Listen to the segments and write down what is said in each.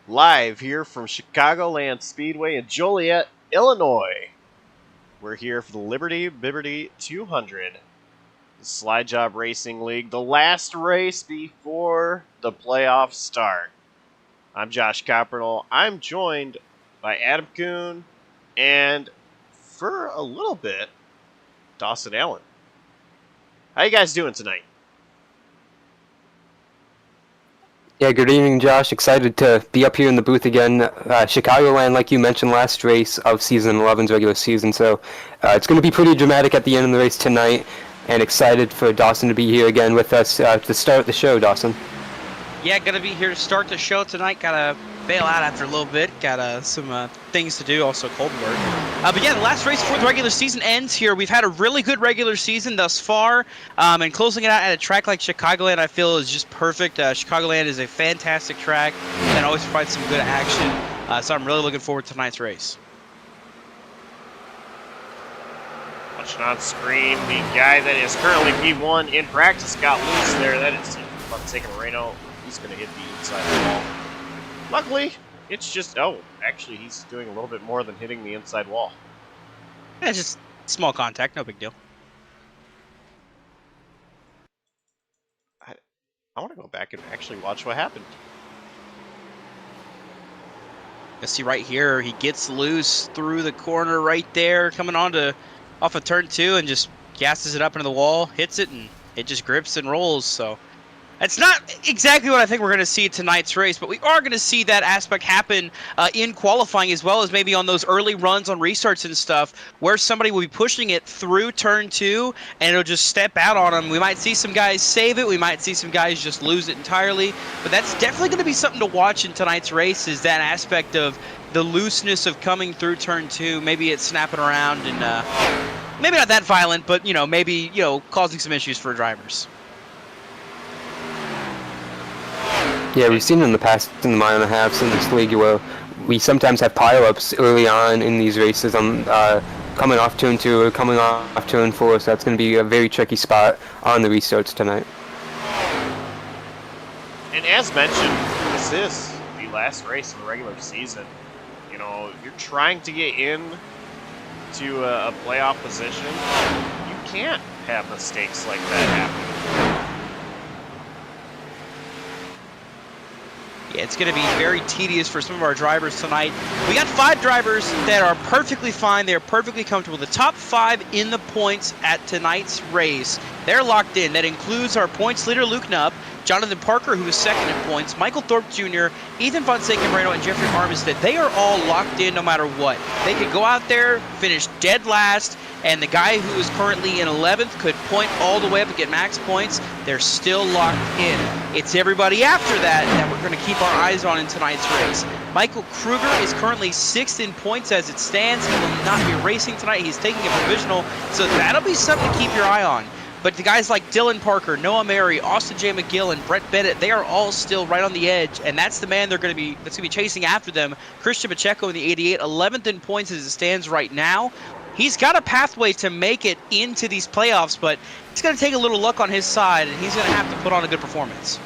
live here from Chicagoland Speedway in Joliet, Illinois. We're here for the Biberty 200, the Slide Job Racing League, the last race before the playoffs start. I'm Josh Coppernoll. I'm joined by Adam Kuhn and, for a little bit, Dawson Allen. How you guys doing tonight? Yeah, good evening, Josh. Excited to be up here in the booth again. Chicagoland, like you mentioned, last race of Season 11's regular season, so it's going to be pretty dramatic at the end of the race tonight, and excited for Dawson to be here again with us to start the show, Dawson. Yeah, gonna be here to start the show tonight. Gotta bail out after a little bit. Got some things to do, also cold work. But yeah, the last race before the regular season ends here. We've had a really good regular season thus far, and closing it out at a track like Chicagoland, I feel, is just perfect. Chicagoland is a fantastic track and always provides some good action. So I'm really looking forward to tonight's race. Watching on screen, the guy that is currently P1 in practice got loose there. That is taking Moreno. He's going to hit the inside wall. Luckily, it's just, actually he's doing a little bit more than hitting the inside wall. Yeah, just small contact, no big deal. I want to go back and actually watch what happened. You see right here, he gets loose through the corner right there, coming on off of turn 2 and just gasses it up into the wall, hits it, and it just grips and rolls. So it's not exactly what I think we're going to see tonight's race, but we are going to see that aspect happen in qualifying, as well as maybe on those early runs on restarts and stuff, where somebody will be pushing it through turn 2 and it'll just step out on them. We might see some guys save it. We might see some guys just lose it entirely. But that's definitely going to be something to watch in tonight's race, is that aspect of the looseness of coming through turn 2. Maybe it's snapping around and maybe not that violent, but, maybe, causing some issues for drivers. Yeah, we've seen in the past, in the mile and a half in this league, where we sometimes have pile-ups early on in these races on coming off turn 2 or coming off turn 4, so that's going to be a very tricky spot on the restarts tonight. And as mentioned, this is the last race of the regular season. If you're trying to get in to a playoff position, you can't have mistakes like that happen. Yeah, it's going to be very tedious for some of our drivers tonight. We got 5 drivers that are perfectly fine. They're perfectly comfortable. The top 5 in the points at tonight's race, they're locked in. That includes our points leader, Luke Nupp, Jonathan Parker, who is second in points, Michael Thorpe Jr., Ethan Fonseca Moreno, and Jeffrey Armistead. They are all locked in no matter what. They could go out there, finish dead last, and the guy who is currently in 11th could point all the way up and get max points. They're still locked in. It's everybody after that we're going to keep our eyes on in tonight's race. Michael Kruger is currently 6th in points as it stands. He will not be racing tonight. He's taking a provisional, so that'll be something to keep your eye on. But the guys like Dylan Parker, Noah Mary, Austin J. McGill, and Brett Bennett, they are all still right on the edge, and that's the man that's going to be chasing after them. Christian Pacheco in the 88, 11th in points as it stands right now. He's got a pathway to make it into these playoffs, but it's going to take a little luck on his side, and he's going to have to put on a good performance.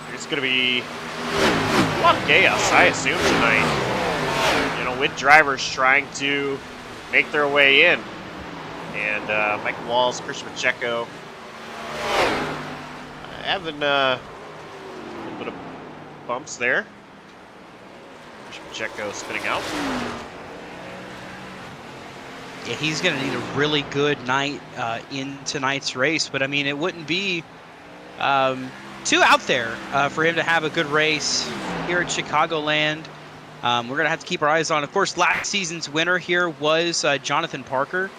There's going to be a lot of chaos, I assume, tonight. With drivers trying to make their way in. And Michael Walls, Christian Pacheco having a little bit of bumps there. Christian Pacheco spinning out. Yeah, he's going to need a really good night in tonight's race. But, I mean, it wouldn't be too out there for him to have a good race here at Chicagoland. We're going to have to keep our eyes on. Of course, last season's winner here was Jonathan Parker.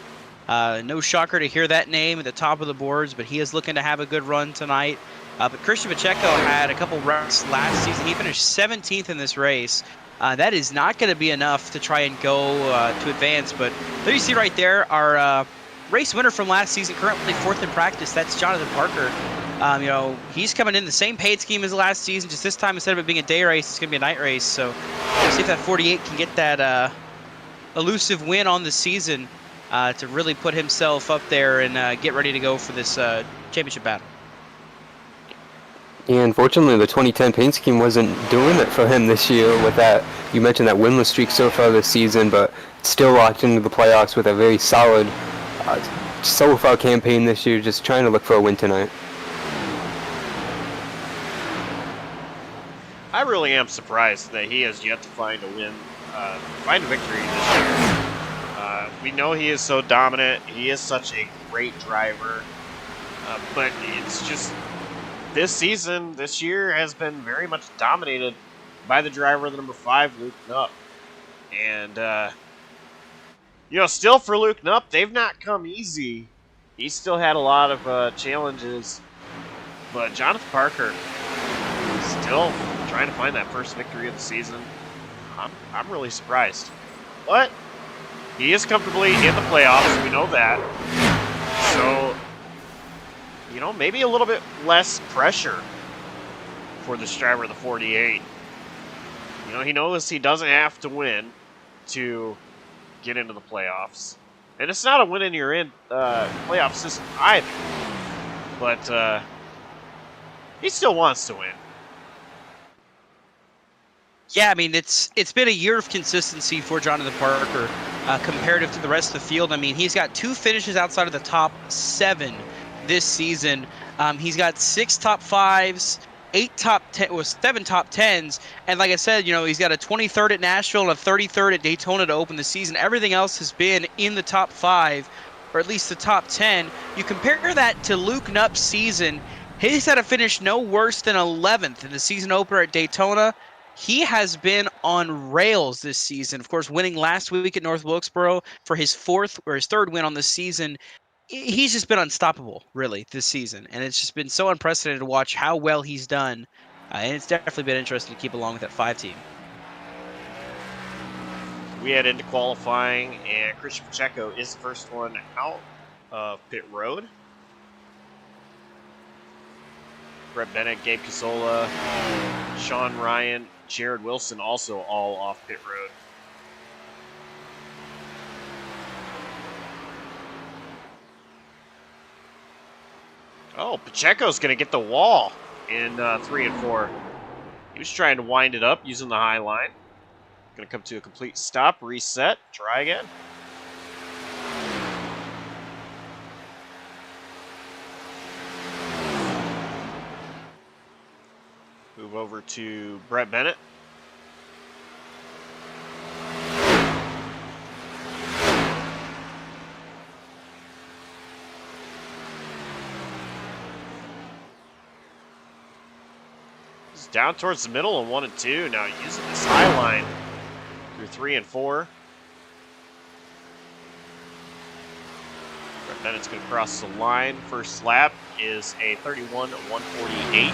No shocker to hear that name at the top of the boards, but he is looking to have a good run tonight. But Christian Pacheco had a couple wrecks last season. He finished 17th in this race. That is not going to be enough to try and go to advance. But there you see right there our race winner from last season, currently 4th in practice. That's Jonathan Parker. He's coming in the same paid scheme as last season, just this time instead of it being a day race, it's going to be a night race. So we'll see if that 48 can get that elusive win on the season. to really put himself up there and get ready to go for this championship battle. Yeah, unfortunately, the 2010 paint scheme wasn't doing it for him this year with that. You mentioned that winless streak so far this season, but still locked into the playoffs with a very solid so far campaign this year, just trying to look for a win tonight. I really am surprised that he has yet to find a win, find a victory this year. We know he is so dominant. He is such a great driver, but it's just this season, this year has been very much dominated by the driver, the number 5, Luke Knupp. And, still for Luke Knupp, they've not come easy. He's still had a lot of challenges. But Jonathan Parker still trying to find that first victory of the season. I'm really surprised. But he is comfortably in the playoffs. We know that. So, maybe a little bit less pressure for this driver of the 48. He knows he doesn't have to win to get into the playoffs. And it's not a win and you're in playoff system either. But he still wants to win. Yeah, I mean, it's been a year of consistency for Jonathan Parker comparative to the rest of the field. I mean, he's got 2 finishes outside of the top 7 this season. He's got 6 top 5s, 7 top 10s, and like I said, he's got a 23rd at Nashville and a 33rd at Daytona to open the season. Everything else has been in the top 5, or at least the top 10. You compare that to Luke Knupp's season, he's had a finish no worse than 11th in the season opener at Daytona. He has been on rails this season. Of course, winning last week at North Wilkesboro for his 3rd win on the season. He's just been unstoppable, really, this season. And it's just been so unprecedented to watch how well he's done. And it's definitely been interesting to keep along with that 5 team. We head into qualifying, and Christian Pacheco is the first one out of pit road. Brett Bennett, Gabe Casola, Sean Ryan, Jared Wilson also all off pit road. Oh, Pacheco's going to get the wall in 3 and 4. He was trying to wind it up using the high line. Going to come to a complete stop, reset, try again. Move over to Brett Bennett. He's down towards the middle in 1 and 2. Now using this high line through 3 and 4. Brett Bennett's going to cross the line. First lap is a 31.148.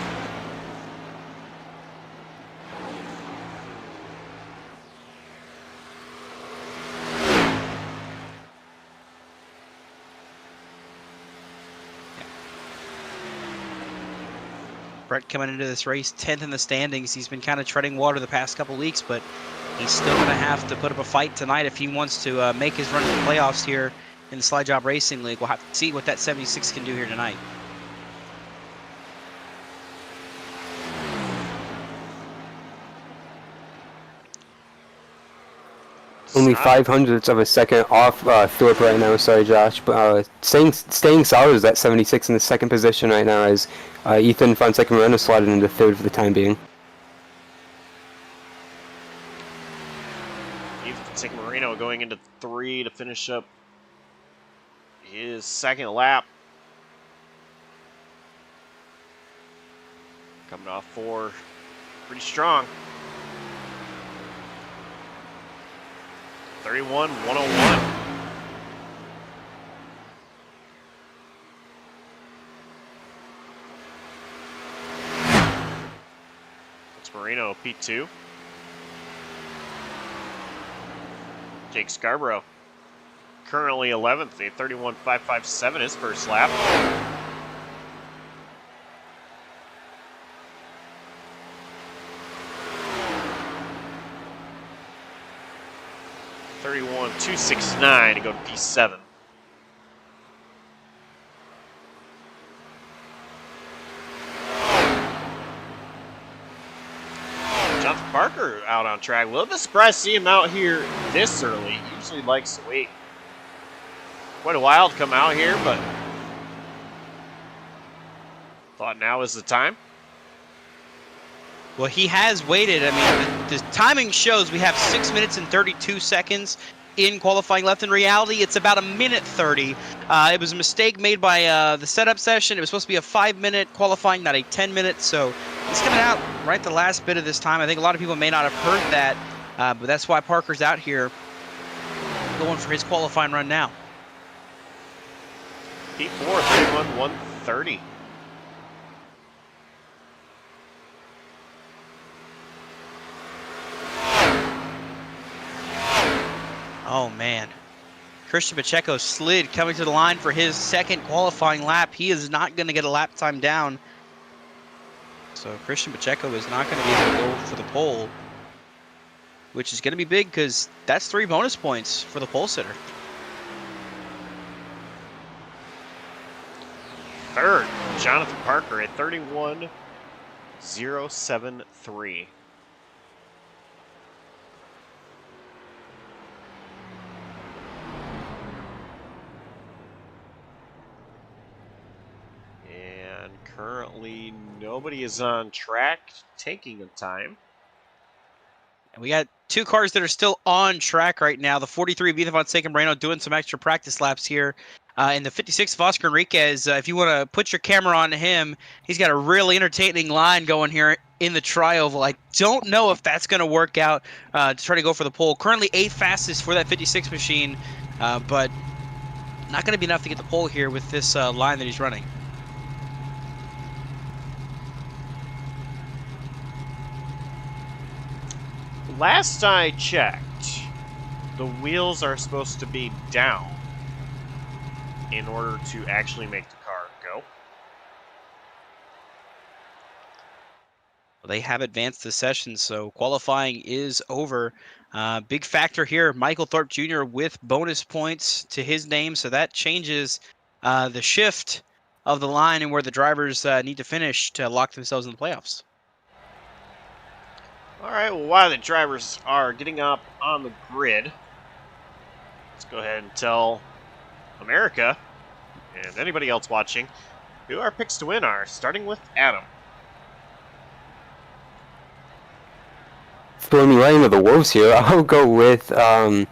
Brett coming into this race 10th in the standings. He's been kind of treading water the past couple weeks, but he's still going to have to put up a fight tonight if he wants to make his run to the playoffs here in the Slide Job Racing League. We'll have to see what that 76 can do here tonight. Only 500ths of a second off Thorpe right now. Sorry, Josh, but staying solid is at 76 in the 2nd position right now as Ethan Fonseca Moreno slotted into 3rd for the time being. Ethan Fonseca Moreno going into 3 to finish up his 2nd lap. Coming off 4, pretty strong. 31.101. That's Marino, P2. Jake Scarborough, currently 11th, a 31.557 his first lap. $31.269 to go to P7. Jonathan Parker out on track. A little bit surprised to see him out here this early. He usually likes to wait quite a while to come out here, but thought now is the time. Well, he has waited. I mean, the timing shows we have 6 minutes and 32 seconds in qualifying left. In reality, it's about 1:30. It was a mistake made by the setup session. It was supposed to be a 5-minute qualifying, not a 10-minute. So he's coming out right the last bit of this time. I think a lot of people may not have heard that, but that's why Parker's out here going for his qualifying run now. P4, 31-130. Oh, man. Christian Pacheco slid coming to the line for his second qualifying lap. He is not going to get a lap time down. So Christian Pacheco is not going to be able to go for the pole, which is going to be big because that's 3 bonus points for the pole sitter. Third, Jonathan Parker at 31-073. And currently nobody is on track taking a time. And we got 2 cars that are still on track right now. The 43 Vida Fonseca Moreno doing some extra practice laps here. And the 56 of Oscar Enriquez, if you want to put your camera on him, he's got a really entertaining line going here in the tri-oval. I don't know if that's going to work out to try to go for the pole. Currently 8th fastest for that 56 machine, but not going to be enough to get the pole here with this line that he's running. Last I checked, the wheels are supposed to be down in order to actually make the car go. Well, they have advanced the session, so qualifying is over. Big factor here, Michael Thorpe Jr. with bonus points to his name, so that changes the shift of the line and where the drivers need to finish to lock themselves in the playoffs. All right, well, while the drivers are getting up on the grid, let's go ahead and tell America and anybody else watching who our picks to win are, starting with Adam. Throwing me right into the wolves here. I'll go with I'll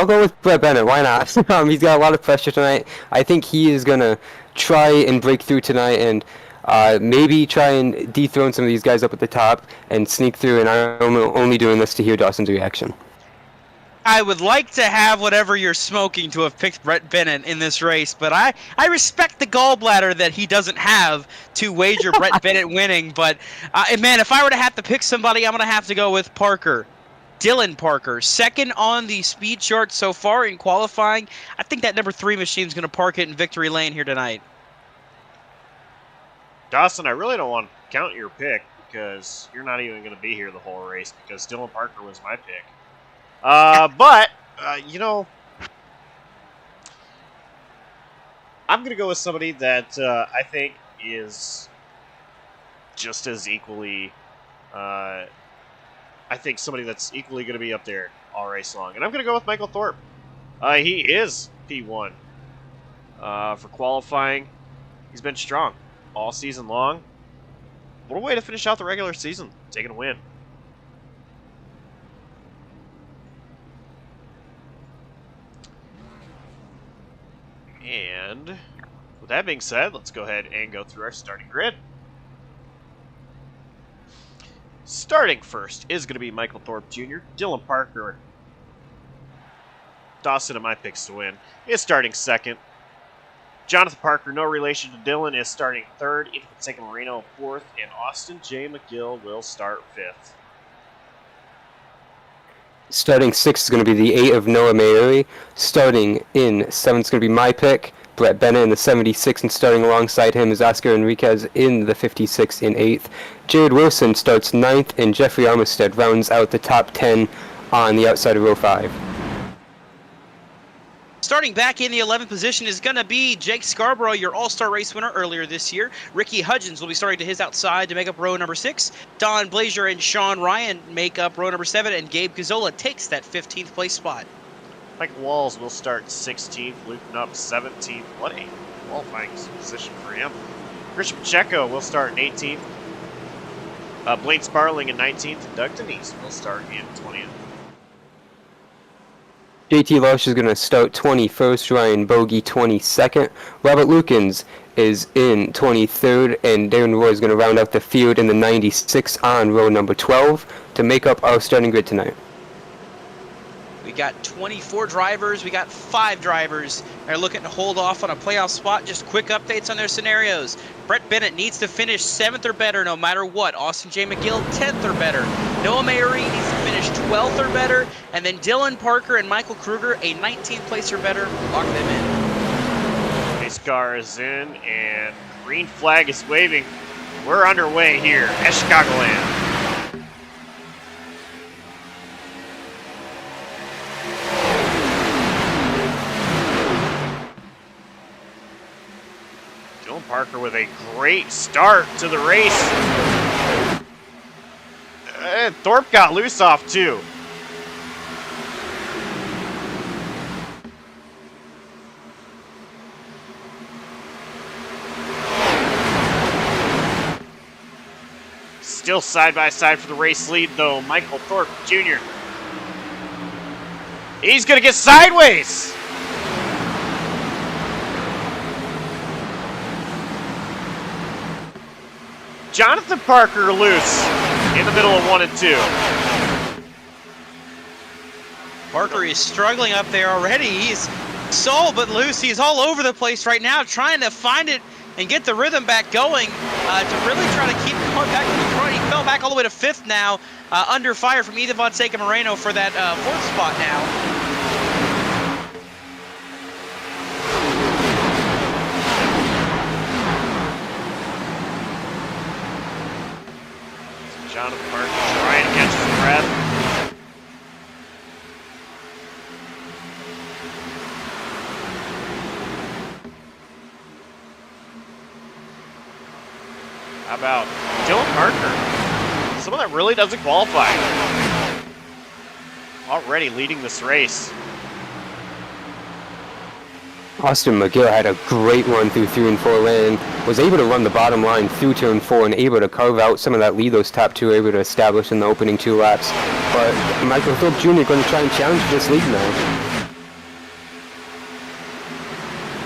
go with Brett Bennett. Why not? He's got a lot of pressure tonight. I think he is gonna try and break through tonight and maybe try and dethrone some of these guys up at the top and sneak through. And I'm only doing this to hear Dawson's reaction. I would like to have whatever you're smoking to have picked Brett Bennett in this race, but I respect the gallbladder that he doesn't have to wager Brett Bennett winning. But, man, if I were to have to pick somebody, I'm going to have to go with Parker. Dylan Parker, second on the speed chart so far in qualifying. I think that number 3 machine is going to park it in victory lane here tonight. Dawson, I really don't want to count your pick because you're not even going to be here the whole race because Dylan Parker was my pick. But you know, I'm going to go with somebody that I think is just as equally, I think somebody that's equally going to be up there all race long. And I'm going to go with Michael Thorpe. He is P1 for qualifying. He's been strong all season long. What a way to finish out the regular season, taking a win. And with that being said, let's go ahead and go through our starting grid. Starting first is going to be Michael Thorpe Jr., Dylan Parker, Dawson, and my picks to win is starting second. Jonathan Parker, no relation to Dylan, is starting third. Ethan Fonseca Moreno fourth, and Austin J. McGill will start fifth. Starting 6 is going to be the 8 of Noah Mayuri. Starting in 7 is going to be my pick, Brett Bennett in the 76, and starting alongside him is Oscar Enriquez in the 56 in 8th. Jared Wilson starts 9th, and Jeffrey Armistead rounds out the top 10 on the outside of row 5. Starting back in the 11th position is going to be Jake Scarborough, your all-star race winner earlier this year. Ricky Hudgens will be starting to his outside to make up row number 6. Don Blazier and Sean Ryan make up row number 7, and Gabe Gazzola takes that 15th place spot. Mike Walls will start 16th, Luke Nupp 17th. What a qualifying position for him. Christian Pacheco will start in 18th. Blaine Sparling in 19th, and Doug Denise will start in 20th. JT Lush is going to start 21st, Ryan Bogey 22nd. Robert Lukens is in 23rd, and Darren Roy is going to round out the field in the 96 on row number 12 to make up our starting grid tonight. We got 24 drivers. We got 5 drivers that are looking to hold off on a playoff spot. Just quick updates on their scenarios. Brett Bennett needs to finish 7th or better no matter what. Austin J. McGill, 10th or better. Noah Mayeri needs to finish 12th or better. And then Dylan Parker and Michael Kruger, a 19th place or better. Lock them in. Pace car is in, and green flag is waving. We're underway here at Chicagoland. Parker with a great start to the race. And Thorpe got loose off too. Still side by side for the race lead though, Michael Thorpe Jr. He's gonna get sideways. Jonathan Parker loose in the middle of 1 and 2. Parker is struggling up there already. He's so but loose. He's all over the place right now, trying to find it and get the rhythm back going to really try to keep going back to the front. He fell back all the way to 5th now, under fire from Ethan Fonseca Moreno for that 4th spot now. Jonathan Parker trying to catch his breath. How about Dylan Parker? Someone that really doesn't qualify. Already leading this race. Austin McGill had a great run through 3 and 4 lane, was able to run the bottom line through turn 4 and able to carve out some of that lead those top 2 were able to establish in the opening 2 laps. But Michael Thorpe Jr. going to try and challenge this lead now.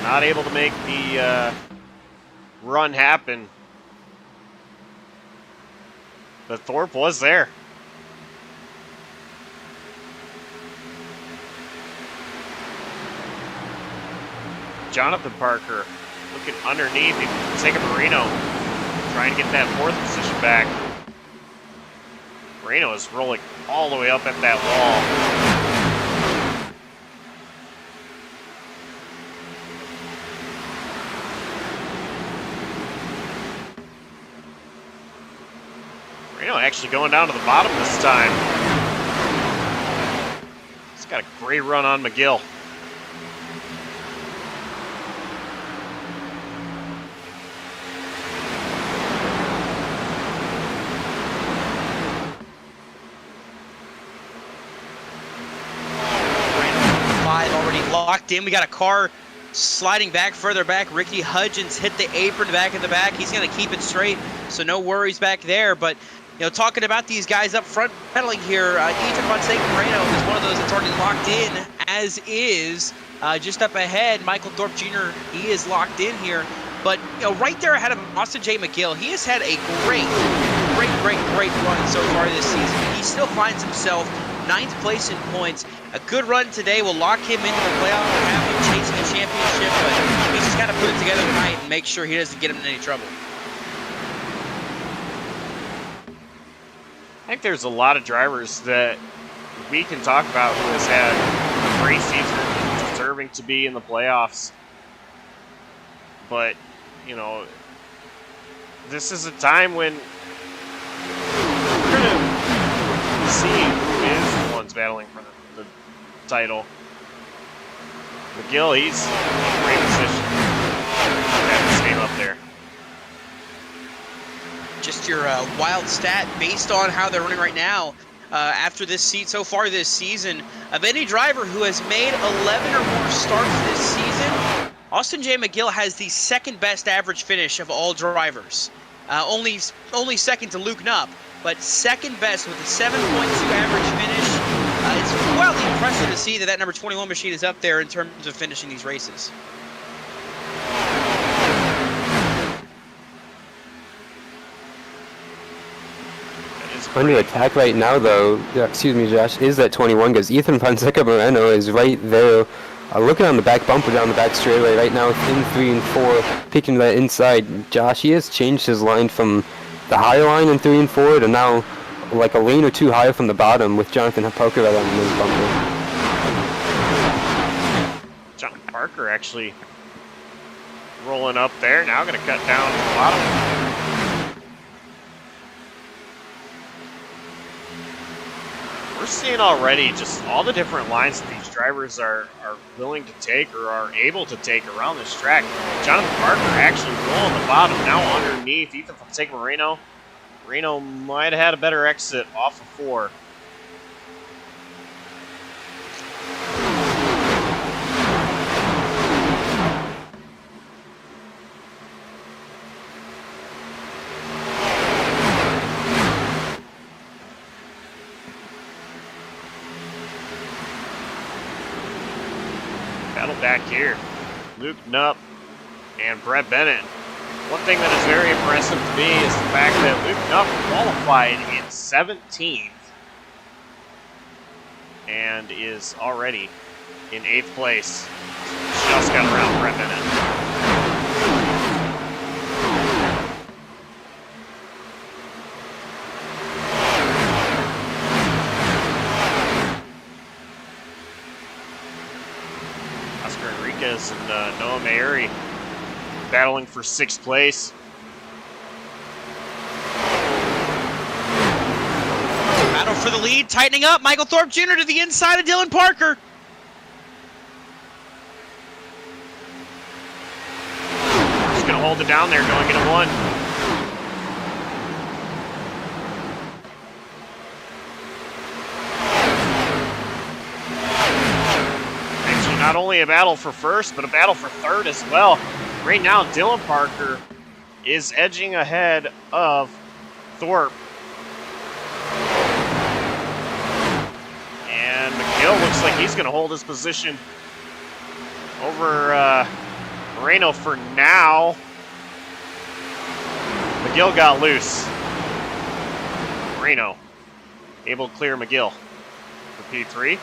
Not able to make the run happen. But Thorpe was there. Jonathan Parker looking underneath. Fonseca Moreno trying to get that 4th position back. Moreno is rolling all the way up at that wall. Moreno actually going down to the bottom this time. He's got a great run on McGill. Locked in. We got a car sliding back further back. Ricky Hudgens hit the apron back in the back. He's going to keep it straight, so no worries back there. But, you know, talking about these guys up front pedaling here, Ethan Fonseca Moreno is one of those that's already locked in, as is just up ahead, Michael Thorpe Jr. He is locked in here. But, you know, right there ahead of Austin J. McGill, he has had a great run so far this season. He still finds himself 9th place in points. A good run today will lock him into the playoff and have him chasing a championship, but he's just got to put it together tonight and make sure he doesn't get him in any trouble. I think there's a lot of drivers that we can talk about who has had a great season, deserving to be in the playoffs. But, you know, this is a time when we're going to see who is the ones battling for the title. McGill, he's in great position. Have his name up there. Just your wild stat based on how they're running right now. After this seat so far this season, of any driver who has made 11 or more starts this season, Austin J. McGill has the second best average finish of all drivers. Only second to Luke Knupp, but second best with a 7.2 average finish. It's wildly impressive to see that number 21 machine is up there in terms of finishing these races. Under attack right now, though, excuse me, Josh, is that 21, because Ethan Fonseca Moreno is right there, looking on the back bumper down the back straightaway right now in 3 and 4, picking that inside. Josh, he has changed his line from the higher line in 3 and 4 to now like a lane or two higher from the bottom with Jonathan Parker right on the main bumper. Jonathan Parker actually rolling up there. Now going to cut down to the bottom. We're seeing already just all the different lines that these drivers are willing to take or are able to take around this track. Jonathan Parker actually rolling the bottom, now underneath Ethan Fonseca Moreno. Moreno might have had a better exit off of 4. Battle back here. Luke Knupp and Brett Bennett. One thing that is very impressive to me is the fact that Luke Knupp qualified in 17th and is already in 8th place. Just got around Brett Bennett. Oscar Enriquez and Noah Mayeri battling for 6th place. Battle for the lead, tightening up. Michael Thorpe Jr. to the inside of Dylan Parker. He's going to hold it down there going into 1. Actually, not only a battle for 1st, but a battle for 3rd as well. Right now, Dylan Parker is edging ahead of Thorpe. And McGill looks like he's going to hold his position over Moreno for now. McGill got loose. Moreno able to clear McGill for P3.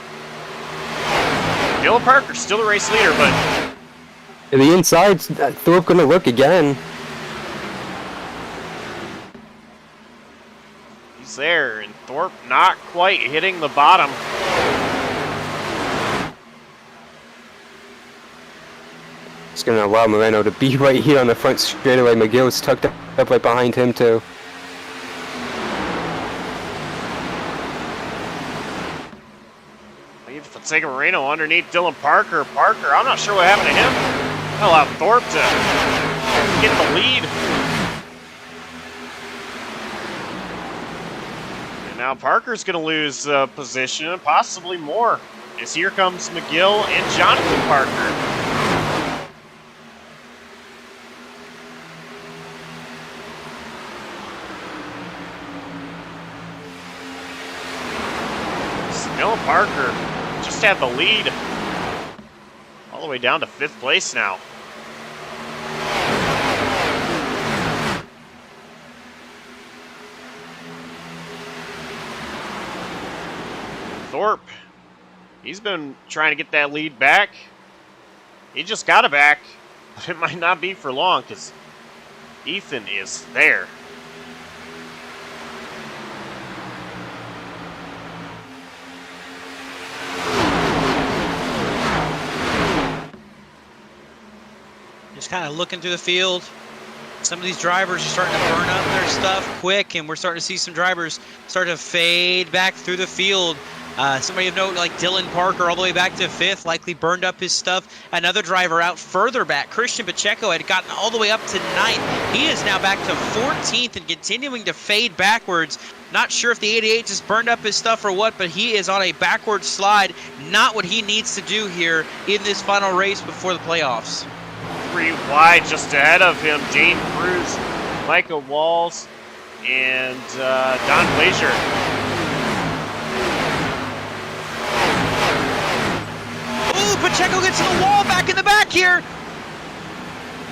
Dylan Parker still the race leader, but To the inside, Thorpe gonna look again. he's there, and Thorpe not quite hitting the bottom. It's gonna allow Moreno to be right here on the front straightaway. McGill's tucked up right behind him too. Fonseca Moreno underneath Dylan Parker. Parker, I'm not sure what happened to him. He'll allow Thorpe to get the lead. And now Parker's going to lose position, possibly more, as here comes McGill and Jonathan Parker. Dylan Parker just had the lead all the way down to 5th place now. Thorpe, he's been trying to get that lead back. He just got it back, but it might not be for long because Ethan is there. Just kind of looking through the field. Some of these drivers are starting to burn up their stuff quick, and we're starting to see some drivers start to fade back through the field. Somebody of note like Dylan Parker all the way back to 5th, likely burned up his stuff. Another driver out further back, Christian Pacheco, had gotten all the way up to 9th. He is now back to 14th and continuing to fade backwards. Not sure if the 88 just burned up his stuff or what, but he is on a backward slide. Not what he needs to do here in this final race before the playoffs. 3 wide just ahead of him, Dane Cruz, Micah Walls, and Don Glazier. Ooh, Pacheco gets to the wall back in the back here.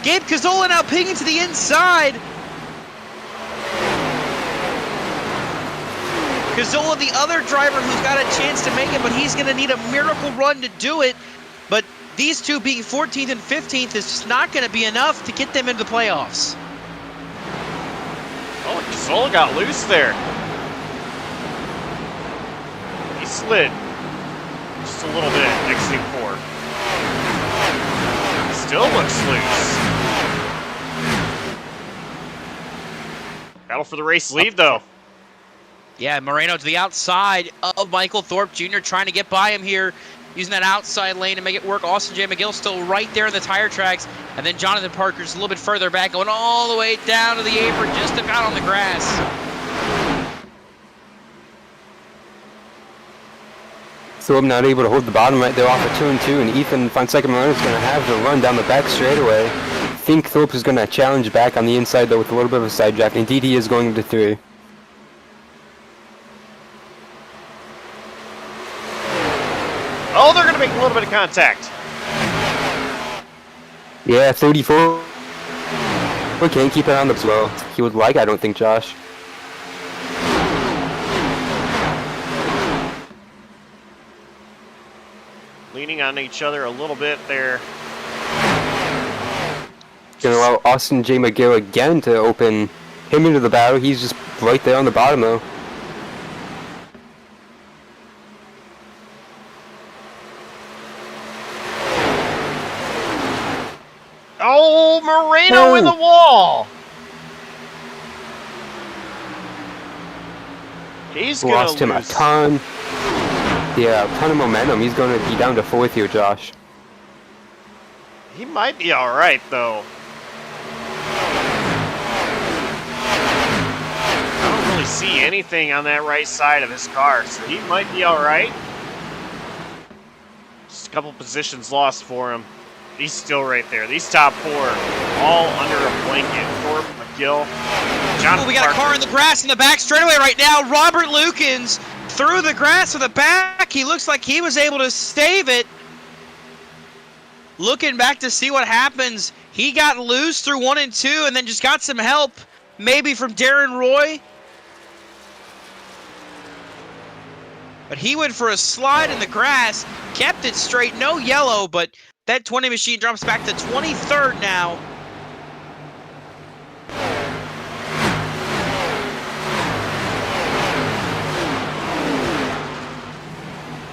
Gabe Cazzola now pinging to the inside. Cazzola, the other driver who's got a chance to make it, but he's going to need a miracle run to do it. But these two being 14th and 15th is just not going to be enough to get them into the playoffs. Oh, Cazzola got loose there. He slid just a little bit, exiting 4. Still looks loose. Battle for the race lead, though. Yeah, Moreno to the outside of Michael Thorpe Jr. trying to get by him here, using that outside lane to make it work. Austin J. McGill still right there in the tire tracks. And then Jonathan Parker's a little bit further back, going all the way down to the apron, just about on the grass. So I'm not able to hold the bottom right there off of 2 and 2, and Ethan Fonseca Moreno is going to have the run down the back straightaway. I think Thorpe is going to challenge back on the inside though with a little bit of a side draft. Indeed, he is going to 3. Oh, they're going to make a little bit of contact. Yeah, 34. We can't keep it on the slow. He would like, I don't think, Josh. Leaning on each other a little bit there. Gonna allow Austin J. McGill again to open him into the battle. He's just right there on the bottom though. Oh, Moreno in the wall. He's gonna lost him a lose. ton. Yeah, a ton of momentum. He's going to be down to 4th here, Josh. He might be all right, though. I don't really see anything on that right side of his car, so he might be all right. Just a couple positions lost for him. He's still right there. These top 4 all under a blanket. Thorpe, McGill, Jonathan We got a car in the grass in the back straightaway right now. Robert Lukens through the grass to the back. He looks like he was able to stave it. Looking back to see what happens. He got loose through 1 and 2 and then just got some help maybe from Darren Roy. But he went for a slide in the grass, kept it straight, no yellow, but that 20 machine drops back to 23rd now.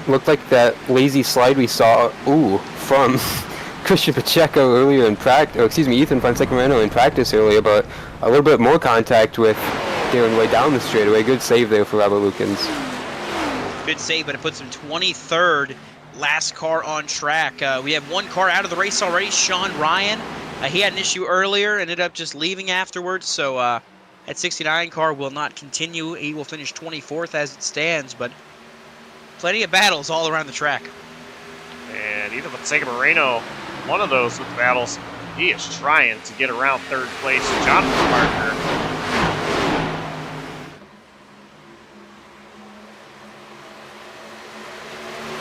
Looked like that lazy slide we saw, from Christian Pacheco earlier in practice, Ethan Fonseca Moreno in practice earlier, but a little bit more contact with Darren way down the straightaway. Good save there for Robert Lukens. Good save, but it puts him 23rd. Last car on track. We have 1 car out of the race already, Sean Ryan. He had an issue earlier, ended up just leaving afterwards, so that 69 car will not continue. He will finish 24th as it stands, but plenty of battles all around the track. And Ethan Fonseca Moreno, one of those with battles. He is trying to get around 3rd place. Jonathan Parker.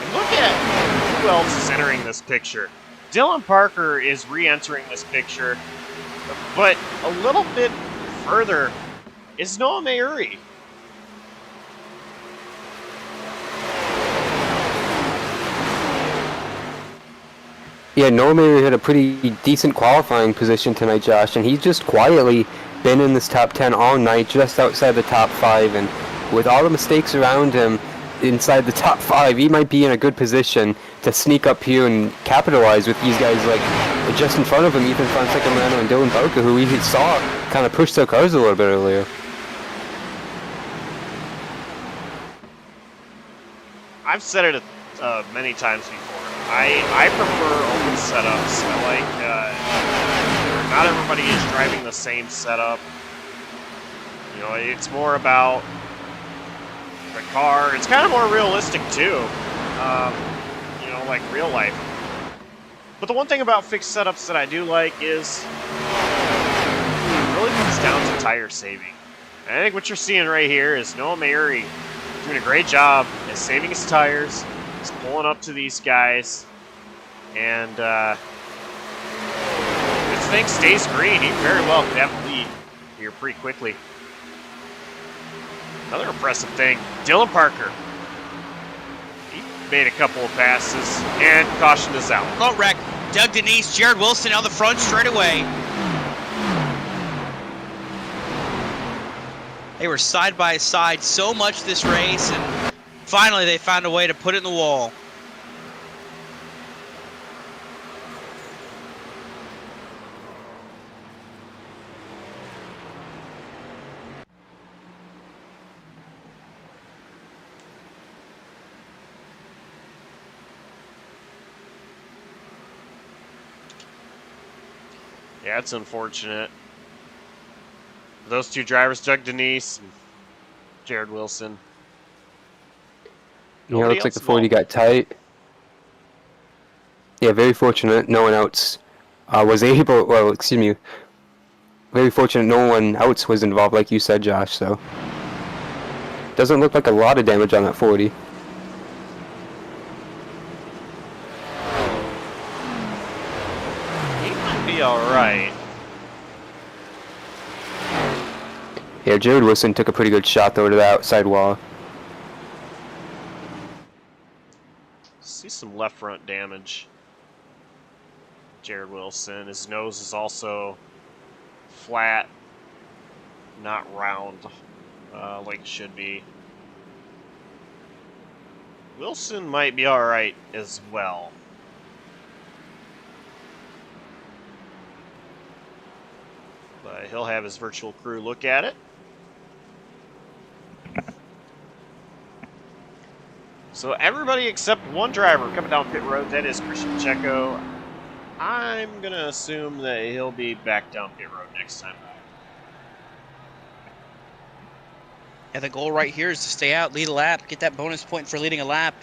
And look at who else is entering this picture. Dylan Parker is re-entering this picture, but a little bit further is Noah Mayuri. Yeah, Noah Mayuri had a pretty decent qualifying position tonight, Josh, and he's just quietly been in this top 10 all night, just outside the top 5, and with all the mistakes around him inside the top 5, he might be in a good position to sneak up here and capitalize with these guys like just in front of him, Ethan Fonseca Moreno and Dylan Parker, who we saw kind of push their cars a little bit earlier. I've said it many times before. I prefer open setups. I like not everybody is driving the same setup. You know, it's more about the car. It's kind of more realistic too. You know, like real life. But the one thing about fixed setups that I do like is it really comes down to tire saving. And I think what you're seeing right here is Noah Mayuri doing a great job at saving his tires. He's pulling up to these guys. And if this thing stays green, he very well could have the lead here pretty quickly. Another impressive thing, Dylan Parker. He made a couple of passes and cautioned us out. Boat wreck. Doug Denise, Jared Wilson on the front straight away. They were side by side so much this race, and finally they found a way to put it in the wall. Yeah, it's unfortunate. Those two drivers, Doug Denise and Jared Wilson. Yeah, it Nobody looks like the else 40 got tight. Yeah, very fortunate. No one else was able. Well, excuse me. Very fortunate. No one else was involved, like you said, Josh. So doesn't look like a lot of damage on that 40. He might be all right. Yeah, Jared Wilson took a pretty good shot though to the outside wall. See some left front damage. Jared Wilson. His nose is also flat, not round like it should be. Wilson might be all right as well. But he'll have his virtual crew look at it. So everybody except one driver coming down pit road, that is Christian Checo. I'm going to assume that he'll be back down pit road next time. And the goal right here is to stay out, lead a lap, get that bonus point for leading a lap.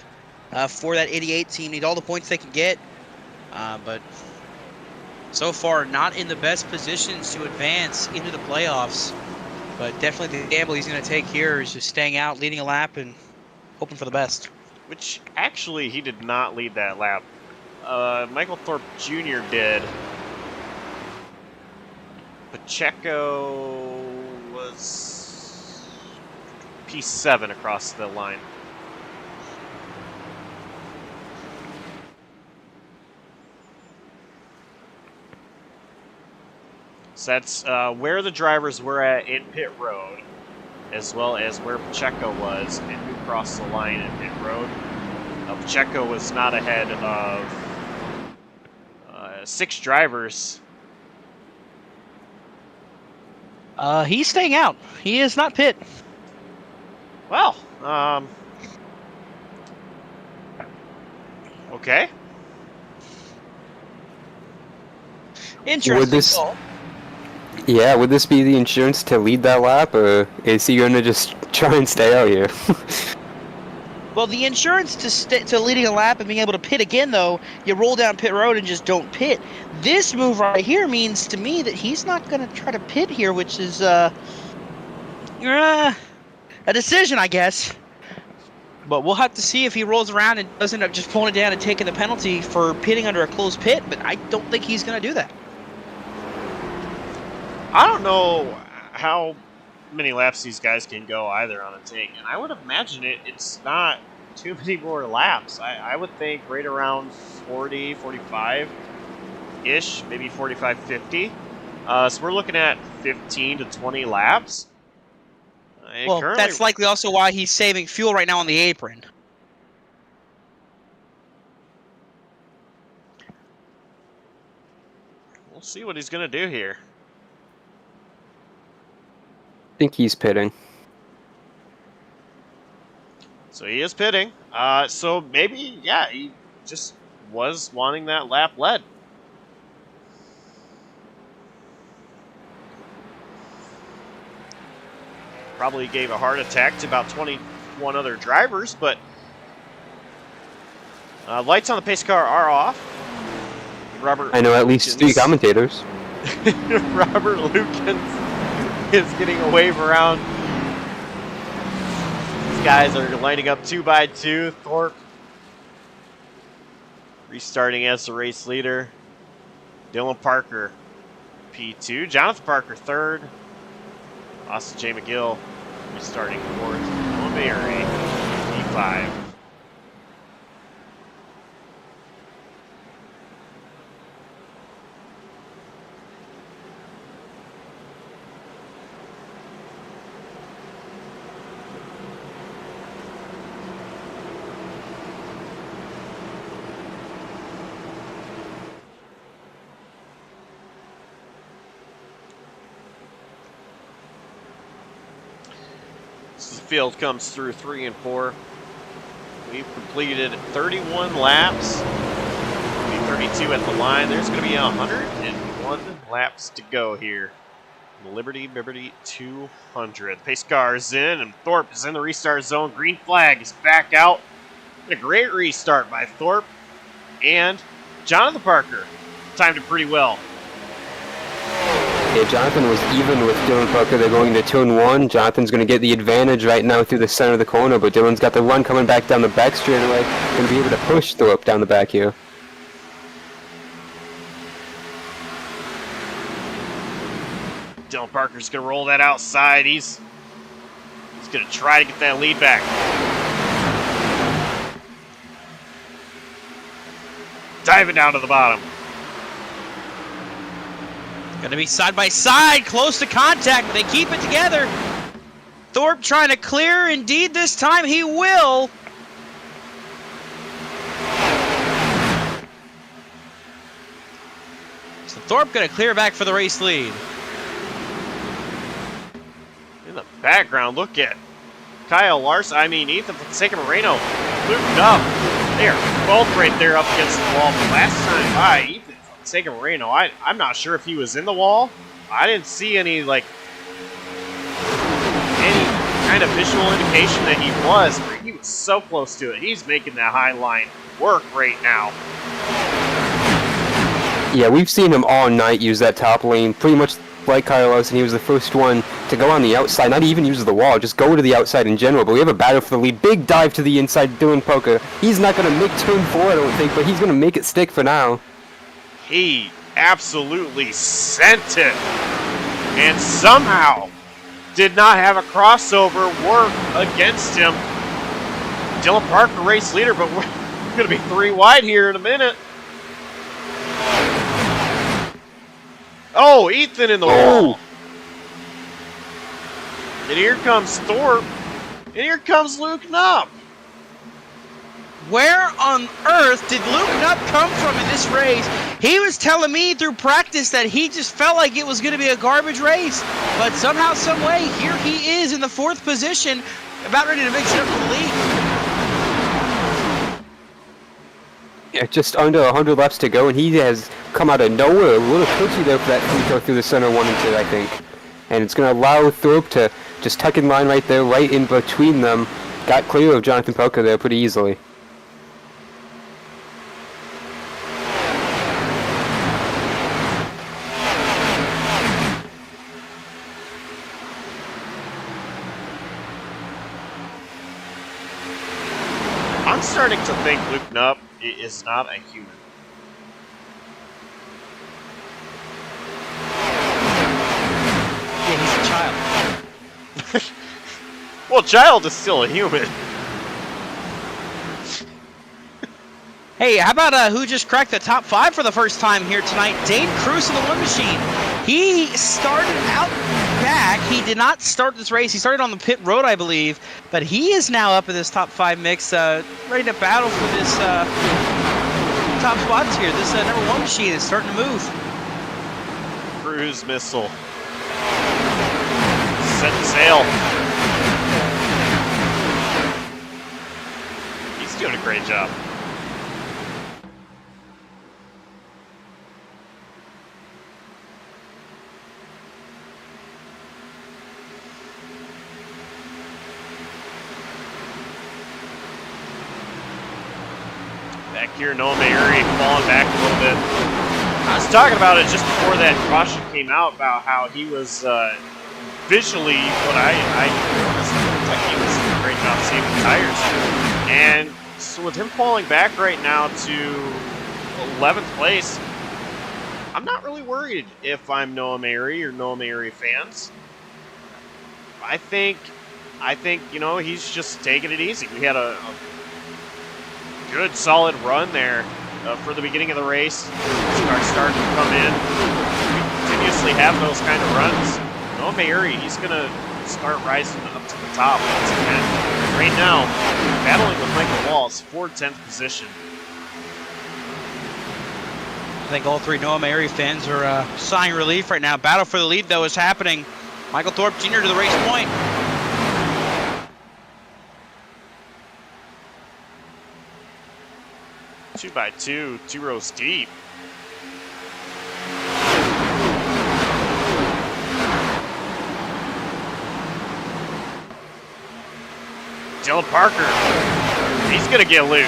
For that 88 team, need all the points they can get. But so far, not in the best positions to advance into the playoffs. But definitely the gamble he's going to take here is just staying out, leading a lap, and hoping for the best. Which, actually, he did not lead that lap. Michael Thorpe Jr. did. Pacheco was P7 across the line. So that's where the drivers were at in pit road, as well as where Pacheco was and who crossed the line in pit road. Pacheco was not ahead of 6 drivers. He's staying out. He is not pit. Well, okay. Interesting. Would this, yeah, would this be the insurance to lead that lap, or is he going to just try and stay out here? Well, the insurance to leading a lap and being able to pit again, though, you roll down pit road and just don't pit. This move right here means to me that he's not going to try to pit here, which is a decision, I guess. But we'll have to see if he rolls around and does end up just pulling it down and taking the penalty for pitting under a closed pit, but I don't think he's going to do that. I don't know how many laps these guys can go either on a tank, and I would imagine it's not too many more laps. I would think right around 40, 45-ish, maybe 45, 50. So we're looking at 15 to 20 laps. Well, that's likely also why he's saving fuel right now on the apron. We'll see what he's going to do here. I think he's pitting. So he is pitting. So maybe, yeah, he just was wanting that lap led. Probably gave a heart attack to about 21 other drivers, but lights on the pace car are off. Robert I know at least 3 commentators. Robert Lukens is getting a wave around. These guys are lining up 2 by 2. Thorpe restarting as the race leader. Dylan Parker, P2. Jonathan Parker, 3rd. Austin J. McGill restarting 4th. Noah Berry, P5. As the field comes through 3 and 4. We've completed 31 laps. 32 at the line. There's going to be 101 laps to go here. The Biberty 200. The pace car is in, and Thorpe is in the restart zone. Green flag is back out. A great restart by Thorpe. And Jonathan Parker timed it pretty well. Yeah, Jonathan was even with Dylan Parker. They're going to turn 1. Jonathan's going to get the advantage right now through the center of the corner, but Dylan's got the run coming back down the back straightaway. Going to be able to push Thorpe down the back here. Dylan Parker's going to roll that outside. He's going to try to get that lead back. Diving down to the bottom. Going to be side by side, close to contact, but they keep it together. Thorpe trying to clear. Indeed, this time he will. So Thorpe going to clear back for the race lead. In the background, look at Kyle Larson. Ethan Fonseca Moreno looped up. They are both right there up against the wall. But last time by Ethan Fonseca Moreno, I'm not sure if he was in the wall. I didn't see any kind of visual indication that he was, but he was so close to it. He's making that high line work right now. Yeah, we've seen him all night use that top lane, pretty much like Kyle Larson. He was the first one to go on the outside, not even use the wall, just go to the outside in general. But we have a battle for the lead. Big dive to the inside, Dylan Parker. He's not going to make turn 4, I don't think, but he's going to make it stick for now. He absolutely sent it, and somehow did not have a crossover work against him. Dylan Parker, race leader, but we're going to be 3 wide here in a minute. Oh, Ethan in the wall. And here comes Thorpe, and here comes Luke Knupp. Where on earth did Luke Knupp come from in this race? He was telling me through practice that he just felt like it was going to be a garbage race. But somehow, some way, here he is in the 4th position, about ready to mix it up for the lead. Yeah, just under 100 laps to go, and he has come out of nowhere. A little twitchy there for that free throw through the center 1 and 2, I think. And it's going to allow Thorpe to just tuck in line right there, right in between them. Got clear of Jonathan Parker there pretty easily. I'm starting to think Luke Knupp is not a human. Yeah, he's a child. Well, child is still a human. Hey, how about who just cracked the top 5 for the first time here tonight? Dane Cruz in the One Machine. He started out back. He did not start this race. He started on the pit road, I believe. But he is now up in this top 5 mix, ready to battle for this top spots here. This number 1 machine is starting to move. Cruise missile. Set sail. He's doing a great job. Back here, Noah Mayuri falling back a little bit. I was talking about it just before that caution came out about how he was visually, what I noticed, it looked like he was doing a great job saving tires. And so with him falling back right now to 11th place, I'm not really worried if I'm Noah Mayuri or Noah Mayuri fans. I think, you know, he's just taking it easy. We had a good, solid run there for the beginning of the race. Cars starting to come in. We continuously have those kind of runs. Noah Mayuri, he's going to start rising up to the top once again. Right now, battling with Michael Walls, 10th position. I think all three Noah Mayuri fans are sighing relief right now. Battle for the lead, though, is happening. Michael Thorpe Jr. to the race point. 2x2, 2 rows deep. Dylan Parker, he's going to get loose.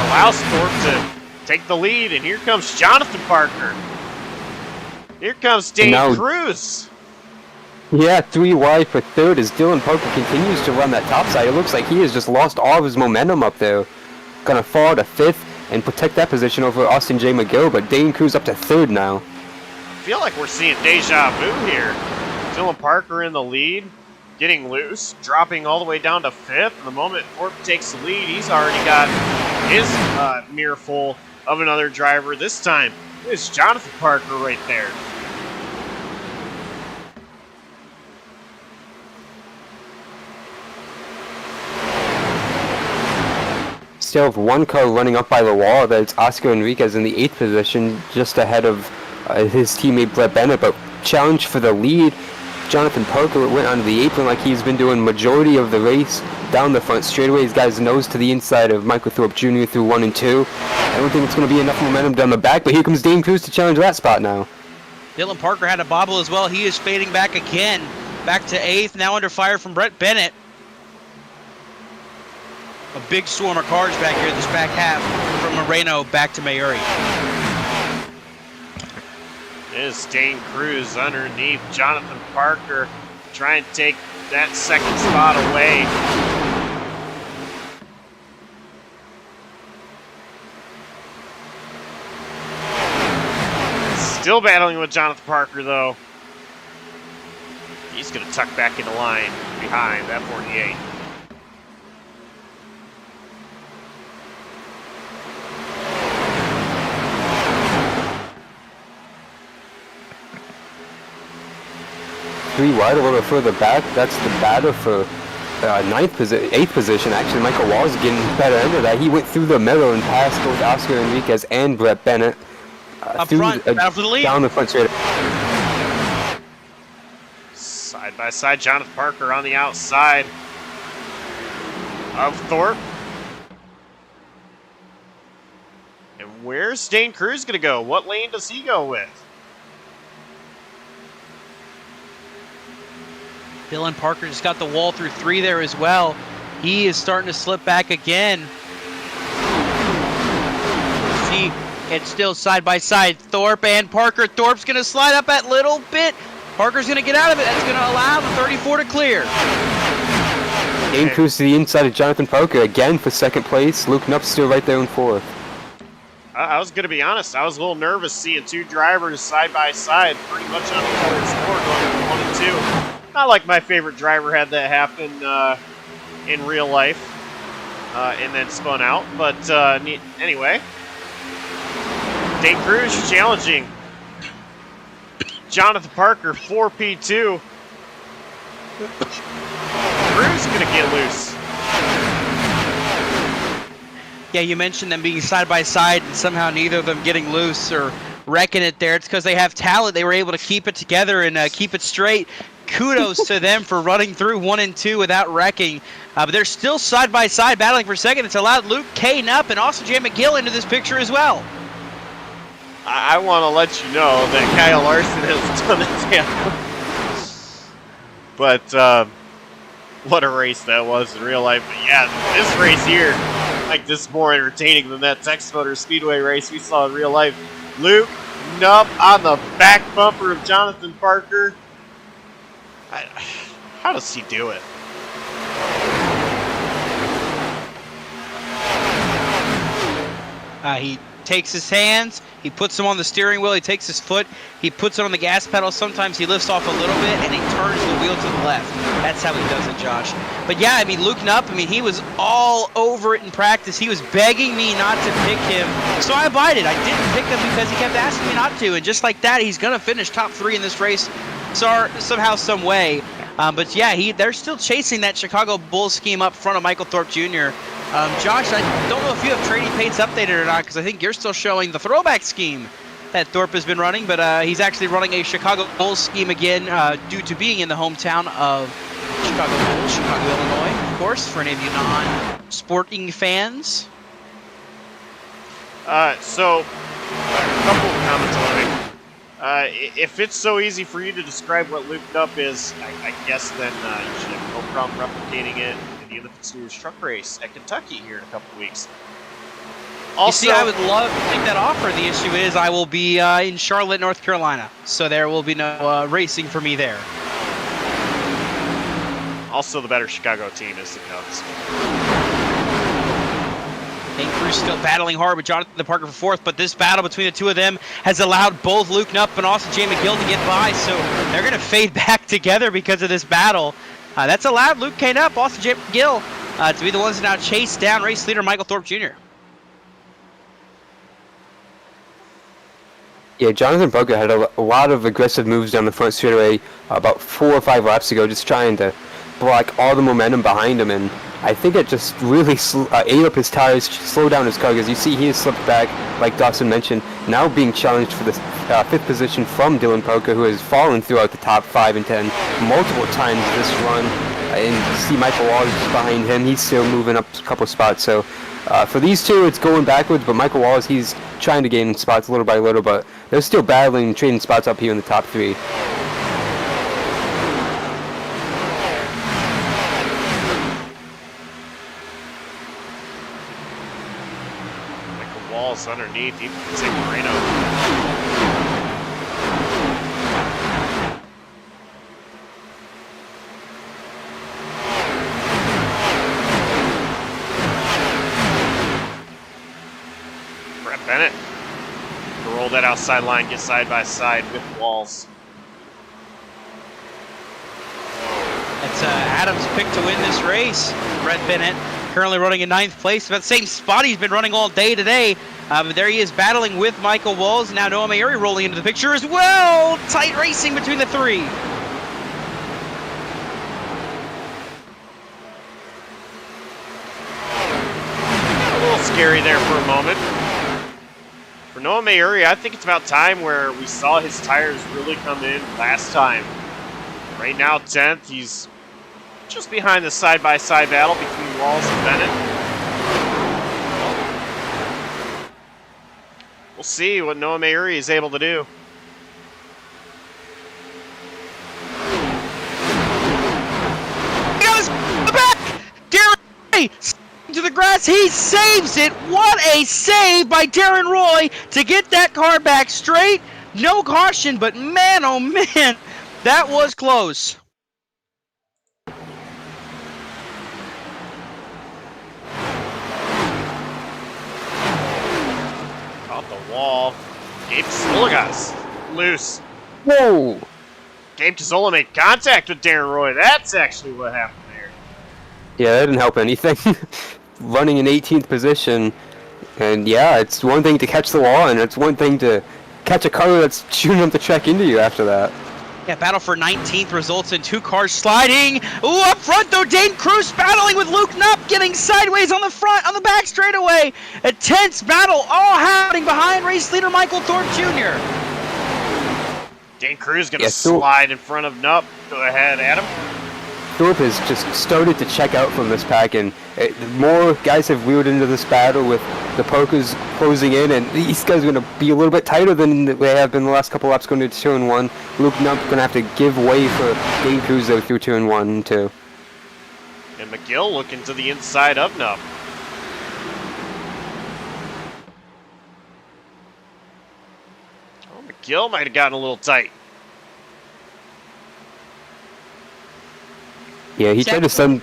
Allows Thorpe to take the lead, and here comes Jonathan Parker. Here comes Dane Cruz. Yeah, 3 wide for third as Dylan Parker continues to run that top side. It looks like he has just lost all of his momentum up there. Gonna fall to 5th and protect that position over Austin J. McGill, but Dane Cruz up to 3rd now. I feel like we're seeing deja vu here. Dylan Parker in the lead, getting loose, dropping all the way down to 5th. And the moment Thorpe takes the lead, he's already got his mirror full of another driver. This time, it's Jonathan Parker right there. Still have 1 car running up by the wall. That's Oscar Enriquez in the 8th position, just ahead of his teammate Brett Bennett. But challenge for the lead. Jonathan Parker went onto the apron like he's been doing majority of the race. Down the front straightaway, he's got his nose to the inside of Michael Thorpe Jr. through 1 and 2. I don't think it's going to be enough momentum down the back, but here comes Dane Cruz to challenge that spot now. Dylan Parker had a bobble as well. He is fading back again. Back to 8th, now under fire from Brett Bennett. A big swarm of cars back here this back half from Moreno back to Mayuri. Is Dane Cruz underneath Jonathan Parker, trying to take that 2nd spot away. Still battling with Jonathan Parker, though. He's going to tuck back into line behind that 48. Three wide a little further back. That's the battle for 8th position. Actually, Michael Walls getting better into that. He went through the middle and passed both Oscar Enriquez and Brett Bennett. Up front, battle for the lead. Down the front straight. Side by side, Jonathan Parker on the outside of Thorpe. And where's Dane Cruz going to go? What lane does he go with? Dylan Parker just got the wall through 3 there as well. He is starting to slip back again. See, it's still side by side. Thorpe and Parker. Thorpe's going to slide up that little bit. Parker's going to get out of it. That's going to allow the 34 to clear. Dane Cruz to the inside of Jonathan Parker again for 2nd place. Luke Knupp's still right there in 4th. I was going to be honest. I was a little nervous seeing 2 drivers side by side, pretty much on the third score going from 1 and 2. Not like my favorite driver had that happen in real life and then spun out. But anyway, Dane Cruz challenging Jonathan Parker, 4P2. Cruz going to get loose. Yeah, you mentioned them being side by side and somehow neither of them getting loose or wrecking it there. It's because they have talent. They were able to keep it together and keep it straight. kudos to them for running through 1 and 2 without wrecking. But they're still side by side battling for second. It's allowed Luke Kane up and Austin J. McGill into this picture as well. I want to let you know that Kyle Larson has done it. But what a race that was in real life. But yeah, this race here, like this is more entertaining than that Texas Motor Speedway race we saw in real life. Luke Nupp on the back bumper of Jonathan Parker. How does he do it? He takes his hands, he puts them on the steering wheel, he takes his foot, he puts it on the gas pedal. Sometimes he lifts off a little bit and he turns the wheel to the left. That's how he does it, Josh. But yeah, I mean, Luke Nupp, he was all over it in practice. He was begging me not to pick him, so I abided. I didn't pick him because he kept asking me not to, and just like that, he's going to finish top 3 in this race somehow, some way. But yeah, they're still chasing that Chicago Bulls scheme up front of Michael Thorpe Jr. Josh, I don't know if you have trading paints updated or not, because I think you're still showing the throwback scheme that Thorpe has been running, but he's actually running a Chicago Bulls scheme again due to being in the hometown of Chicago Bulls, Chicago, Illinois, of course, for any of you non-sporting fans. So, a couple of comments on it. If it's so easy for you to describe what Luke Nupp is, I guess then you should have no problem replicating it in the Olympic Series truck race at Kentucky here in a couple of weeks. Also, you see, I would love to take that offer. The issue is I will be in Charlotte, North Carolina, so there will be no racing for me there. Also, the better Chicago team is the Cubs. Dane Cruz still battling hard with Jonathan Parker for 4th, but this battle between the two of them has allowed both Luke Nupp and Austin J. McGill to get by, so they're going to fade back together because of this battle. That's allowed Luke Kane up, Austin J. McGill to be the ones that now chase down race leader Michael Thorpe Jr. Yeah, Jonathan Parker had a lot of aggressive moves down the front straightaway about 4 or 5 laps ago, just trying to block all the momentum behind him, and I think it just really ate up his tires, slowed down his car, because you see he has slipped back, like Dawson mentioned, now being challenged for the 5th position from Dylan Parker, who has fallen throughout the top 5 and 10 multiple times this run, and you see Michael Wallace behind him, he's still moving up a couple spots, so for these two it's going backwards, but Michael Wallace, he's trying to gain spots little by little, but they're still battling, trading spots up here in the top 3. Walls underneath, even Zach Moreno. Brett Bennett to roll that outside line, get side by side with Walls. That's Adams' pick to win this race. Brett Bennett currently running in 9th place, about the same spot he's been running all day today. But there he is battling with Michael Walls. Now Noah Mayuri rolling into the picture as well. Tight racing between the 3. A little scary there for a moment. For Noah Mayuri, I think it's about time where we saw his tires really come in last time. Right now, 10th. He's just behind the side-by-side battle between Walls and Bennett. We'll see what Noah Mayuri is able to do. He goes the back! Darren Roy to the grass, he saves it! What a save by Darren Roy to get that car back straight. No caution, but man, oh man, that was close. Wall. Gabe Tizola got loose. Whoa! Gabe Tizola made contact with Darren Roy. That's actually what happened there. Yeah, that didn't help anything. Running in 18th position, and yeah, it's one thing to catch the wall, and it's one thing to catch a car that's shooting up the track into you after that. Yeah, battle for 19th results in 2 cars sliding. Ooh, up front though, Dane Cruz battling with Luke Nupp, getting sideways on the front, on the back straightaway. A tense battle all happening behind race leader Michael Thorpe Jr. Dane Cruz going to Yeah, slide in front of Nup. Go ahead, Adam. Thorpe has just started to check out from this pack, and more guys have wheeled into this battle with the Pokers closing in, and these guys are going to be a little bit tighter than they have been the last couple laps going to 2 and 1. Luke Nup going to have to give way for Dane Cruz though through 2 and 1 and 2. And McGill looking to the inside of Nup. Oh, McGill might have gotten a little tight. Yeah, he tried to send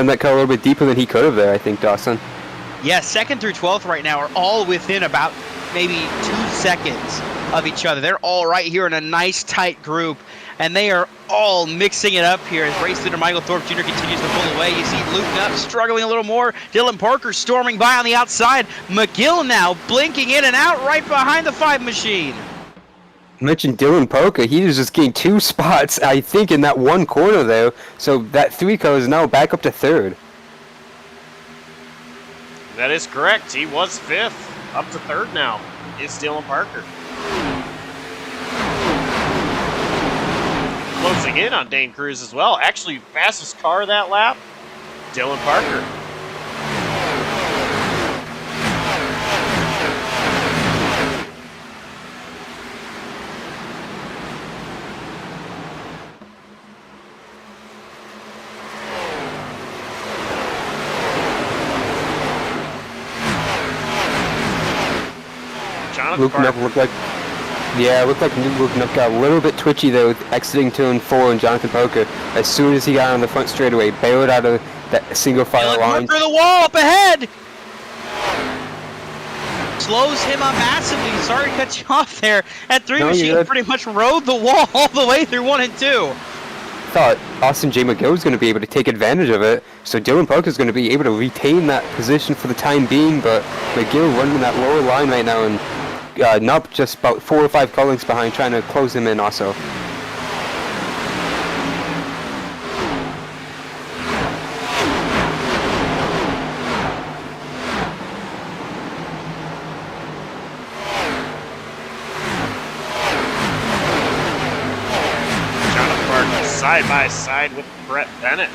that car a little bit deeper than he could have there, I think, Dawson. Yeah, 2nd through 12th right now are all within about maybe 2 seconds of each other. They're all right here in a nice tight group, and they are all mixing it up here as race leader Michael Thorpe Jr. continues to pull away. You see Luke Nutt struggling a little more. Dylan Parker storming by on the outside. McGill now blinking in and out right behind the 5 machine. I mentioned Dylan Parker. He was just getting 2 spots, I think, in that one corner there. So that 3 car is now back up to 3rd. That is correct. He was 5th. Up to 3rd now is Dylan Parker. Closing in on Dane Cruz as well. Actually, fastest car that lap, Dylan Parker. Luke Nup looked like Luke Nup got a little bit twitchy there with exiting 2 and 4, and Jonathan Parker, as soon as he got on the front straightaway, bailed out of that single file line. Through the wall up ahead. Slows him up massively. Sorry to cut you off there. That 3 machine pretty much rode the wall all the way through 1 and 2. Thought Austin J. McGill was going to be able to take advantage of it, so Dylan Parker is going to be able to retain that position for the time being, but McGill running that lower line right now, and Nup just about 4 or 5 car lengths behind, trying to close him in also. Jonathan Parker side by side with Brett Bennett.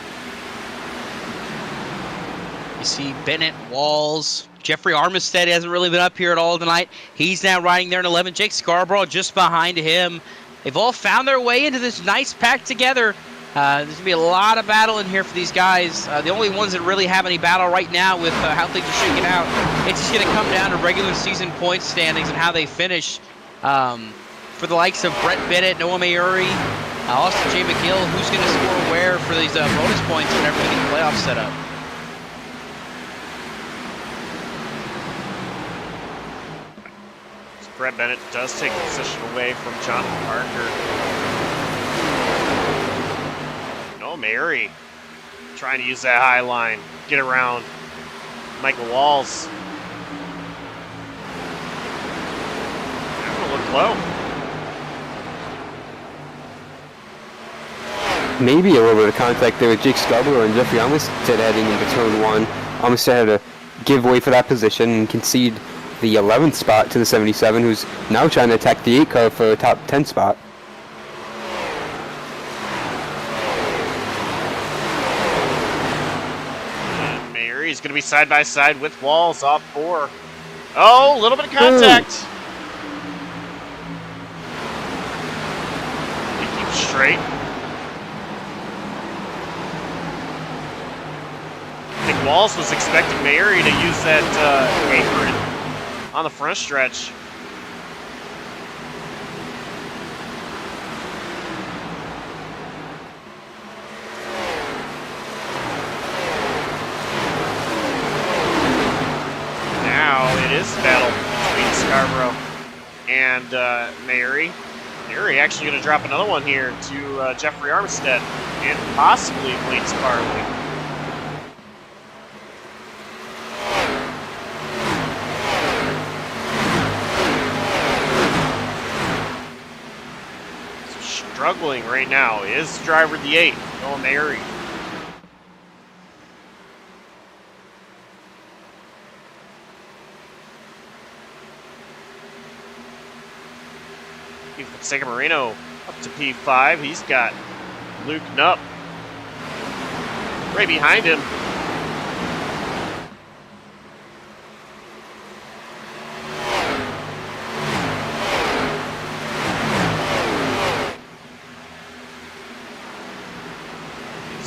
You see Bennett, Walls, Jeffrey Armistead hasn't really been up here at all tonight. He's now riding there in 11. Jake Scarborough just behind him. They've all found their way into this nice pack together. There's going to be a lot of battle in here for these guys. The only ones that really have any battle right now with how things are shaking out, it's just going to come down to regular season point standings and how they finish. For the likes of Brett Bennett, Noah Mayuri, Austin J. McGill, who's going to score where for these bonus points whenever we get the playoffs set up. Brett Bennett does take position away from Jonathan Parker. No, Mary trying to use that high line, get around Michael Walls. Having to look low. Maybe a little bit of contact there with Jake Scarborough and Jeffrey Armistead heading into turn 1. Armistead had to give way for that position and concede the 11th spot to the 77, who's now trying to attack the 8 car for a top 10 spot. And Mary's going to be side by side with Walls off 4. Oh, a little bit of contact. He keeps straight. I think Walls was expecting Mary to use that apron on the front stretch. Now it is a battle between Scarborough and Mary. Mary actually going to drop another one here to Jeffrey Armistead and possibly Blaine Sparley. Struggling right now is driver the 8, Noah Mary. If the Fonseca Moreno up to P5. He's got Luke Knupp right behind him.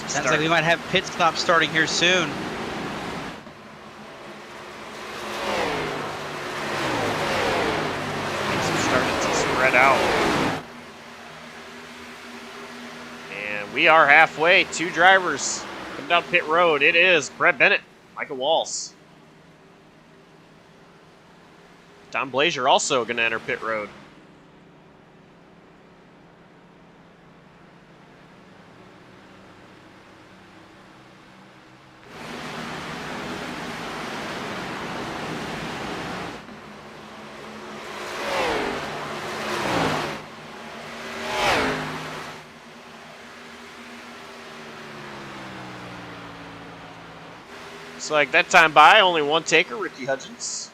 Sounds like we might have pit stop starting here soon. It's starting to spread out. And we are halfway. 2 drivers coming down pit road. It is Brett Bennett, Michael Walls. Don Blazier also going to enter pit road. Looks like that time by, only 1 taker, Ricky Hudgens.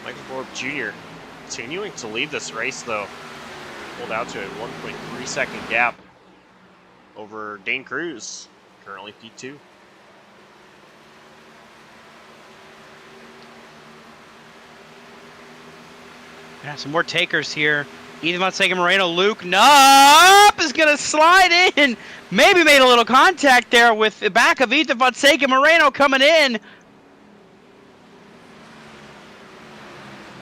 Michael Thorpe Jr. continuing to lead this race, though. Pulled out to a 1.3 second gap over Dane Cruz, currently P2. Yeah, some more takers here. Ethan Fonseca Moreno, Luke Knupp is going to slide in. Maybe made a little contact there with the back of Ethan Fonseca Moreno coming in.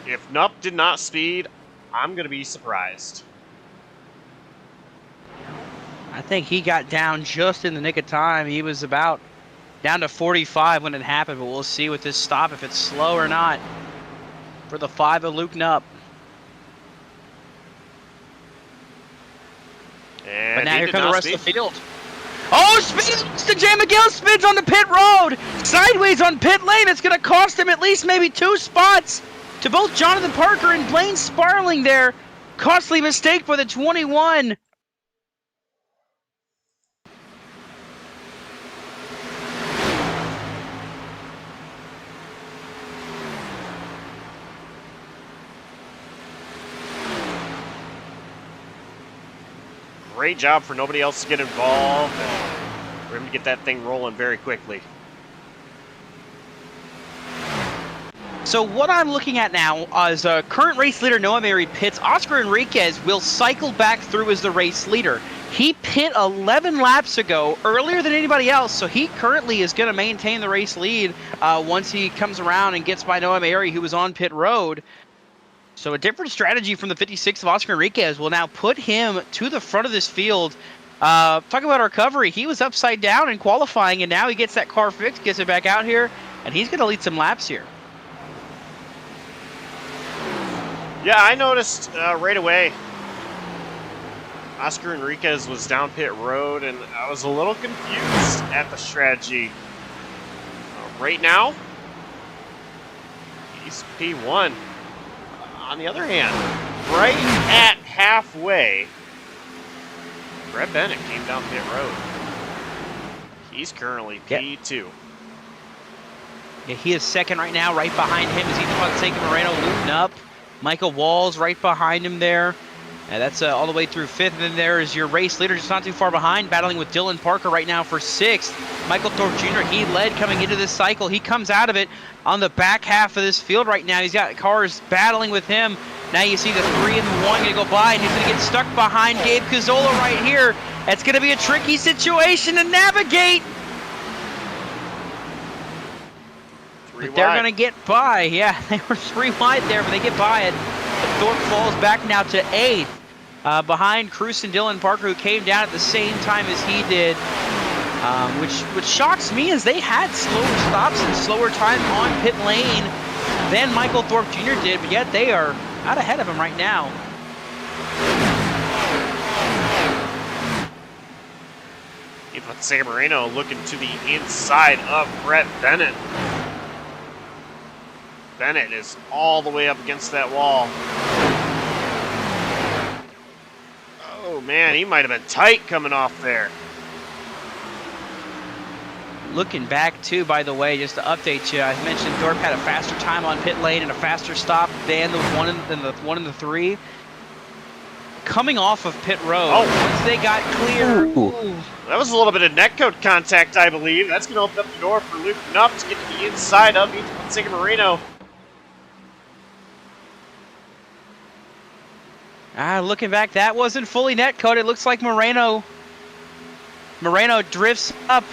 If Knupp did not speed, I'm going to be surprised. I think he got down just in the nick of time. He was about down to 45 when it happened, but we'll see with this stop if it's slow or not for the 5 of Luke Knupp. But now here comes the rest of the field. Oh, spins to Jay McGill, spins on the pit road. Sideways on pit lane. It's going to cost him at least maybe 2 spots to both Jonathan Parker and Blaine Sparling there. Costly mistake for the 21. Great job for nobody else to get involved, and we're going to get that thing rolling very quickly. So what I'm looking at now is current race leader Noah Mary pits. Oscar Enriquez will cycle back through as the race leader. He pit 11 laps ago, earlier than anybody else, so he currently is going to maintain the race lead once he comes around and gets by Noah Mary, who was on pit road. So a different strategy from the 56 of Oscar Enriquez will now put him to the front of this field. Talk about recovery. He was upside down in qualifying, and now he gets that car fixed, gets it back out here, and he's going to lead some laps here. Yeah, I noticed right away Oscar Enriquez was down pit road, and I was a little confused at the strategy. Right now, he's P1. On the other hand, right at halfway, Brett Bennett came down pit road. He's currently P2. Yeah, he is second right now. Right behind him is Ethan Fonseca Moreno, Luke Knupp. Michael Walls right behind him there. And that's all the way through 5th. And then there is your race leader just not too far behind, battling with Dylan Parker right now for 6th. Michael Thorpe Jr., he led coming into this cycle. He comes out of it on the back half of this field right now. He's got cars battling with him. Now you see the 3 and the 1 going to go by, and he's going to get stuck behind Gabe Cazzola right here. It's going to be a tricky situation to navigate. But they're going to get by. Yeah, they were 3 wide there, but they get by it. But Thorpe falls back now to 8th. Behind Cruz and Dylan Parker, who came down at the same time as he did, which shocks me, as they had slower stops and slower time on pit lane than Michael Thorpe Jr. did, but yet they are out ahead of him right now. San Marino looking to the inside of Brett Bennett. Bennett is all the way up against that wall. Oh man, he might have been tight coming off there. Looking back too, by the way, just to update you, I mentioned Thorpe had a faster time on pit lane and a faster stop than the one in the 3. Coming off of pit road, once they got clear. Ooh. That was a little bit of netcode contact, I believe. That's going to open up the door for Luke Knupp to get to the inside of Ethan Marino. Looking back, that wasn't fully netcode. It looks like Moreno drifts up.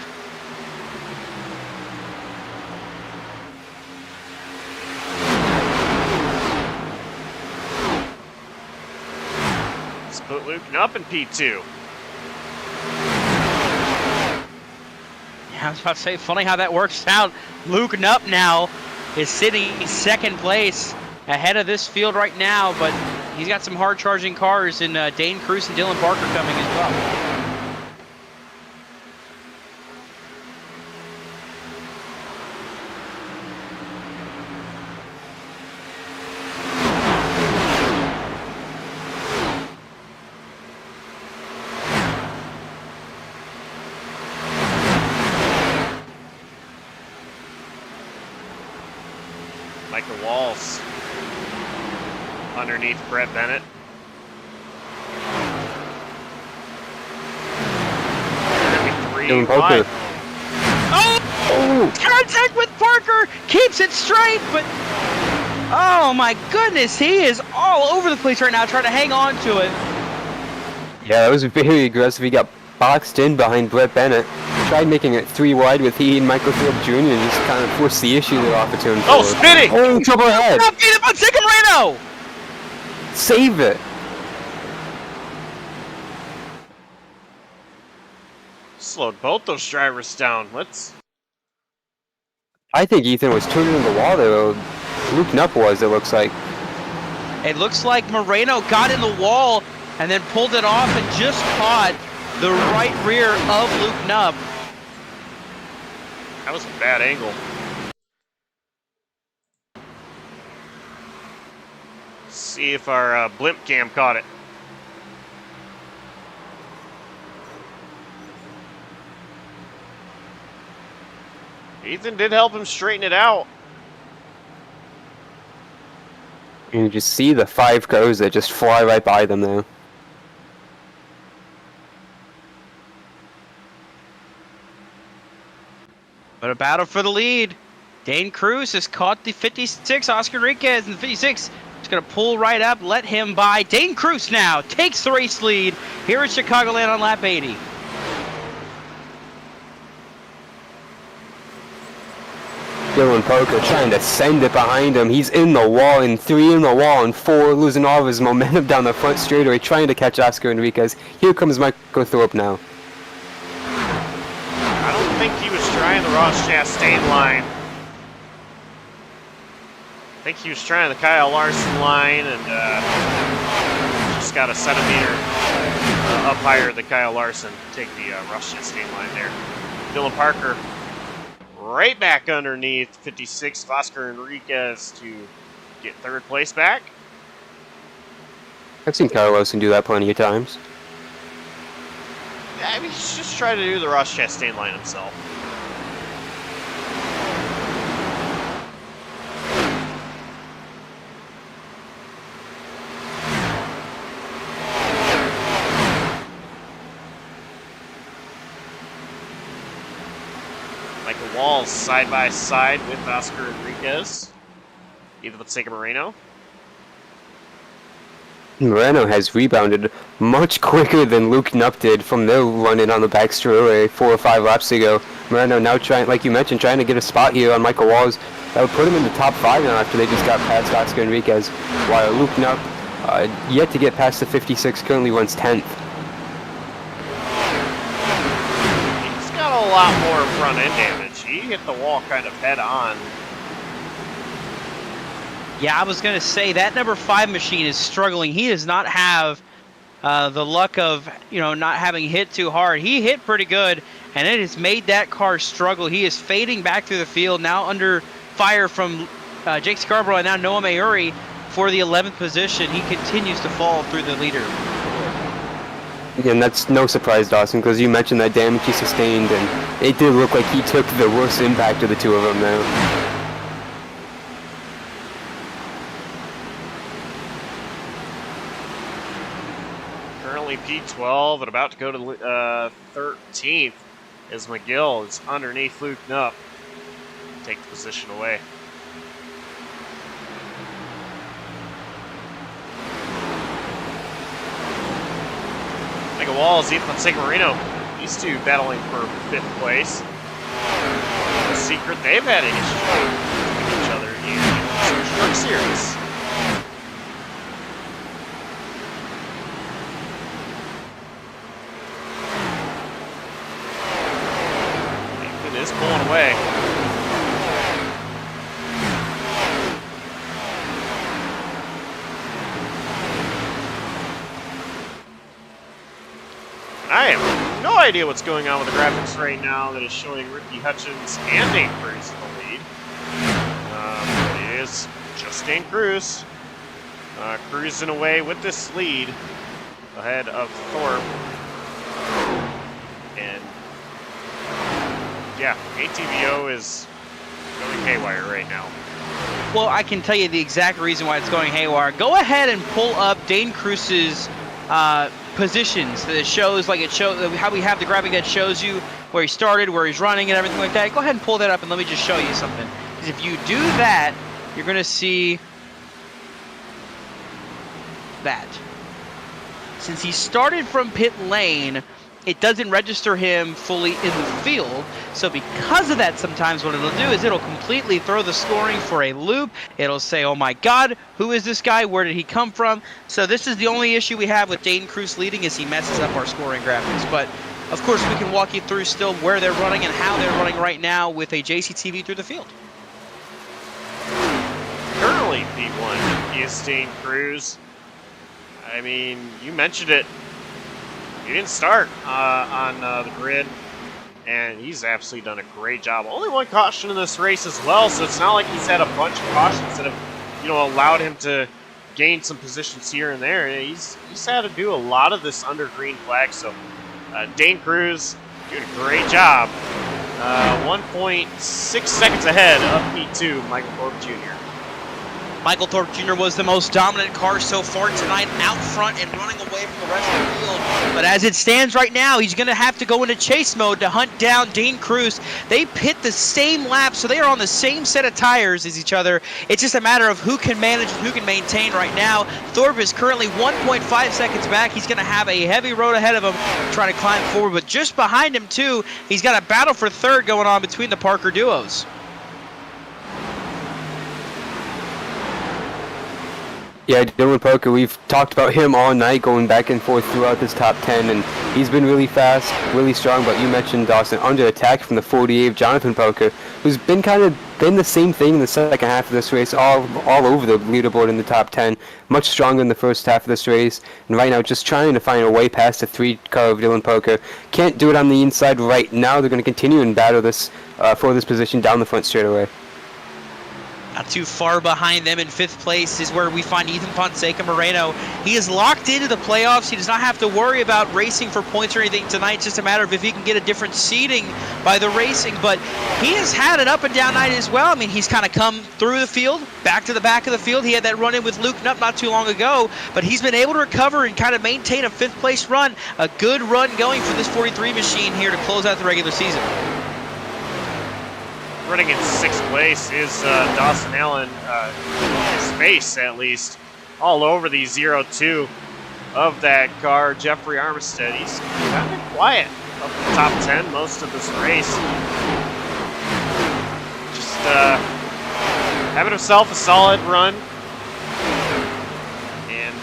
Let's put Luke Knupp in P2. I was about to say, funny how that works out. Luke Knupp now is sitting in 2nd place ahead of this field right now, but he's got some hard-charging cars in Dane Cruz and Dylan Parker coming as well. Michael Walls underneath Brett Bennett. Dylan Parker. Oh! Contact with Parker! Keeps it straight, but... Oh my goodness, he is all over the place right now trying to hang on to it. Yeah, that was very aggressive. He got boxed in behind Brett Bennett. Tried making it 3 wide with he and Michael Thorpe Jr. and just kind of forced the issue that offered to him. Oh, spinning! Oh, trouble ahead! Not beat up on Marino! Save it! Slowed both those drivers down. I think Ethan was turning in the wall there. Luke Knupp was, it looks like. It looks like Moreno got in the wall and then pulled it off and just caught the right rear of Luke Knupp. That was a bad angle. See if our blimp cam caught it. Ethan did help him straighten it out. And you just see the 5 cars that just fly right by them now. But a battle for the lead. Dane Cruz has caught the 56, Oscar Enriquez, and the 56 is going to pull right up, let him by. Dane Cruz now takes the race lead here at Chicagoland on lap 80. Dylan Parker trying to send it behind him. He's in the wall, and 3 in the wall, and 4 losing all of his momentum down the front straightaway, trying to catch Oscar Enriquez. Here comes Michael Thorpe now. I don't think he was trying the Ross Chastain line. I think he was trying the Kyle Larson line and just got a centimeter up higher than Kyle Larson to take the Ross Chastain line there. Dylan Parker right back underneath 56 of Oscar Enriquez to get 3rd place back. I've seen Kyle Larson do that plenty of times. I mean, he's just trying to do the Ross Chastain line himself. Michael Walls side by side with Oscar Enriquez. Either let's take a Moreno. Moreno has rebounded much quicker than Luke Knupp did from their run-in on the back straightaway 4 or 5 laps ago. Moreno now trying, like you mentioned, trying to get a spot here on Michael Walls. That would put him in the top 5 now after they just got past Oscar Enriquez, while Luke Knupp, yet to get past the 56, currently runs 10th. He's got a lot more front-end damage. He hit the wall kind of head-on. Yeah, I was going to say that number 5 machine is struggling. He does not have the luck of, not having hit too hard. He hit pretty good, and it has made that car struggle. He is fading back through the field, now under fire from Jake Scarborough and now Noah Mayuri for the 11th position. He continues to fall through the leader. And that's no surprise, Dawson, because you mentioned that damage he sustained, and it did look like he took the worst impact of the two of them now. Currently P12 and about to go to 13th as McGill is underneath Luke Knupp. Take the position away. Michael Walls, Ethan Sigmarino, these two battling for 5th place. No secret, they've had a history with each other in the Truck Series. Ethan is pulling away. I have no idea what's going on with the graphics right now that is showing Ricky Hutchins and Dane Cruz in the lead. It is just Dane Cruz cruising away with this lead ahead of Thorpe. And yeah, ATVO is going haywire right now. Well, I can tell you the exact reason why it's going haywire. Go ahead and pull up Dane Cruz's positions that it shows, like it shows how we have the graphic that shows you where he started, where he's running, and everything like that. Go ahead and pull that up and let me just show you something. Because if you do that, you're going to see that. Since he started from pit lane, it doesn't register him fully in the field. So because of that, sometimes what it'll do is it'll completely throw the scoring for a loop. It'll say, oh my God, who is this guy? Where did he come from? So this is the only issue we have with Dane Cruz leading, is he messes up our scoring graphics. But of course, we can walk you through still where they're running and how they're running right now with a JCTV through the field. Currently P1 is Dane Cruz. I mean, you mentioned it. He didn't start on the grid, and he's absolutely done a great job. Only one caution in this race as well, so it's not like he's had a bunch of cautions that have, allowed him to gain some positions here and there. He's had to do a lot of this under green flag, so Dane Cruz doing a great job. 1.6 seconds ahead of P2, Michael Thorpe Jr. Michael Thorpe Jr. was the most dominant car so far tonight, out front and running away from the rest of the field. But as it stands right now, he's going to have to go into chase mode to hunt down Dane Cruz. They pit the same lap, so they are on the same set of tires as each other. It's just a matter of who can manage and who can maintain right now. Thorpe is currently 1.5 seconds back. He's going to have a heavy road ahead of him trying to climb forward. But just behind him, too, he's got a battle for third going on between the Parker duos. Yeah, Dylan Parker, we've talked about him all night, going back and forth throughout this top 10, and he's been really fast, really strong. But you mentioned, Dawson, under attack from the 48 of Jonathan Parker, who's been been the same thing in the second half of this race, all over the leaderboard in the top 10, much stronger in the first half of this race, and right now just trying to find a way past the 3-car of Dylan Parker. Can't do it on the inside right now. They're going to continue and battle this for this position down the front straightaway. Not too far behind them in 5th place is where we find Ethan Fonseca Moreno. He is locked into the playoffs. He does not have to worry about racing for points or anything tonight. It's just a matter of if he can get a different seating by the racing. But he has had an up and down night as well. I mean, he's kind of come through the field, back to the back of the field. He had that run in with Luke Knupp not too long ago, but he's been able to recover and kind of maintain a 5th place run. A good run going for this 43 machine here to close out the regular season. Running in 6th place is Dawson Allen, his face at least, all over the 0-2 of that car. Jeffrey Armistead, he's kind of quiet up in the top 10 most of this race. Just having himself a solid run. And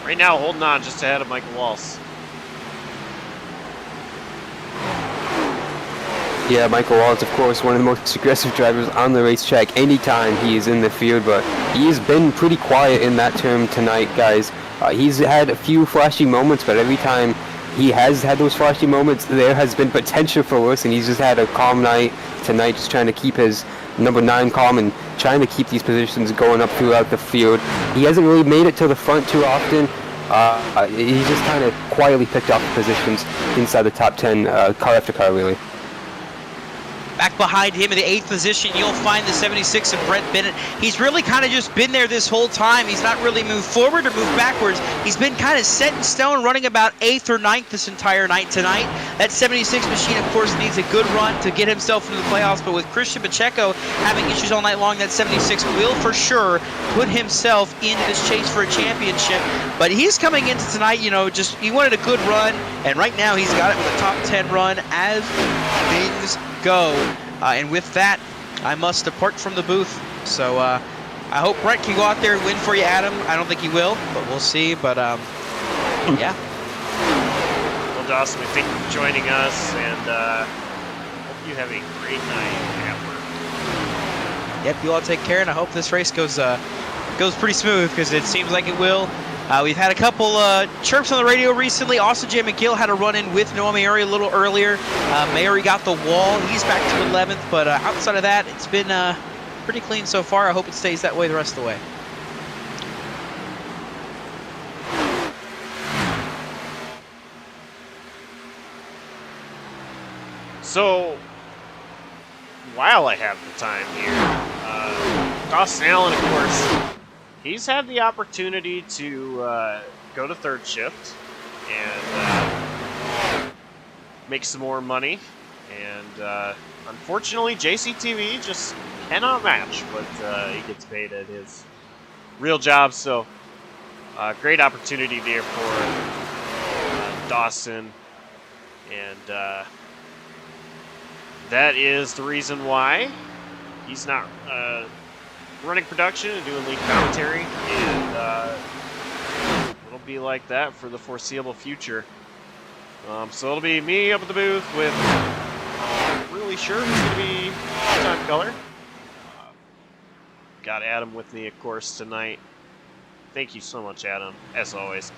right now holding on just ahead of Michael Walsh. Yeah, Michael Walsh, of course, one of the most aggressive drivers on the racetrack anytime he is in the field, but he has been pretty quiet in that term tonight, guys. He's had a few flashy moments, but every time he has had those flashy moments, there has been potential for worse, and he's just had a calm night tonight, just trying to keep his number 9 calm and trying to keep these positions going up throughout the field. He hasn't really made it to the front too often. He just kind of quietly picked off positions inside the top 10, car after car, really. Back behind him in the 8th position, you'll find the 76 of Brett Bennett. He's really kind of just been there this whole time. He's not really moved forward or moved backwards. He's been kind of set in stone, running about 8th or 9th this entire night tonight. That 76 machine, of course, needs a good run to get himself into the playoffs, but with Christian Pacheco having issues all night long, that 76 will for sure put himself into this chase for a championship. But he's coming into tonight, you know, just he wanted a good run, and right now he's got it with a top 10 run as things go. And with that, I must depart from the booth. So I hope Brent can go out there and win for you, Adam. I don't think he will, but we'll see. But yeah. Well, Dawson, we thank you for joining us, and hope you have a great night at work. Yep, you all take care, and I hope this race goes pretty smooth, because it seems like it will. We've had a couple chirps on the radio recently. Austin J. McGill had a run-in with Noah Mayuri a little earlier. Mayuri got the wall. He's back to 11th, but outside of that, it's been pretty clean so far. I hope it stays that way the rest of the way. So, while I have the time here, Dawson Allen, of course, he's had the opportunity to go to third shift and make some more money. And unfortunately, JCTV just cannot match what he gets paid at his real job. So, great opportunity there for Dawson. And that is the reason why he's not running production and doing lead commentary, and it'll be like that for the foreseeable future. So it'll be me up at the booth with not really sure who's going to be time color. Got Adam with me, of course, tonight. Thank you so much, Adam, as always.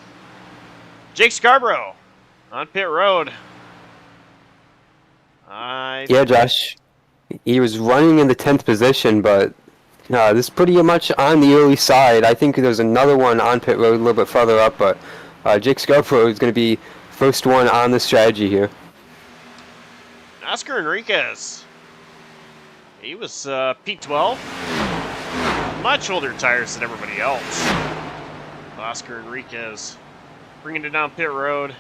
Jake Scarborough on pit road. Yeah, Josh. He was running in the 10th position, but this is pretty much on the early side. I think there's another one on pit road a little bit further up, but Jake Scarborough is going to be first one on the strategy here. Oscar Enriquez. He was P12. Much older tires than everybody else. Oscar Enriquez bringing it down pit road.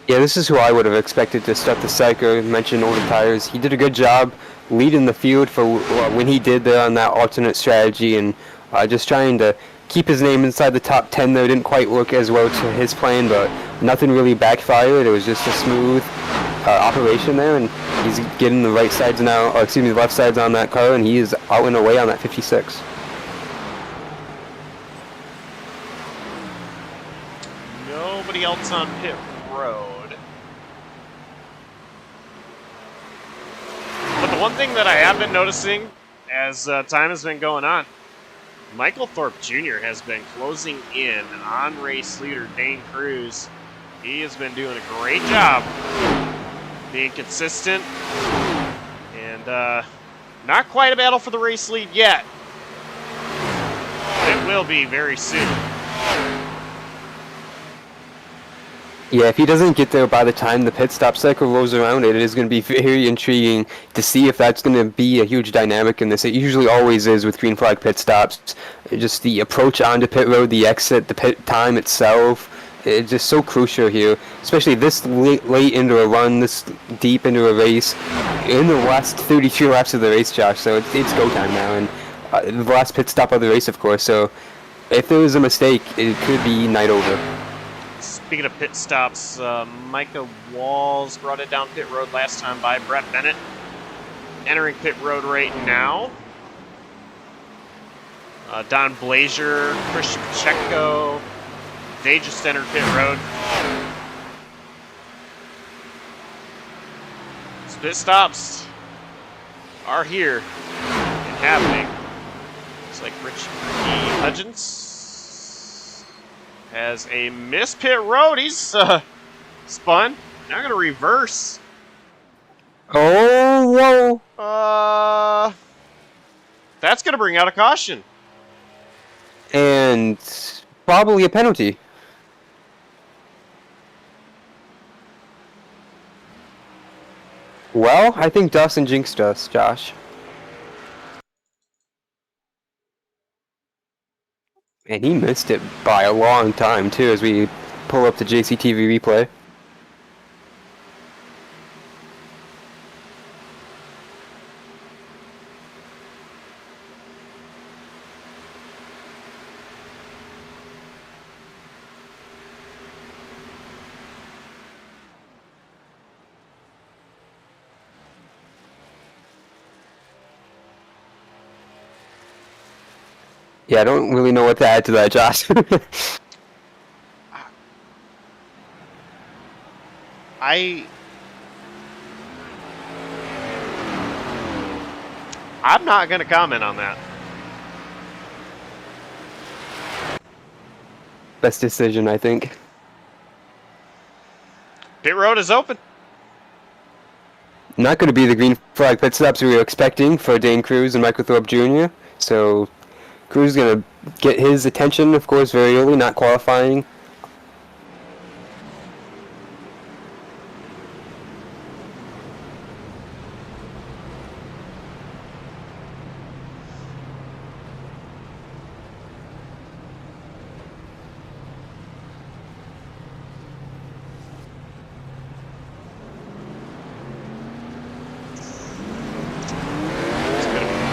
Yeah, this is who I would have expected to start the cycle. Mentioned older tires. He did a good job leading the field for when he did there on that alternate strategy, and just trying to keep his name inside the top 10 there. Didn't quite work as well to his plan, but nothing really backfired. It was just a smooth operation there, and he's getting the right sides now, or excuse me, the left sides on that car, and he is out and away on that 56. Nobody else on pit road. But the one thing that I have been noticing as time has been going on, Michael Thorpe Jr. has been closing in on race leader Dane Cruz. He has been doing a great job being consistent, and not quite a battle for the race lead yet. It will be very soon. Yeah, if he doesn't get there by the time the pit stop cycle rolls around, it is going to be very intriguing to see if that's going to be a huge dynamic in this. It usually always is with green flag pit stops. Just the approach onto pit road, the exit, the pit time itself, it's just so crucial here, especially this late into a run, this deep into a race, in the last 32 laps of the race, Josh. So it's go time now, and the last pit stop of the race, of course. So if there was a mistake, it could be night over. Speaking of pit stops, Micah Walls brought it down pit road last time by Brett Bennett. Entering pit road right now. Don Blazier, Christian Pacheco, they just entered pit road. So pit stops are here and happening. Looks like Ricky Legends has a missed pit road. He's spun. Now going to reverse. Oh, whoa. That's going to bring out a caution. And and probably a penalty. Well, I think Dawson jinxed us, Josh. And he missed it by a long time, too, as we pull up the JCTV replay. Yeah, I don't really know what to add to that, Josh. I'm not going to comment on that. Best decision, I think. Pit road is open. Not going to be the green flag pit stops we were expecting for Dane Cruz and Michael Thorpe Jr. So Cruz is going to get his attention, of course, very early, not qualifying.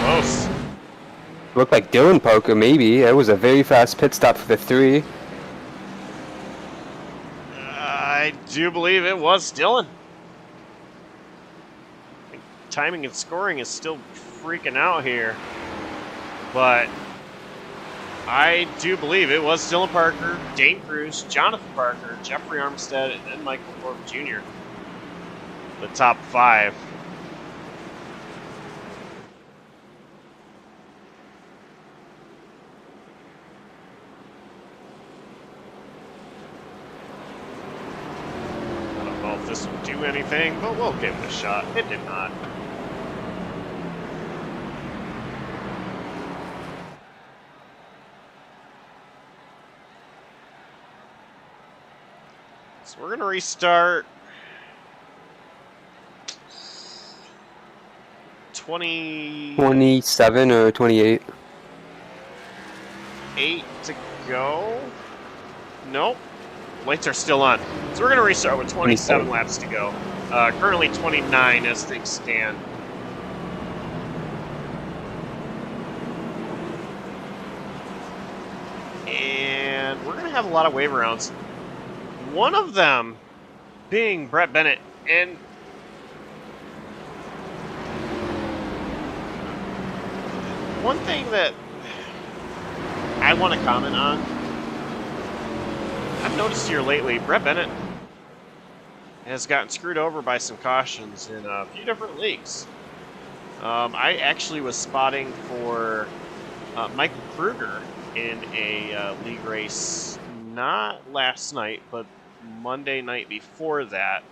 Close. Looked like Dylan Parker, maybe. It was a very fast pit stop for the 3. I do believe it was Dylan. I think timing and scoring is still freaking out here. But I do believe it was Dylan Parker, Dane Cruz, Jonathan Parker, Jeffrey Armstead, and then Michael Thorpe Jr. The top 5. I don't know if this will do anything, but we'll give it a shot. It did not. So we're going to restart 27 or 28. 8 to go. Nope. Lights are still on. So we're going to restart with 27 laps to go. Currently 29 as things stand. And we're going to have a lot of wave rounds. One of them being Brett Bennett. And one thing that I want to comment on, I've noticed here lately, Brett Bennett has gotten screwed over by some cautions in a few different leagues. I actually was spotting for Michael Kruger in a league race, not last night, but Monday night before that.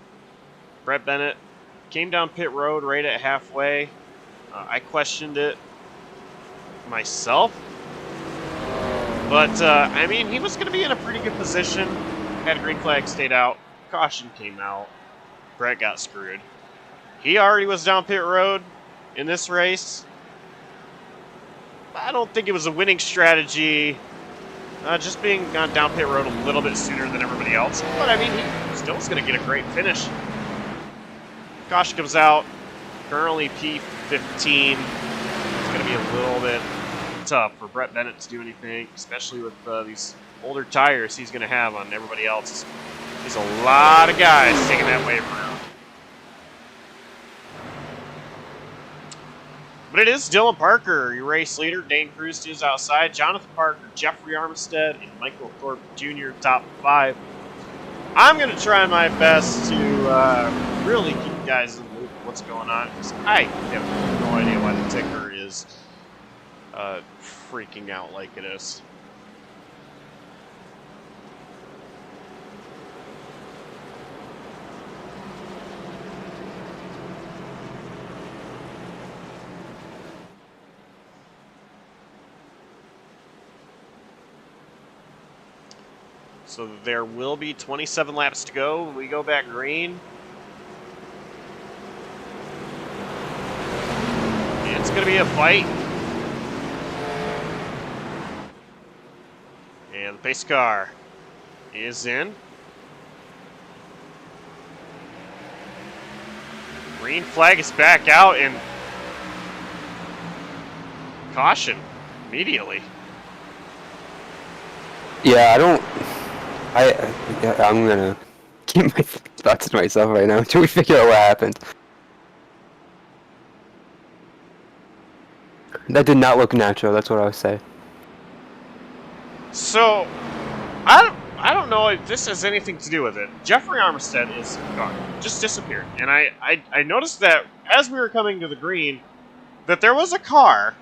Brett Bennett came down pit road right at halfway. I questioned it myself. But, I mean, he was going to be in a pretty good position. Had green flag stayed out. Caution came out. Brett got screwed. He already was down pit road in this race. I don't think it was a winning strategy. Just being on down pit road a little bit sooner than everybody else. But, I mean, he still was going to get a great finish. Caution comes out. Currently P15. It's going to be a little bit tough for Brett Bennett to do anything, especially with these older tires he's going to have on everybody else. There's a lot of guys taking that wave around. But it is Dylan Parker, your race leader. Dane Cruz is outside. Jonathan Parker, Jeffrey Armstead, and Michael Thorpe Jr. top 5. I'm going to try my best to really keep you guys in the loop of what's going on, because I have no idea why the ticker is freaking out like it is. So there will be 27 laps to go when we go back green. It's going to be a fight. And the pace car is in. Green flag is back out and caution immediately. Yeah, I'm gonna keep my thoughts to myself right now until we figure out what happened. That did not look natural, that's what I would say. So, I don't know if this has anything to do with it. Jeffrey Armistead is gone, just disappeared. And I noticed that as we were coming to the green, that there was a car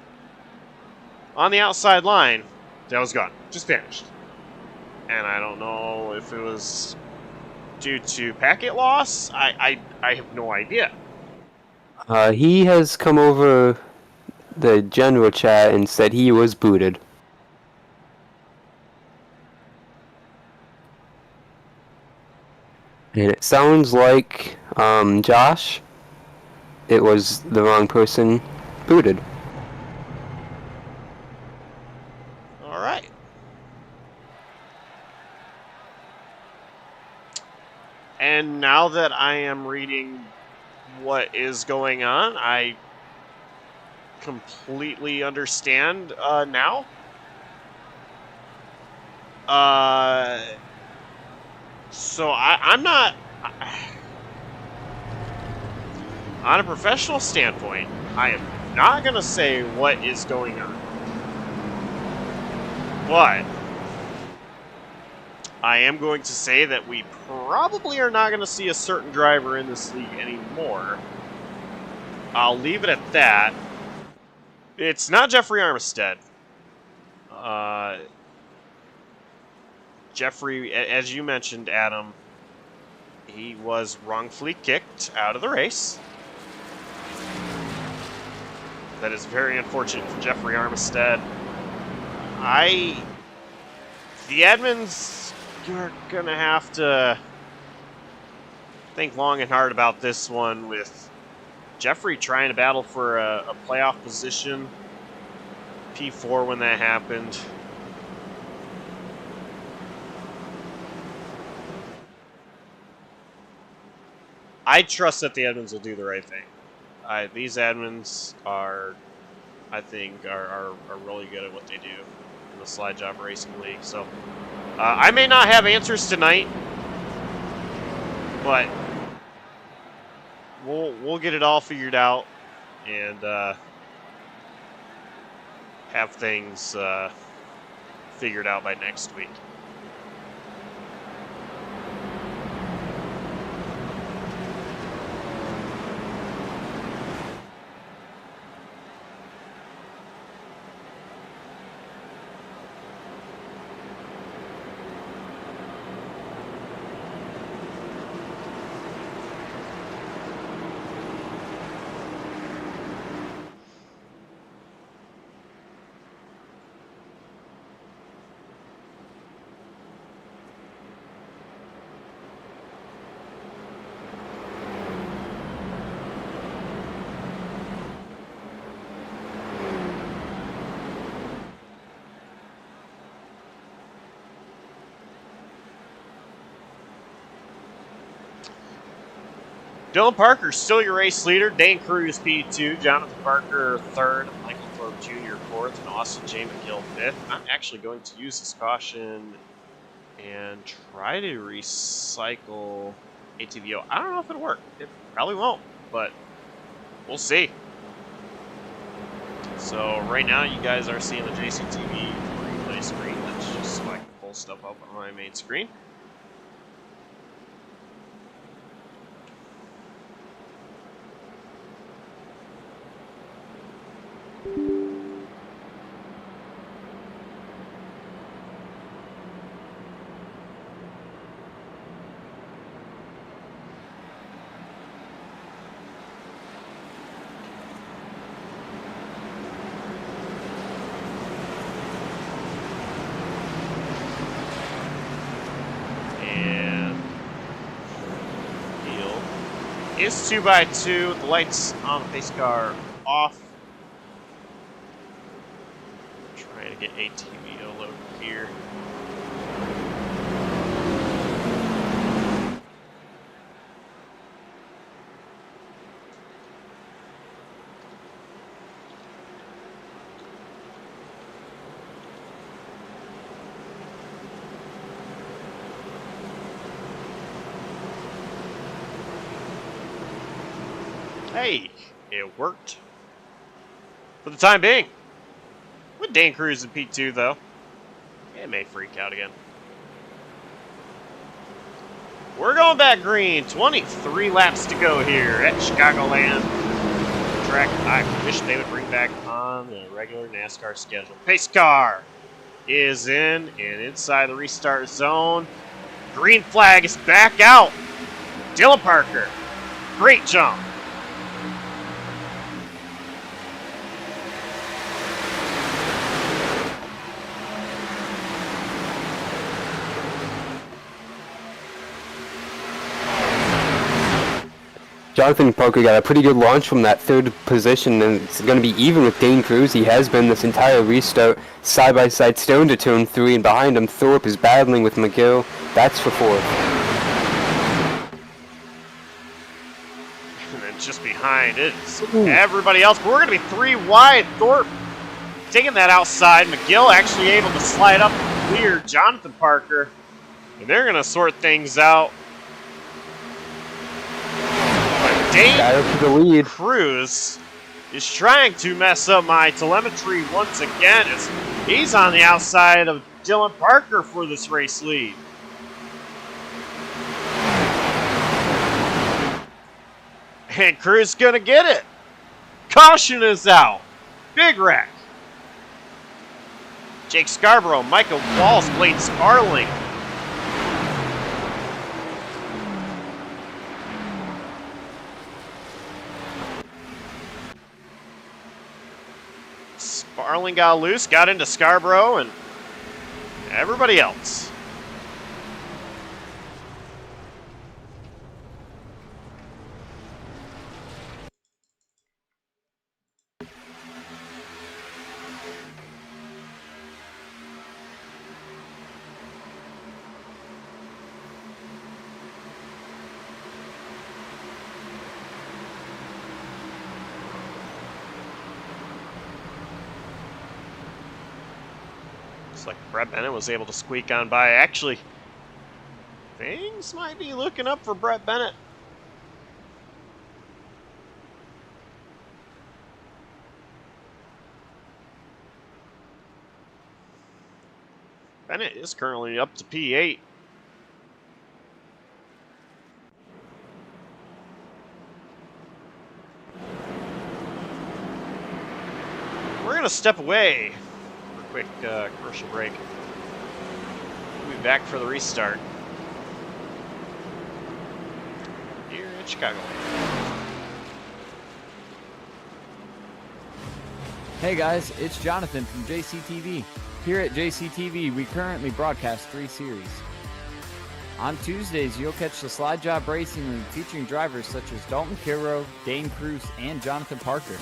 on the outside line that was gone, just vanished. And I don't know if it was due to packet loss. I have no idea. He has come over the general chat and said he was booted. And it sounds like, Josh, it was the wrong person booted. All right. And now that I am reading what is going on, I completely understand now. So I'm not... On a professional standpoint, I am not going to say what is going on. But I am going to say that we probably are not going to see a certain driver in this league anymore. I'll leave it at that. It's not Jeffrey Armistead. Jeffrey, as you mentioned, Adam, he was wrongfully kicked out of the race. That is very unfortunate for Jeffrey Armistead. The admins are gonna have to think long and hard about this one, with Jeffrey trying to battle for a playoff position. P4 when that happened. I trust that the admins will do the right thing. These admins are, I think, are really good at what they do in the Slide Job Racing League. So I may not have answers tonight, but we'll get it all figured out and have things figured out by next week. Dylan Parker, still your race leader. Dane Cruz, P2. Jonathan Parker, 3rd. Michael Thorpe Jr., 4th. And Austin J. McGill, 5th. I'm actually going to use this caution and try to recycle ATVO. I don't know if it'll work. It probably won't, but we'll see. So right now you guys are seeing the JCTV replay screen. That's just so I can pull stuff up on my main screen. is 2x2. The lights on the pace car off. Trying to get ATV loaded here. Hey, it worked. For the time being. With Dane Cruz in P2, though. It may freak out again. We're going back green. 23 laps to go here at Chicagoland. Track I wish they would bring back on the regular NASCAR schedule. Pace car is in and inside the restart zone. Green flag is back out. Dylan Parker. Great jump. Jonathan Parker got a pretty good launch from that third position, and it's going to be even with Dane Cruz. He has been this entire restart, side-by-side, stone to turn 3, and behind him, Thorpe is battling with McGill. That's for 4th. And then just behind it is everybody else, but we're going to be 3 wide. Thorpe taking that outside. McGill actually able to slide up and clear Jonathan Parker, and they're going to sort things out. Dane Cruz is trying to mess up my telemetry once again as he's on the outside of Dylan Parker for this race lead. And Cruz gonna get it. Caution is out. Big wreck. Jake Scarborough, Michael Walls, Blade Sparling. Sparling got loose, got into Scarborough, and everybody else. Looks like Brett Bennett was able to squeak on by. Actually, things might be looking up for Brett Bennett. Bennett is currently up to P8. We're going to step away for a quick commercial break. We'll be back for the restart here in Chicago. Hey guys, it's Jonathan from JCTV. Here at JCTV, we currently broadcast 3 series. On Tuesdays, you'll catch the Slide Job Racing League featuring drivers such as Dalton Kilroe, Dane Cruz, and Jonathan Parker.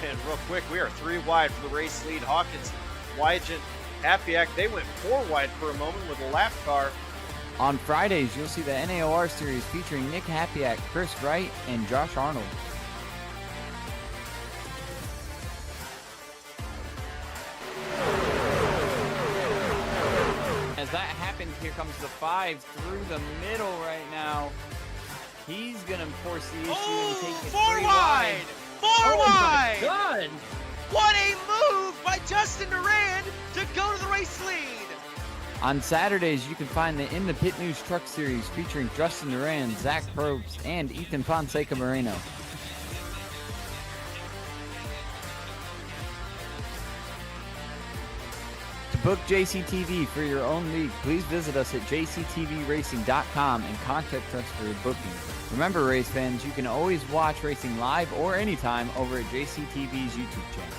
And real quick, we are 3 wide for the race lead. Hawkins, Wygant, Hapiak, they went 4 wide for a moment with a lap car. On Fridays, you'll see the NAOR series featuring Nick Hapiak, Chris Wright, and Josh Arnold. As that happens, here comes the 5 through the middle right now. He's going to force the issue and take it 4 3 wide! 4 wide! God! What a move by Justin Durand to go to the race lead! On Saturdays, you can find the In the Pit News Truck Series featuring Justin Durand, Zach Probst, and Ethan Fonseca Moreno. To book JCTV for your own league, please visit us at jctvracing.com and contact us for your booking. Remember, race fans, you can always watch racing live or anytime over at JCTV's YouTube channel.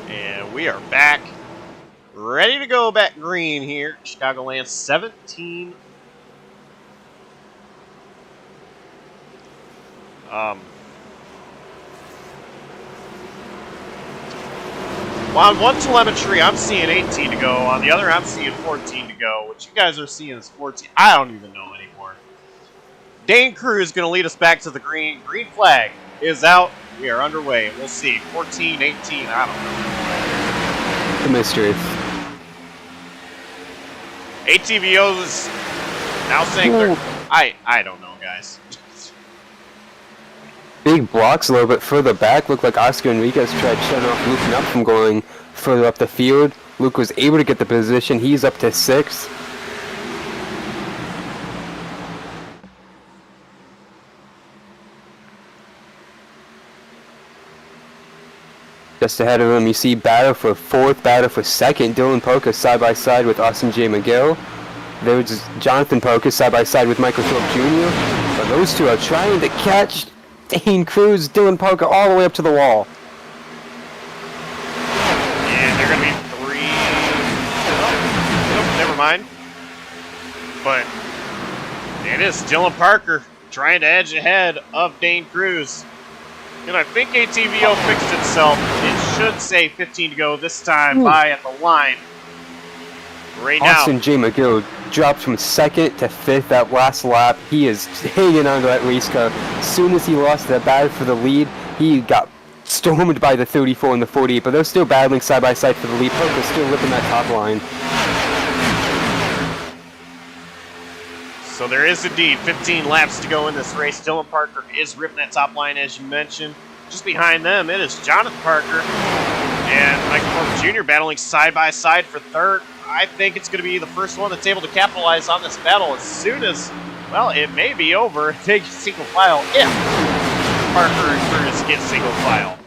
And we are back. Ready to go back green here. Chicagoland 17. Well, on one telemetry, I'm seeing 18 to go. On the other, I'm seeing 14 to go. What you guys are seeing is 14. I don't even know anymore. Dane Cruz is going to lead us back to the green. Green flag is out. We are underway. We'll see. 14, 18, I don't know. The mystery. ATVOs is now saying I don't know, guys. Big blocks a little bit further back. Looked like Oscar Enriquez tried shutting off Luke Nutt from going further up the field. Luke was able to get the position. He's up to 6th. Just ahead of him, you see battle for 4th, battle for 2nd. Dylan Polka side by side with Austin J. McGill. There's Jonathan Polka side by side with Michael Thorpe Jr. But those two are trying to catch Dane Cruz, Dylan Polka all the way up to the wall. And they're going to be 3. Nope, never mind. But it is Dylan Parker trying to edge ahead of Dane Cruz. And I think ATVO fixed itself. It should say 15 to go this time by at the line. Right now. Austin J. McGill dropped from 2nd to 5th that last lap. He is hanging onto that race car. As soon as he lost that battle for the lead, he got stormed by the 34 and the 48, but they're still battling side by side for the lead. Polka's still ripping that top line. So there is indeed 15 laps to go in this race. Dylan Parker is ripping that top line, as you mentioned. Just behind them, it is Jonathan Parker and Michael Thorpe Jr. battling side by side for 3rd. I think it's going to be the first one that's able to capitalize on this battle as soon as, well, it may be over. Take single file if Parker and Curtis get single file.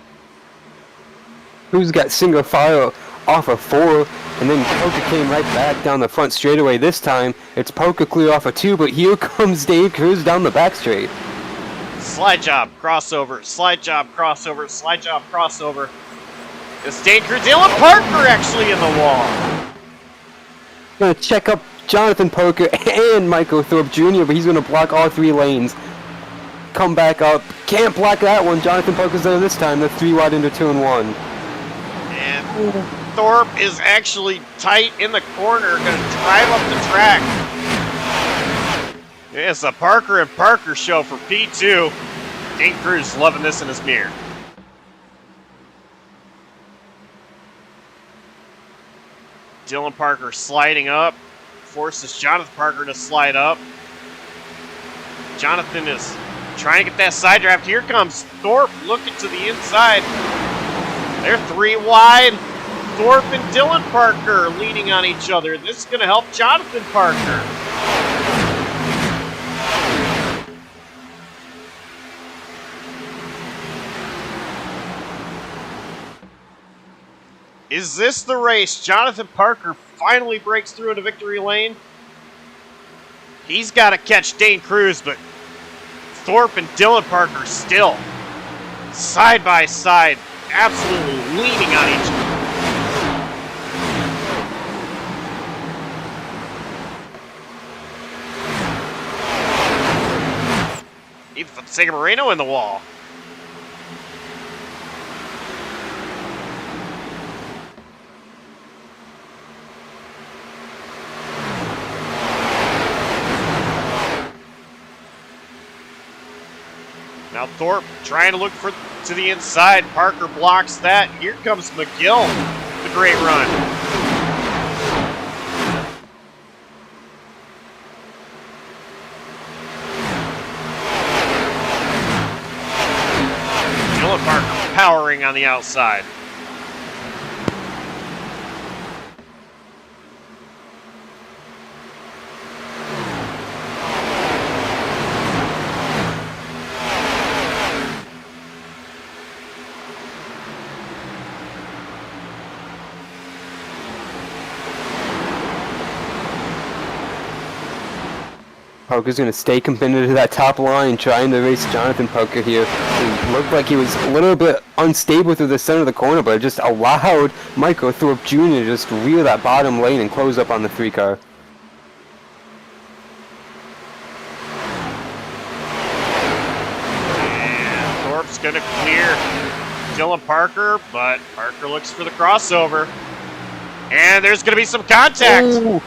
Who's got single file off of 4, and then Polka came right back down the front straightaway this time. It's Polka clear off of 2, but here comes Dave Cruz down the back straight. Slide job, crossover, slide job, crossover, slide job, crossover. It's Dane Cruz. Dylan Parker actually in the wall. Gonna check up Jonathan Polka and Michael Thorpe Jr., but he's gonna block all 3 lanes. Come back up. Can't block that one. Jonathan Polka's there this time. They're 3 wide into turn 1. And Thorpe is actually tight in the corner, going to drive up the track. It's a Parker and Parker show for P2. Dane Cruz loving this in his mirror. Dylan Parker sliding up, forces Jonathan Parker to slide up. Jonathan is trying to get that side draft. Here comes Thorpe looking to the inside. They're 3 wide. Thorpe and Dylan Parker leaning on each other. This is going to help Jonathan Parker. Is this the race? Jonathan Parker finally breaks through into victory lane. He's got to catch Dane Cruz, but Thorpe and Dylan Parker still side by side, absolutely leaning on each other. Even Fonseca Moreno in the wall. Now Thorpe trying to look to the inside. Parker blocks that. Here comes McGill. The great run. Dylan Parker powering on the outside. Poker's going to stay committed to that top line, trying to race Jonathan Poker here. It looked like he was a little bit unstable through the center of the corner, but it just allowed Michael Thorpe Jr. to just rear that bottom lane and close up on the 3-car. And Thorpe's going to clear Dylan Parker, but Parker looks for the crossover. And there's going to be some contact. Ooh.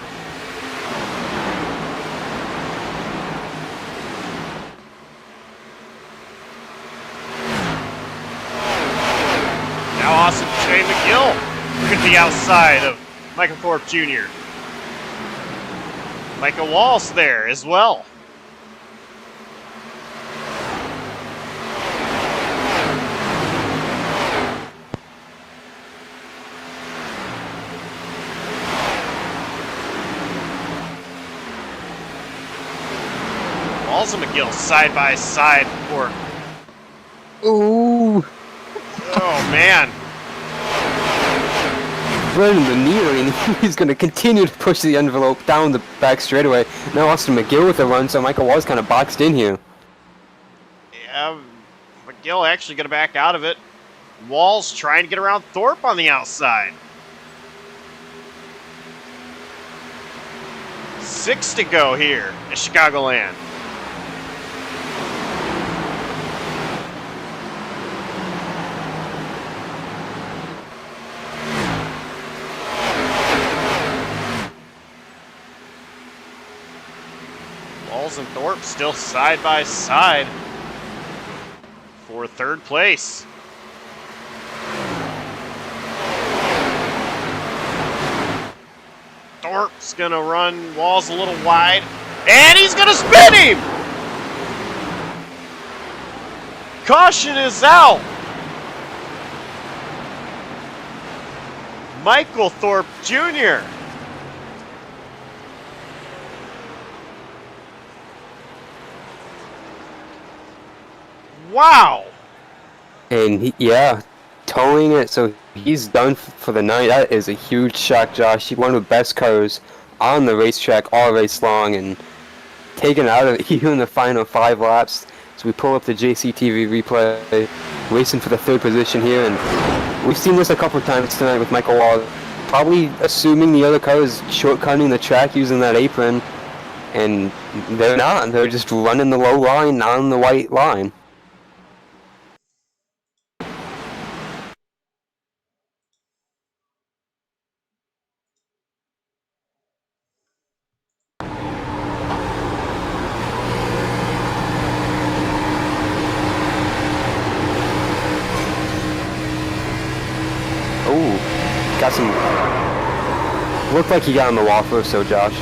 Now Austin Trey McGill to the outside of Michael Thorpe Jr. Michael Walls there as well. Walls and McGill side by side for. Ooh. Oh man. Right in the knee lane. He's going to continue to push the envelope down the back straightaway. Now Austin McGill with a run, so Michael Walls kind of boxed in here. Yeah, McGill actually going to back out of it. Walls trying to get around Thorpe on the outside. 6 to go here at Chicagoland. Walls and Thorpe still side by side for 3rd place. Thorpe's gonna run Walls a little wide, and he's gonna spin him! Caution is out! Michael Thorpe Jr. Wow! And yeah, towing it, so he's done for the night. That is a huge shock, Josh. He one of the best cars on the racetrack all race long, and taken out of it here in the final 5 laps. So we pull up the JCTV replay, racing for the 3rd position here, and we've seen this a couple of times tonight with Michael Wall. Probably assuming the other car is shortcutting the track using that apron, and they're not. They're just running the low line on the white line. Got some. Looked like he got on the wall first, so Josh.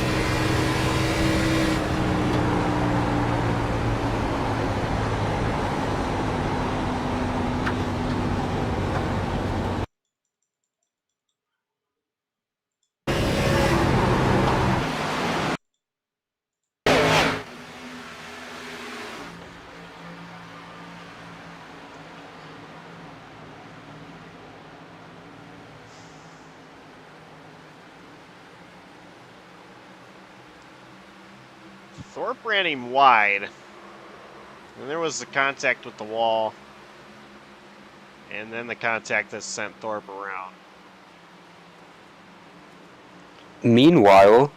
Thorpe ran him wide. And there was the contact with the wall. And then the contact that sent Thorpe around. Meanwhile,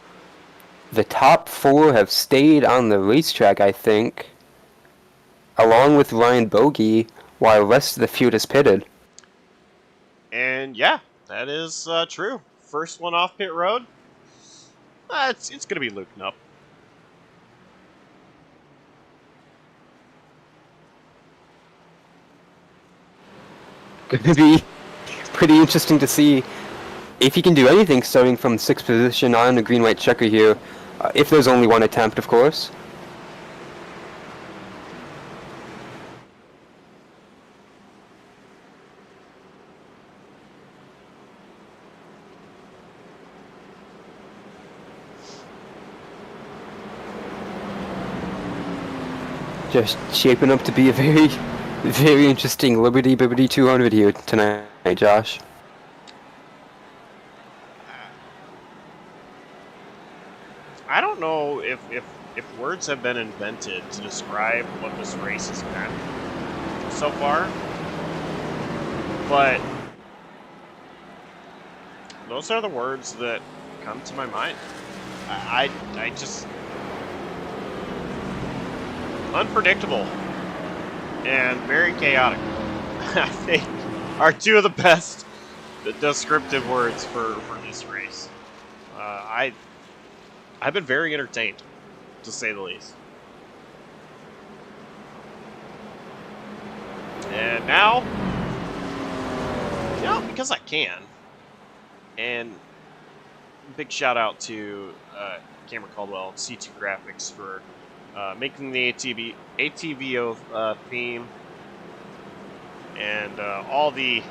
the top 4 have stayed on the racetrack, I think, along with Ryan Bogey, while the rest of the field is pitted. And yeah, that is true. First one off pit road. It's going to be Luke Knupp. Going to be pretty interesting to see if he can do anything starting from 6th position on the green-white checker here, if there's only one attempt, of course. Just shaping up to be a very, very interesting Biberty 200 here tonight, Josh. I don't know if words have been invented to describe what this race has been so far, but those are the words that come to my mind. I just unpredictable and very chaotic. I think are two of the best descriptive words for this race. I've been very entertained, to say the least. And now, because I can, and big shout out to Cameron Caldwell and C2 Graphics for making the ATVO theme and all the.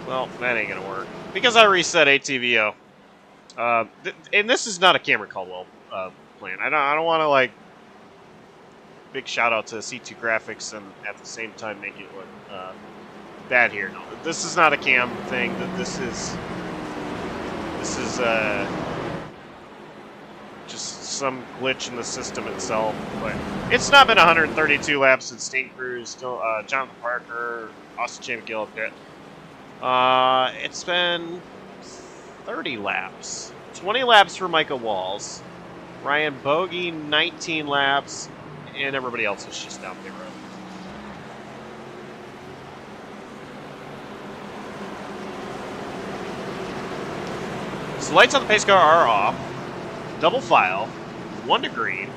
Well, that ain't gonna work because I reset ATVO. And this is not a Cameron Caldwell plan. I don't want to like big shout out to C2 Graphics and at the same time make it look bad here. No, this is not a Cam thing. This is just some glitch in the system itself. But it's not been 132 laps since Stain Cruz, Jonathan Parker, Austin J. McGill pit. It's been 30 laps. 20 laps for Micah Walls. Ryan Bogey, 19 laps. And everybody else is just down pit road. So the lights on the pace car are off. Double file. 1 to green.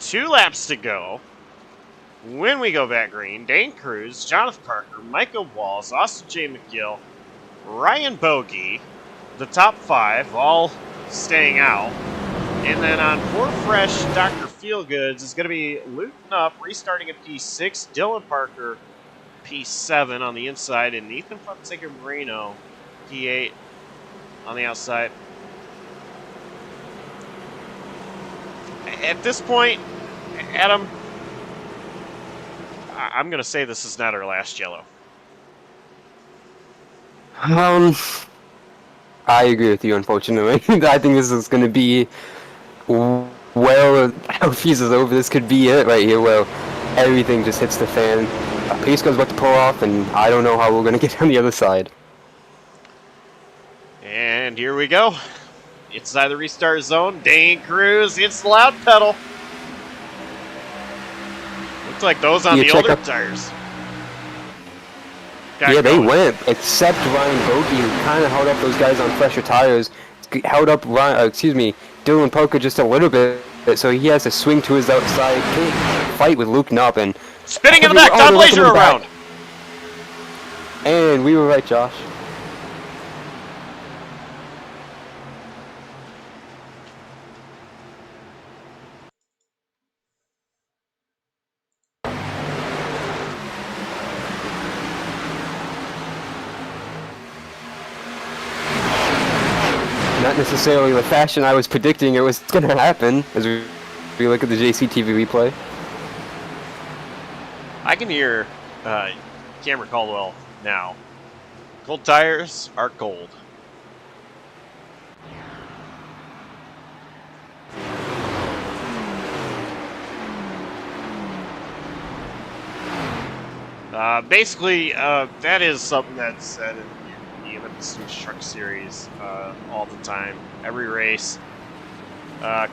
2 laps to go. When we go back green, Dane Cruz, Jonathan Parker, Micah Walls, Austin J. McGill, Ryan Bogey, the top 5, all staying out. And then on 4 fresh, Dr. Feelgoods is going to be looting up, restarting at P6, Dylan Parker, P7 on the inside, and Ethan Fonseca Moreno, P8 on the outside. At this point, Adam, I'm going to say this is not our last yellow. I agree with you, unfortunately. I think this is going to be, well, how Fuse is over, this could be it right here, where everything just hits the fan. Pace car's about to pull off, and I don't know how we're going to get on the other side. And here we go. Inside the restart zone, Dane Cruz hits the loud pedal. Looks like those on the older tires. Yeah, they went, except Ryan Bogey, who kind of held up those guys on fresher tires. Held up Dylan Parker just a little bit, so he has to swing to his outside. Can't fight with Luke Nupp, and spinning in the back, Don Blazer around. And we were right, Josh. Not necessarily the fashion I was predicting it was going to happen, as we look at the JCTV replay. I can hear Cameron Caldwell now. Cold tires are cold. Basically, that is something that's said in the Olympus Truck Series all the time, every race.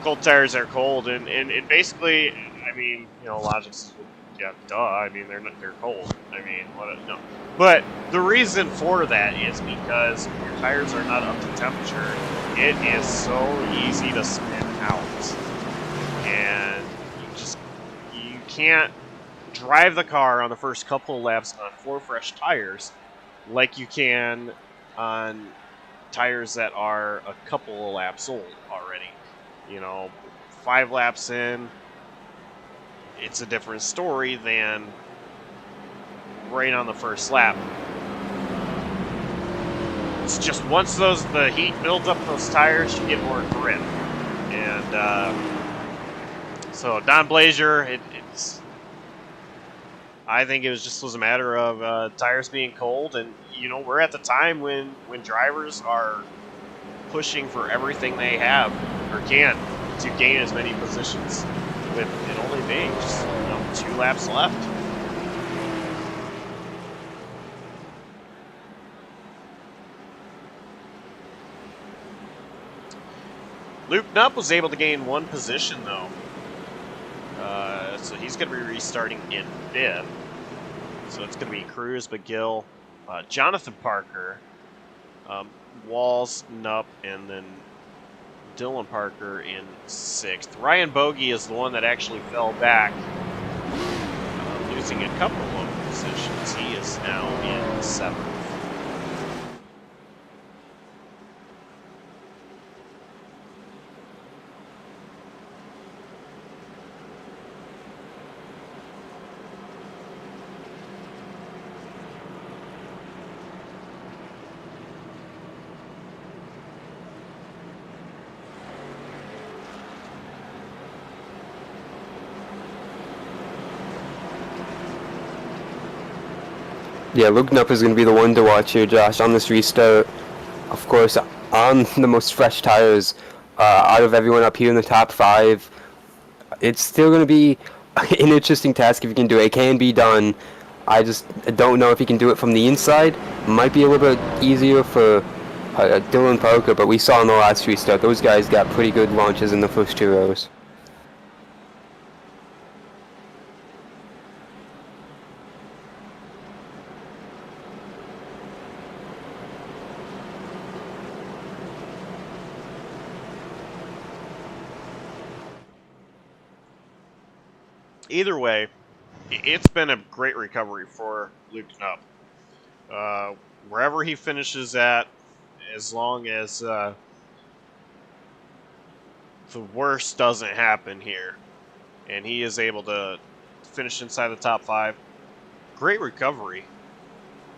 Cold tires are cold, and basically, I mean, you know, logic's, yeah, duh. I mean, they're cold. I mean, no. But the reason for that is because when your tires are not up to temperature, it is so easy to spin out, and you can't drive the car on the first couple of laps on 4 fresh tires like you can on tires that are a couple of laps old already. You know, 5 laps in, it's a different story than right on the first lap. It's just once the heat builds up those tires, you get more grip. And so Don Blazer, it's I think it was a matter of tires being cold, and you know, we're at the time when drivers are pushing for everything they have or can to gain as many positions with it only being just 2 laps left. Luke Knupp was able to gain 1 position though. So he's going to be restarting in 5th. So it's going to be Cruz, McGill, Jonathan Parker, Walls, Knupp, and then Dylan Parker in 6th. Ryan Bogey is the one that actually fell back, losing a couple of positions. He is now in 7th. Yeah, Luke Knupp is going to be the one to watch here, Josh, on this restart. Of course, on the most fresh tires out of everyone up here in the top 5. It's still going to be an interesting task if he can do it. It can be done. I just don't know if he can do it from the inside. Might be a little bit easier for Dylan Parker, but we saw in the last restart, those guys got pretty good launches in the first 2 rows. Either way, it's been a great recovery for Luke Knupp. Wherever he finishes at, as long as the worst doesn't happen here, and he is able to finish inside the top 5, great recovery.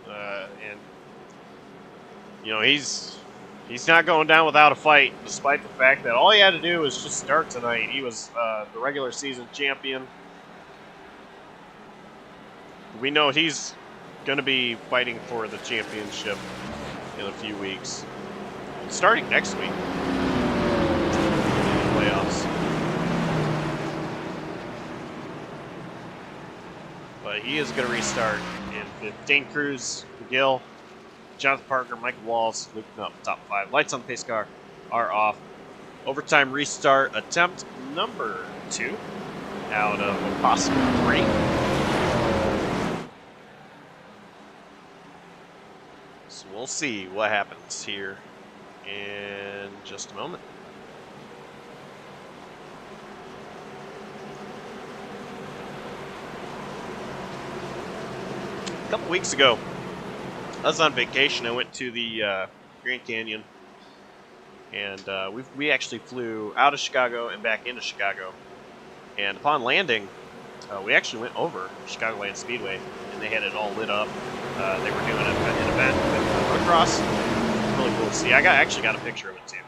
And he's not going down without a fight, despite the fact that all he had to do was just start tonight. He was the regular season champion. We know he's going to be fighting for the championship in a few weeks. Starting next week. Playoffs. But he is going to restart in 5th. Dane Cruz, McGill, Jonathan Parker, Michael Walls, Luke Knupp, top 5. Lights on the pace car are off. Overtime restart attempt number 2 out of a possible 3. So we'll see what happens here in just a moment. A couple weeks ago, I was on vacation. I went to the Grand Canyon, and we actually flew out of Chicago and back into Chicago. And upon landing, we actually went over Chicagoland Speedway, and they had it all lit up. They were doing an event with motocross. Really cool to see. I actually got a picture of it too.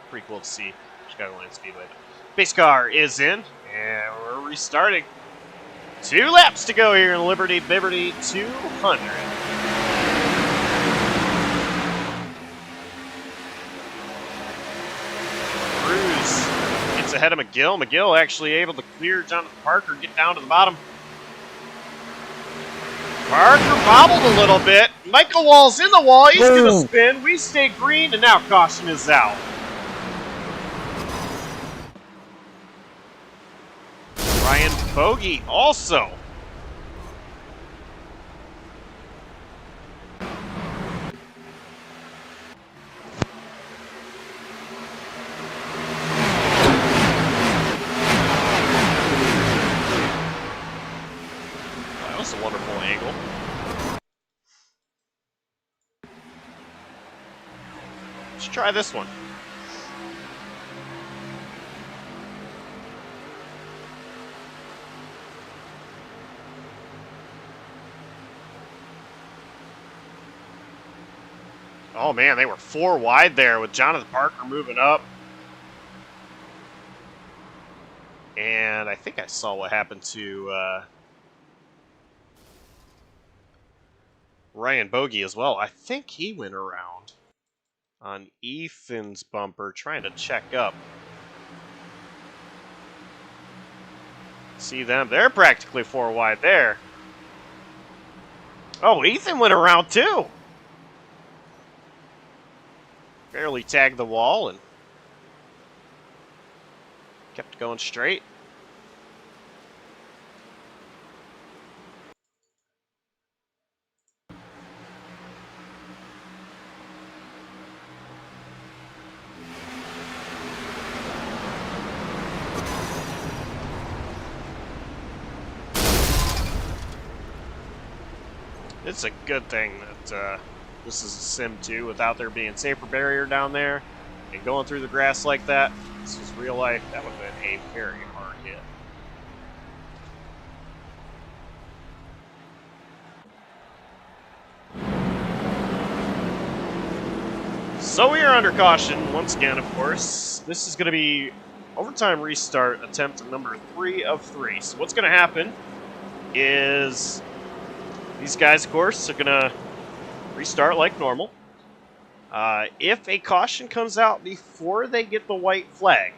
Pretty cool to see Chicagoland Speedway. Base car is in, and we're restarting. 2 laps to go here in Liberty Biberty 200. Cruz gets ahead of McGill. McGill actually able to clear Jonathan Parker, get down to the bottom. Parker bobbled a little bit. Michael Wall's in the wall. He's going to spin. We stay green, and now caution is out. Ryan Bogey also. That was a wonderful angle. Let's try this one. Oh man, they were 4 wide there with Jonathan Parker moving up. And I think I saw what happened to Ryan Bogey as well. I think he went around. on Ethan's bumper, trying to check up. See them? They're practically 4 wide there. Oh, Ethan went around too. Barely tagged the wall and kept going straight. It's a good thing that this is a Sim 2 without there being safer barrier down there and going through the grass like that. This was real life. That would have been a very hard hit. So we are under caution once again, of course. This is going to be overtime restart attempt number 3 of 3. So what's going to happen is these guys, of course, are going to restart like normal. If a caution comes out before they get the white flag,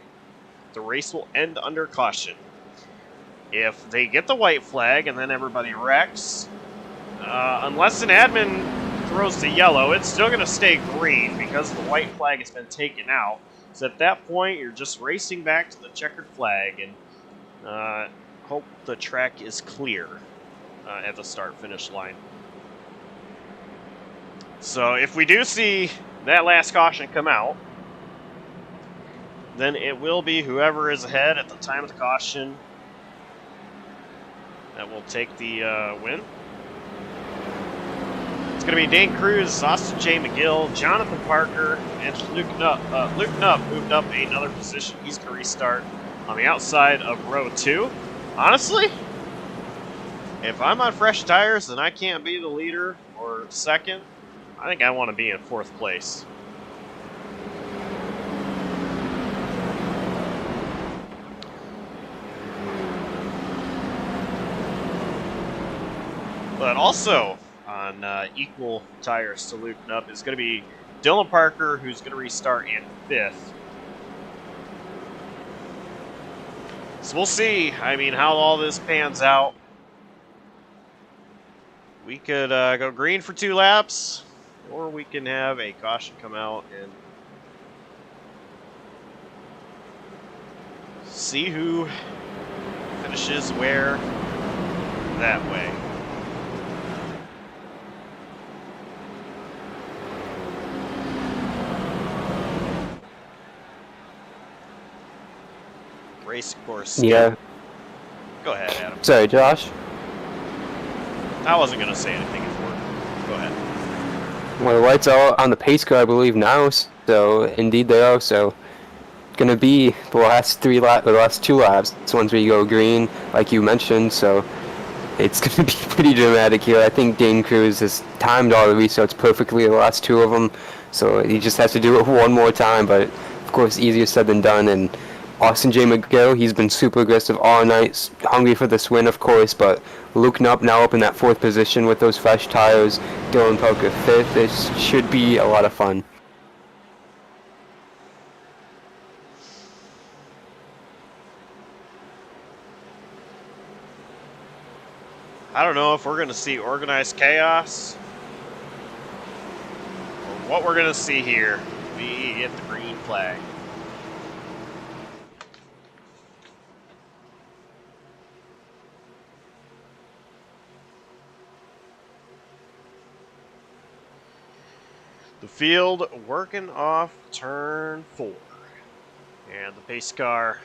the race will end under caution. If they get the white flag and then everybody wrecks, unless an admin throws the yellow, it's still going to stay green because the white flag has been taken out. So at that point, you're just racing back to the checkered flag and hope the track is clear at the start-finish line. So if we do see that last caution come out, then it will be whoever is ahead at the time of the caution that will take the win. It's going to be Dane Cruz, Austin J. McGill, Jonathan Parker, and Luke Knupp. Luke Knupp moved up another position. He's going to restart on the outside of row 2. Honestly, if I'm on fresh tires and I can't be the leader or second, I think I want to be in 4th place. But also on equal tires to Luke Knupp is going to be Dylan Parker, who's going to restart in 5th. So we'll see, I mean, how all this pans out. We could go green for 2 laps, or we can have a caution come out and see who finishes where that way. Race course. Yeah. Go ahead, Adam. Sorry, Josh. I wasn't going to say anything important. Go ahead. Well, the lights are on the pace car, I believe, now, so indeed they are. So going to be the last 2 laps. It's ones where you go green, like you mentioned. So it's going to be pretty dramatic here. I think Dane Cruz has timed all the restarts perfectly, the last 2 of them. So he just has to do it one more time. But of course, easier said than done. And Austin J. McGill, he's been super aggressive all night, hungry for this win, of course, but Luke Knupp now up in that 4th position with those fresh tires. Dylan Parker 5th. This should be a lot of fun. I don't know if we're going to see organized chaos or what we're going to see here. We get the green flag. The field working off turn 4. And the pace car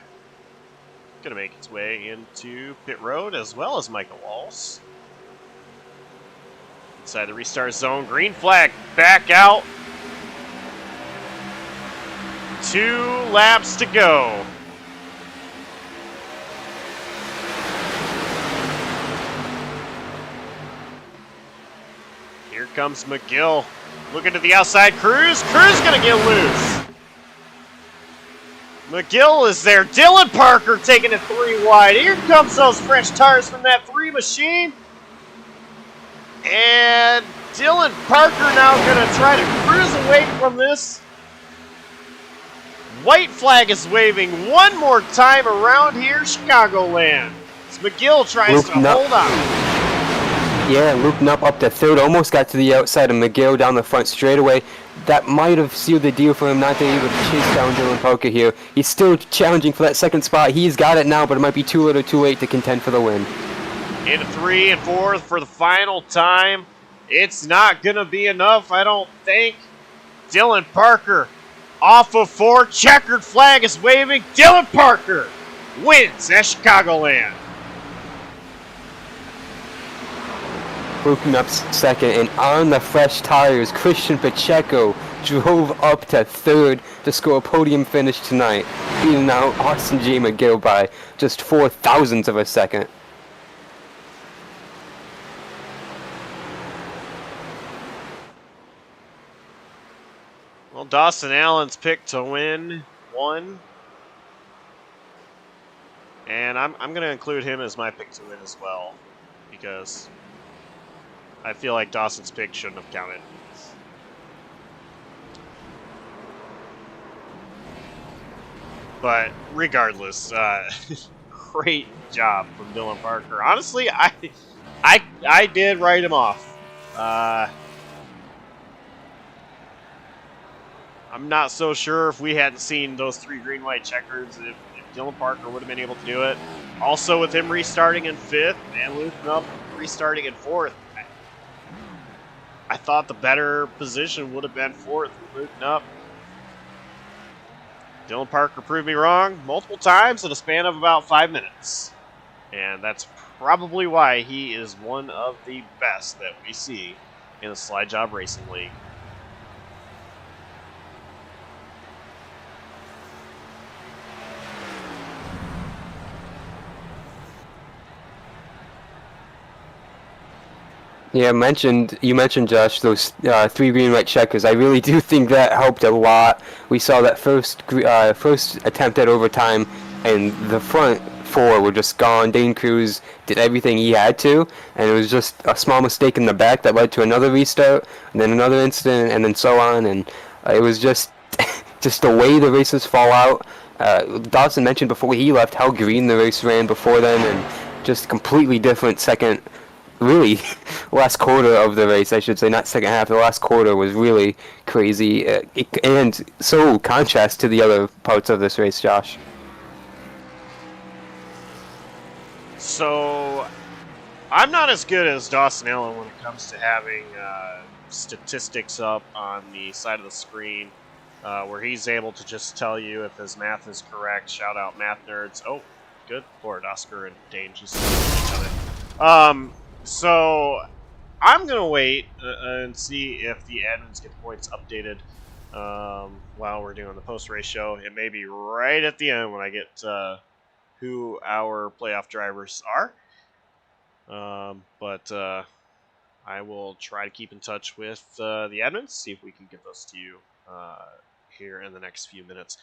going to make its way into pit road as well as Michael Walls. Inside the restart zone, green flag back out. 2 laps to go. Here comes McGill. Looking to the outside, Cruz. Cruz gonna get loose. McGill is there. Dylan Parker taking it 3 wide. Here comes those fresh tires from that 3 machine. And Dylan Parker now gonna try to cruise away from this White flag is waving one more time around here, Chicagoland. As McGill tries to hold on. Yeah, looping up to third, almost got to the outside of McGill down the front straightaway. That might have sealed the deal for him not to be able to chase down Dylan Parker here. He's still challenging for that second spot. He's got it now, but it might be too little too late to contend for the win. Into 3 and 4 for the final time. It's not going to be enough, I don't think. Dylan Parker off of 4. Checkered flag is waving. Dylan Parker wins at Chicagoland. Broken up second, and on the fresh tires, Christian Pacheco drove up to third to score a podium finish tonight, beating out Austin J. McGill by just 0.004 of a second. Well, Dawson Allen's picked to win one. And I'm going to include him as my pick to win as well, because I feel like Dawson's pick shouldn't have counted. But regardless, great job from Dylan Parker. Honestly, I did write him off. I'm not so sure if we hadn't seen those 3 green-white checkers, if Dylan Parker would have been able to do it. Also, with him restarting in 5th and looping up, restarting in 4th, I thought the better position would have been 4th, looping up. Dylan Parker proved me wrong multiple times in a span of about 5 minutes. And that's probably why he is one of the best that we see in the Slide Job Racing League. Yeah, you mentioned Josh, those 3 green-white checkers. I really do think that helped a lot. We saw that first attempt at overtime, and the front 4 were just gone. Dane Cruz did everything he had to, and it was just a small mistake in the back that led to another restart, and then another incident, and then so on. And it was just just the way the races fall out. Dawson mentioned before he left how green the race ran before then, and just completely different second. Really, last quarter of the race, I should say, not second half. The last quarter was really crazy, and so contrast to the other parts of this race, Josh. So, I'm not as good as Dawson Allen when it comes to having statistics up on the side of the screen, where he's able to just tell you if his math is correct. Shout out math nerds. Oh, good Lord, Oscar and Dane just each other. So, I'm going to wait and see if the admins get points updated while we're doing the post-race show. It may be right at the end when I get who our playoff drivers are. But I will try to keep in touch with the admins, see if we can get those to you here in the next few minutes.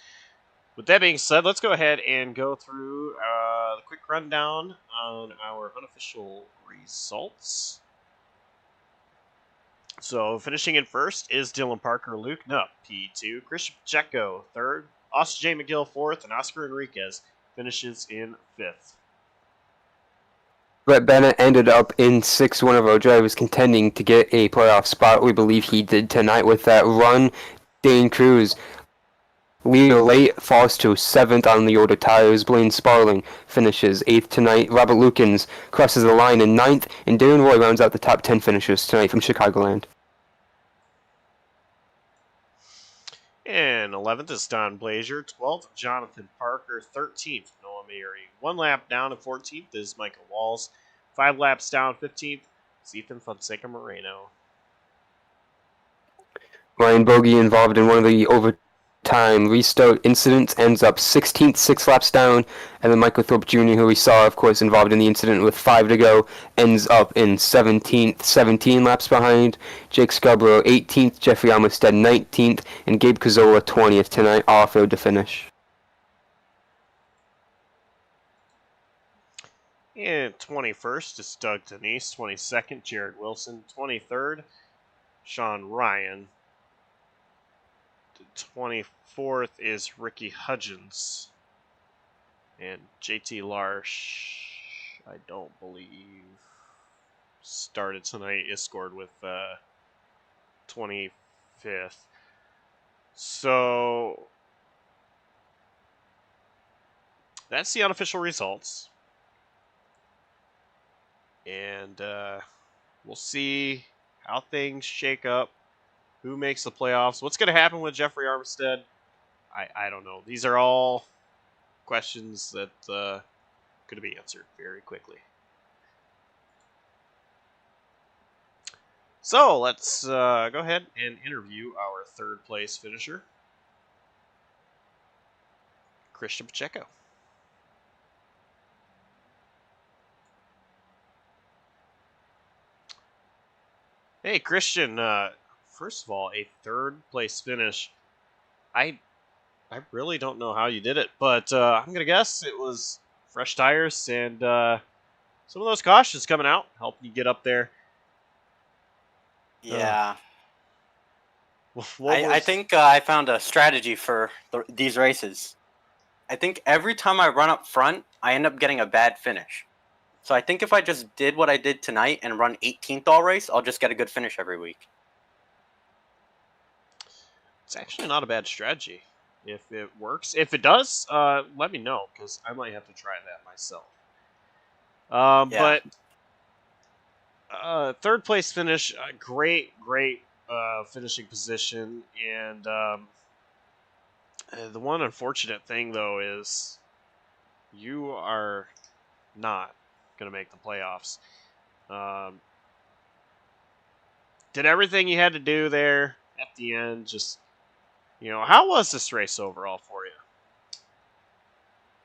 With that being said, let's go ahead and go through the quick rundown on our unofficial results. So, finishing in first is Dylan Parker, Luke Nupp, P2, Christian Pacheco, third, Austin J. McGill, fourth, and Oscar Enriquez finishes in fifth. Brett Bennett ended up in sixth, one of our drivers contending to get a playoff spot. We believe he did tonight with that run. Dane Cruz, leader late, falls to seventh on the older tires. Blaine Sparling finishes eighth tonight. Robert Lukens crosses the line in ninth, and Darren Roy rounds out the top 10 finishers tonight from Chicagoland. And 11th is Don Blazier, 12th, Jonathan Parker, 13th, Noah Mary. 1 lap down at 14th is Michael Walls. 5 laps down, 15th is Ethan Fonseca Moreno. Ryan Bogey, involved in one of the overtime restart incidents, ends up 16th, 6 laps down. And then Michael Thorpe Jr., who we saw, of course, involved in the incident with 5 to go, ends up in 17th, 17 laps behind. Jake Scarborough, 18th, Jeffrey Almstead, 19th, and Gabe Cazzola, 20th tonight, all failed to finish. And 21st is Doug Denise, 22nd, Jared Wilson, 23rd, Sean Ryan. 24th is Ricky Hudgens. And JT Larsh, I don't believe, started tonight, is scored with 25th. So that's the unofficial results. And we'll see how things shake up, who makes the playoffs, what's going to happen with Jeffrey Armstead. I don't know. These are all questions that could be answered very quickly. So let's go ahead and interview our third place finisher, Christian Pacheco. Hey, Christian. First of all, a third place finish. I really don't know how you did it, but I'm going to guess it was fresh tires and some of those cautions coming out, helping you get up there. Yeah. What I was... think I found a strategy for these races. I think every time I run up front, I end up getting a bad finish. So I think if I just did what I did tonight and run 18th all race, I'll just get a good finish every week. It's actually not a bad strategy if it works. If it does, let me know, because I might have to try that myself. Yeah. But third place finish, great finishing position. And the one unfortunate thing, though, is you are not going to make the playoffs. Did everything you had to do there at the end. Just, how was this race overall for you?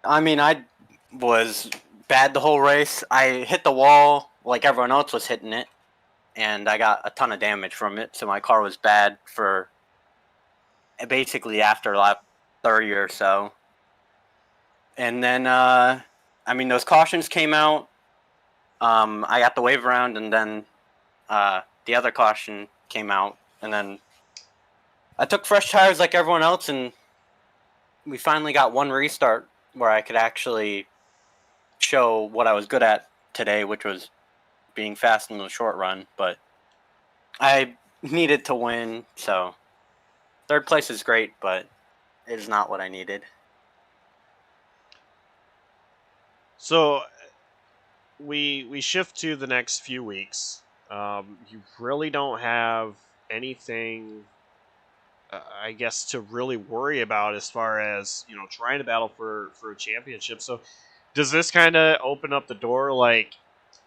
I mean, I was bad the whole race. I hit the wall like everyone else was hitting it, and I got a ton of damage from it. So my car was bad for basically after lap 30 or so. And then, those cautions came out. I got the wave around, and then the other caution came out. And then I took fresh tires like everyone else, and we finally got one restart where I could actually show what I was good at today, which was being fast in the short run. But I needed to win, so third place is great, but it is not what I needed. So we shift to the next few weeks. You really don't have anything, I guess, to really worry about as far as trying to battle for a championship. So does this kind of open up the door, like,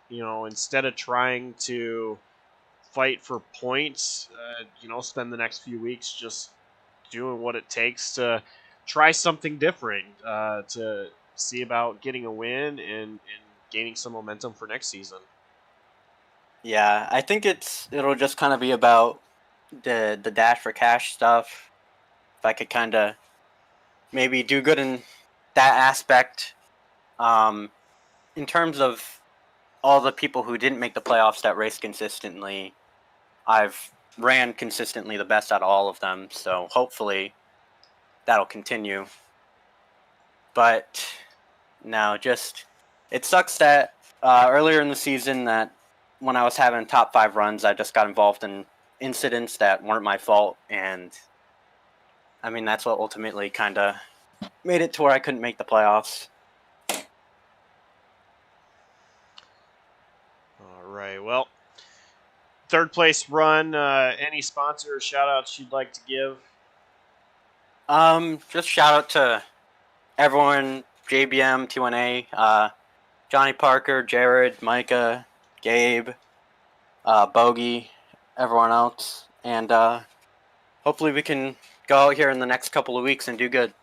instead of trying to fight for points, spend the next few weeks just doing what it takes to try something different, to see about getting a win and gaining some momentum for next season? Yeah, I think it'll just kind of be about the dash for cash stuff. If I could kind of maybe do good in that aspect. In terms of all the people who didn't make the playoffs that raced consistently, I've ran consistently the best out of all of them, so hopefully that'll continue. But no, it sucks that earlier in the season that when I was having top 5 runs, I just got involved in incidents that weren't my fault, and I mean that's what ultimately kind of made it to where I couldn't make the playoffs. All right, well, third place run, any sponsor or shout outs you'd like to give? Just shout out to everyone, JBM, T1A, Johnny Parker, Jared, Micah, Gabe, Bogey, everyone else, and hopefully we can go out here in the next couple of weeks and do good.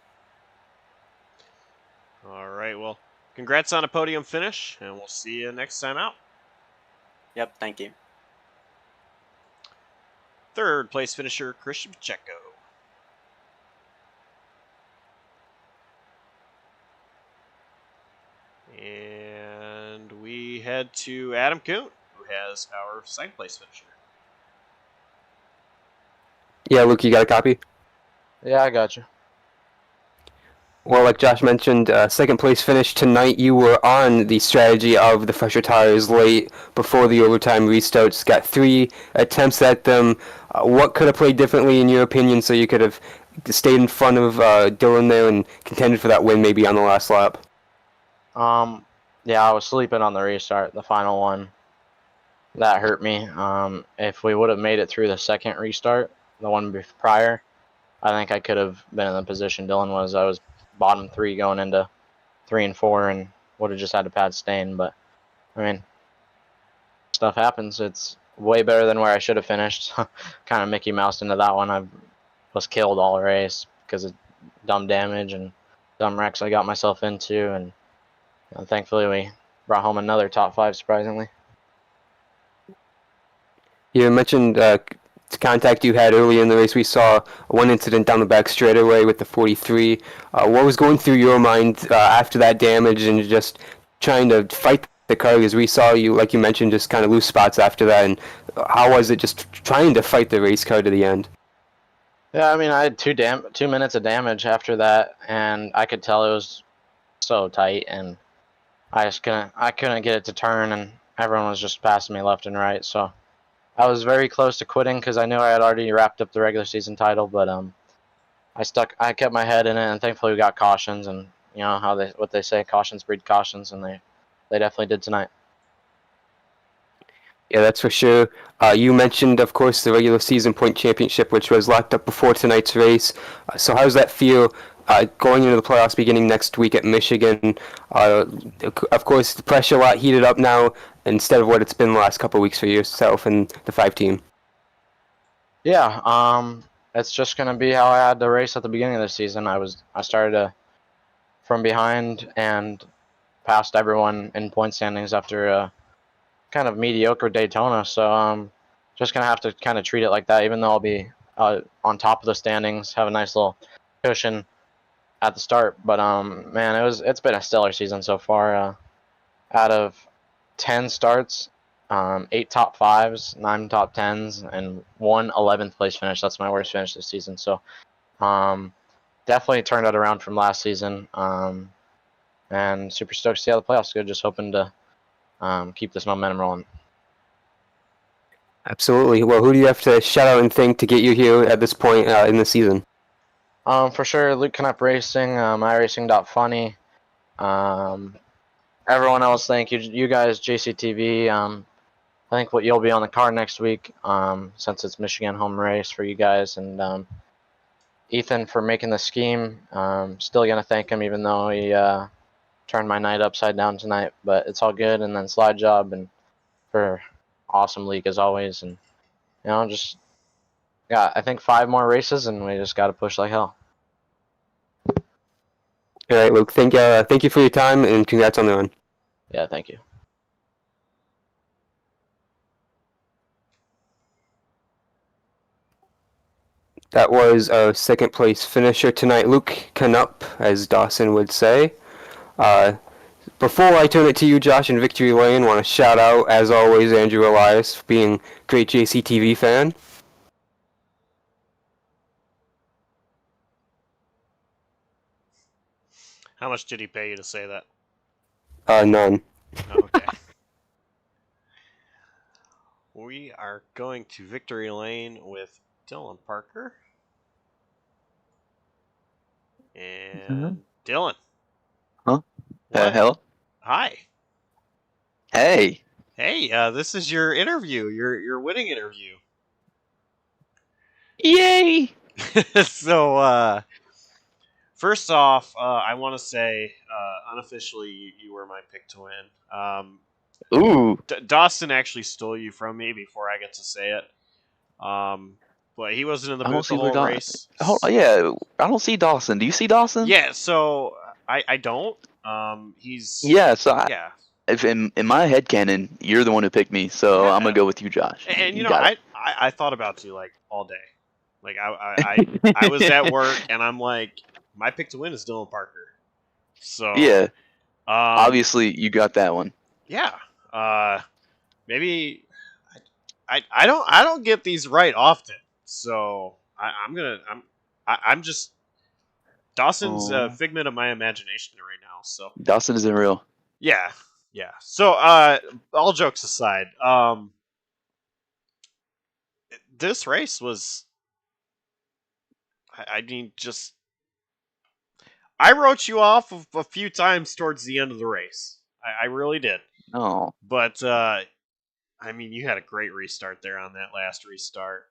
All right, well, congrats on a podium finish, and we'll see you next time out. Yep, thank you. Third place finisher, Christian Pacheco. And we head to Adam Kuhn, who has our second place finisher. Yeah, Luke, you got a copy? Yeah, I got you. Well, like Josh mentioned, second place finish tonight. You were on the strategy of the fresher tires late before the overtime restarts. Got 3 attempts at them. What could have played differently in your opinion so you could have stayed in front of Dylan there and contended for that win maybe on the last lap? Yeah, I was sleeping on the restart, the final one. That hurt me. If we would have made it through the second restart, the one prior, I think I could have been in the position Dylan was. I was bottom 3 going into 3 and 4, and would have just had to pad stain. But I mean, stuff happens. It's way better than where I should have finished. Kind of Mickey Moused into that one. I was killed all race because of dumb damage and dumb wrecks I got myself into, and thankfully we brought home another top 5 surprisingly. You mentioned contact you had early in the race. We saw one incident down the back straightaway with the 43. What was going through your mind after that damage and just trying to fight the car? Because we saw you, like you mentioned, just kind of lose spots after that. And how was it just trying to fight the race car to the end? Yeah, I mean, I had 2 minutes of damage after that, and I could tell it was so tight, and I couldn't get it to turn, and everyone was just passing me left and right. So I was very close to quitting because I knew I had already wrapped up the regular season title, but I kept my head in it, and thankfully we got cautions, and you know what they say, cautions breed cautions, and they definitely did tonight. Yeah, that's for sure. You mentioned, of course, the regular season point championship, which was locked up before tonight's race. So how does that feel going into the playoffs beginning next week at Michigan? Of course, the pressure a lot heated up now instead of what it's been the last couple of weeks for yourself and the 5 team. Yeah, it's just gonna be how I had the race at the beginning of the season. I started from behind and passed everyone in point standings after a kind of mediocre Daytona. So just gonna have to kind of treat it like that, even though I'll be on top of the standings, have a nice little cushion at the start. But man, it's been a stellar season so far. Out of 10 starts, 8 top 5s, 9 top 10s, and 1 11th place finish. That's my worst finish this season. So definitely turned it around from last season. And super stoked to see how the playoffs go. Just hoping to keep this momentum rolling. Absolutely. Well, who do you have to shout out and thank to get you here at this point in the season? For sure, Luke Knupp Racing, iRacing.funny. Everyone else, thank you. You guys, JCTV. I think you'll be on the car next week since it's Michigan home race for you guys. And Ethan for making the scheme. Still going to thank him even though he turned my night upside down tonight. But it's all good. And then Slide Job and for awesome league as always. And, you know, just got, I think, 5 more races and we just got to push like hell. All right, Luke. Thank you for your time and congrats on the run. Yeah, thank you. That was our second place finisher tonight, Luke Knupp, as Dawson would say. Before I turn it to you, Josh, in Victory Lane, want to shout out, as always, Andrew Elias for being a great JCTV fan. How much did he pay you to say that? None. Okay. We are going to Victory Lane with Dylan Parker. And Dylan. Huh? What? Hello? Hi. Hey. Hey, this is your interview, your winning interview. Yay! So, first off, I want to say, unofficially, you were my pick to win. Ooh. Dawson actually stole you from me before I get to say it. But he wasn't in the booth the whole race. Yeah, I don't see Dawson. Do you see Dawson? Yeah, so I don't. He's Yeah, so yeah. If in my headcanon, you're the one who picked me, so Yeah. I'm gonna go with you, Josh. And you know, got it. I thought about you like all day. Like I was at work and I'm like, my pick to win is Dylan Parker. So Yeah. Obviously, you got that one. Yeah. Maybe I don't get these right often. So I'm I'm just Dawson's a Oh, figment of my imagination right now. So Dawson isn't real. yeah, yeah. So all jokes aside, this race was. I mean, just I wrote you off a few times towards the end of the race. I really did. No. But I mean, you had a great restart there on that last restart.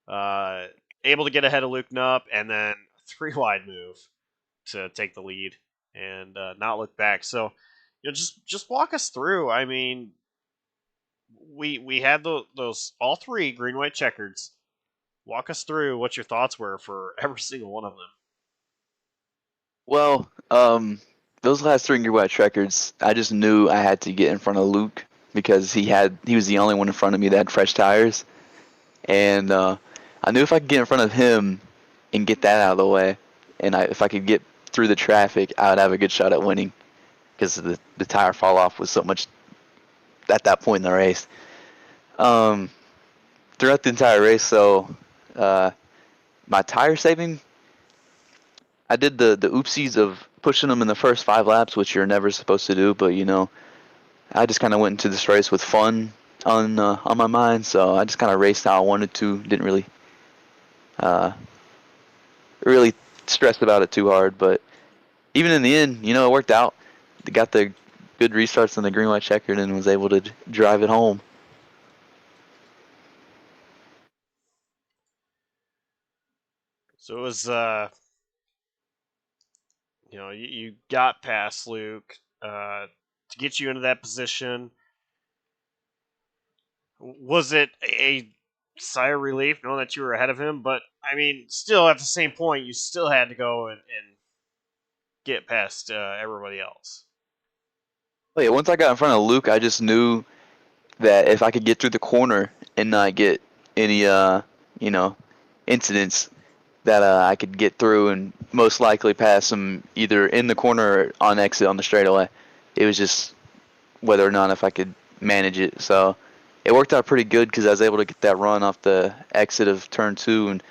Uh, Able to get ahead of Luke Nupp, and then a three wide move to take the lead and not look back. So, just walk us through. I mean, we had those all three green white checkers. Walk us through what your thoughts were for every single one of them. Well, those last three Gear Watch records, I just knew I had to get in front of Luke because he was the only one in front of me that had fresh tires, and I knew if I could get in front of him and get that out of the way, and if I could get through the traffic, I would have a good shot at winning because the tire fall off was so much at that point in the race. Um, Throughout the entire race, though, uh, my tire saving, I did the oopsies of pushing them in the first 5 laps, which you're never supposed to do. But I just kind of went into this race with fun on my mind, so I just kind of raced how I wanted to. Didn't uh, really stress about it too hard. But even in the end, it worked out. Got the good restarts on the green white checkered and was able to drive it home. So it was you got past Luke to get you into that position. Was it a sigh of relief knowing that you were ahead of him? But I mean, still at the same point, you still had to go and get past everybody else. But yeah, once I got in front of Luke, I just knew that if I could get through the corner and not get any you know incidents, that I could get through and most likely pass him either in the corner or on exit on the straightaway. It was just whether or not if I could manage it. So it worked out pretty good because I was able to get that run off the exit of turn 2 and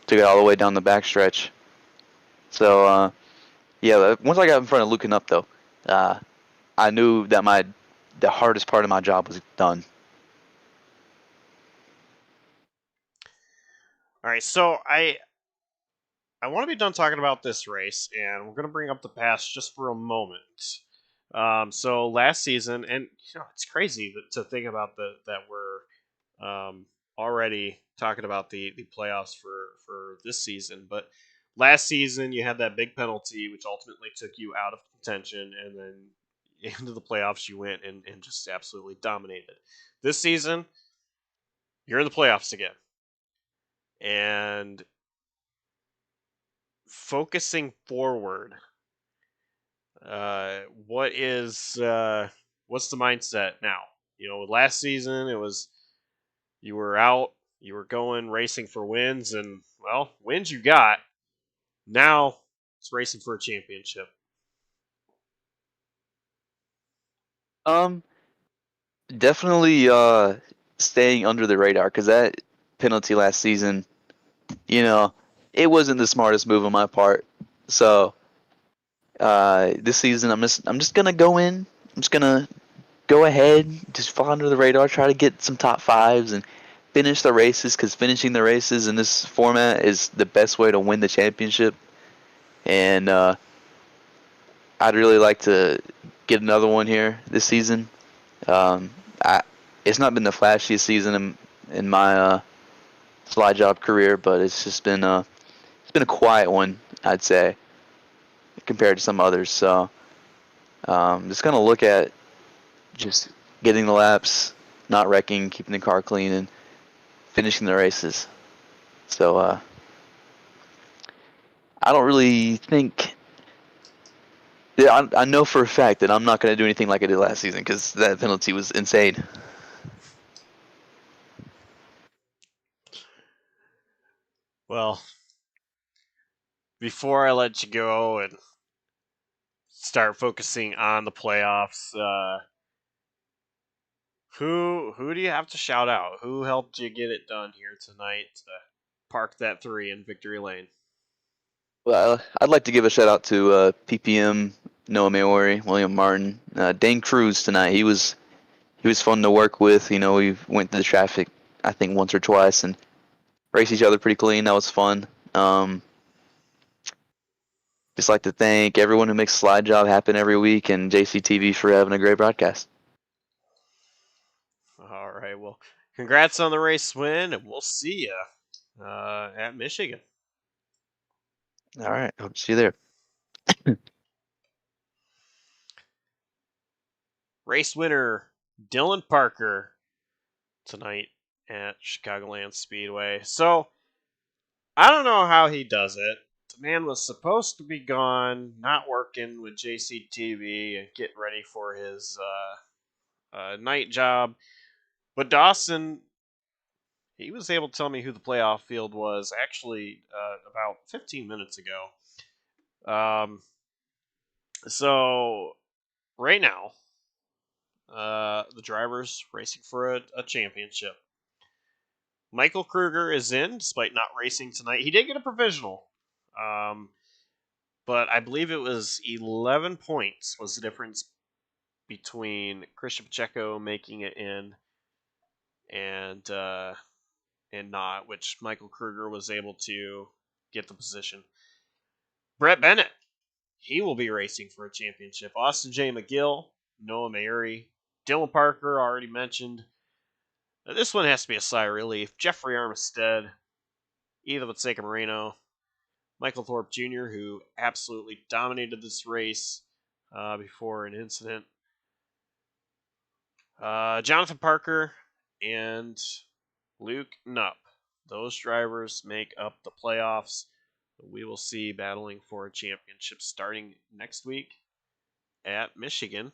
took it all the way down the backstretch. So yeah, once I got in front of Luke and up though, uh, I knew that the hardest part of my job was done. All right, so I want to be done talking about this race, and we're going to bring up the past just for a moment. So last season, and it's crazy to think about that we're already talking about the playoffs for this season. But last season, you had that big penalty, which ultimately took you out of contention, and then into the playoffs you went and just absolutely dominated. This season, you're in the playoffs again, and focusing forward. What is what's the mindset now? Last season it was you were out, you were going racing for wins, and well, wins you got. Now it's racing for a championship. Um, Definitely staying under the radar because that penalty last season, you know, it wasn't the smartest move on my part. So this season, I'm just gonna go in. I'm just gonna go ahead, just fly under the radar, try to get some top fives and finish the races because finishing the races in this format is the best way to win the championship. And I'd really like to get another one here this season. Um, I, it's not been the flashiest season in my slide job career, but it's been a quiet one, I'd say, compared to some others. So just gonna look at just getting the laps, not wrecking, keeping the car clean, and finishing the races. So I don't really think. Yeah, I know for a fact that I'm not going to do anything like I did last season because that penalty was insane. Well, before I let you go and start focusing on the playoffs, who do you have to shout out? Who helped you get it done here tonight to park that three in victory lane? Well, I'd like to give a shout out to PPM, Noah Maori, William Martin, Dane Cruz tonight. He was fun to work with. You know, we went through the traffic I think once or twice and raced each other pretty clean. That was fun. Just like to thank everyone who makes Slide Job happen every week and JCTV for having a great broadcast. All right. Well, congrats on the race win, and we'll see you at Michigan. All right. Hope to see you there. Race winner Dylan Parker tonight at Chicagoland Speedway. So, I don't know how he does it. The man was supposed to be gone, not working with JCTV and getting ready for his night job. But Dawson, he was able to tell me who the playoff field was actually about 15 minutes ago. So, right now, the drivers racing for a championship. Michael Kruger is in, despite not racing tonight. He did get a provisional, but I believe it was 11 points was the difference between Christian Pacheco making it in and not, which Michael Kruger was able to get the position. Brett Bennett, he will be racing for a championship. Austin J. McGill, Noah Maori, Dylan Parker, already mentioned. Now, this one has to be a sigh of relief. Jeffrey Armistead, Eva Matsuka Moreno, Michael Thorpe Jr., who absolutely dominated this race before an incident. Jonathan Parker and Luke Knupp. Those drivers make up the playoffs. We will see battling for a championship starting next week at Michigan.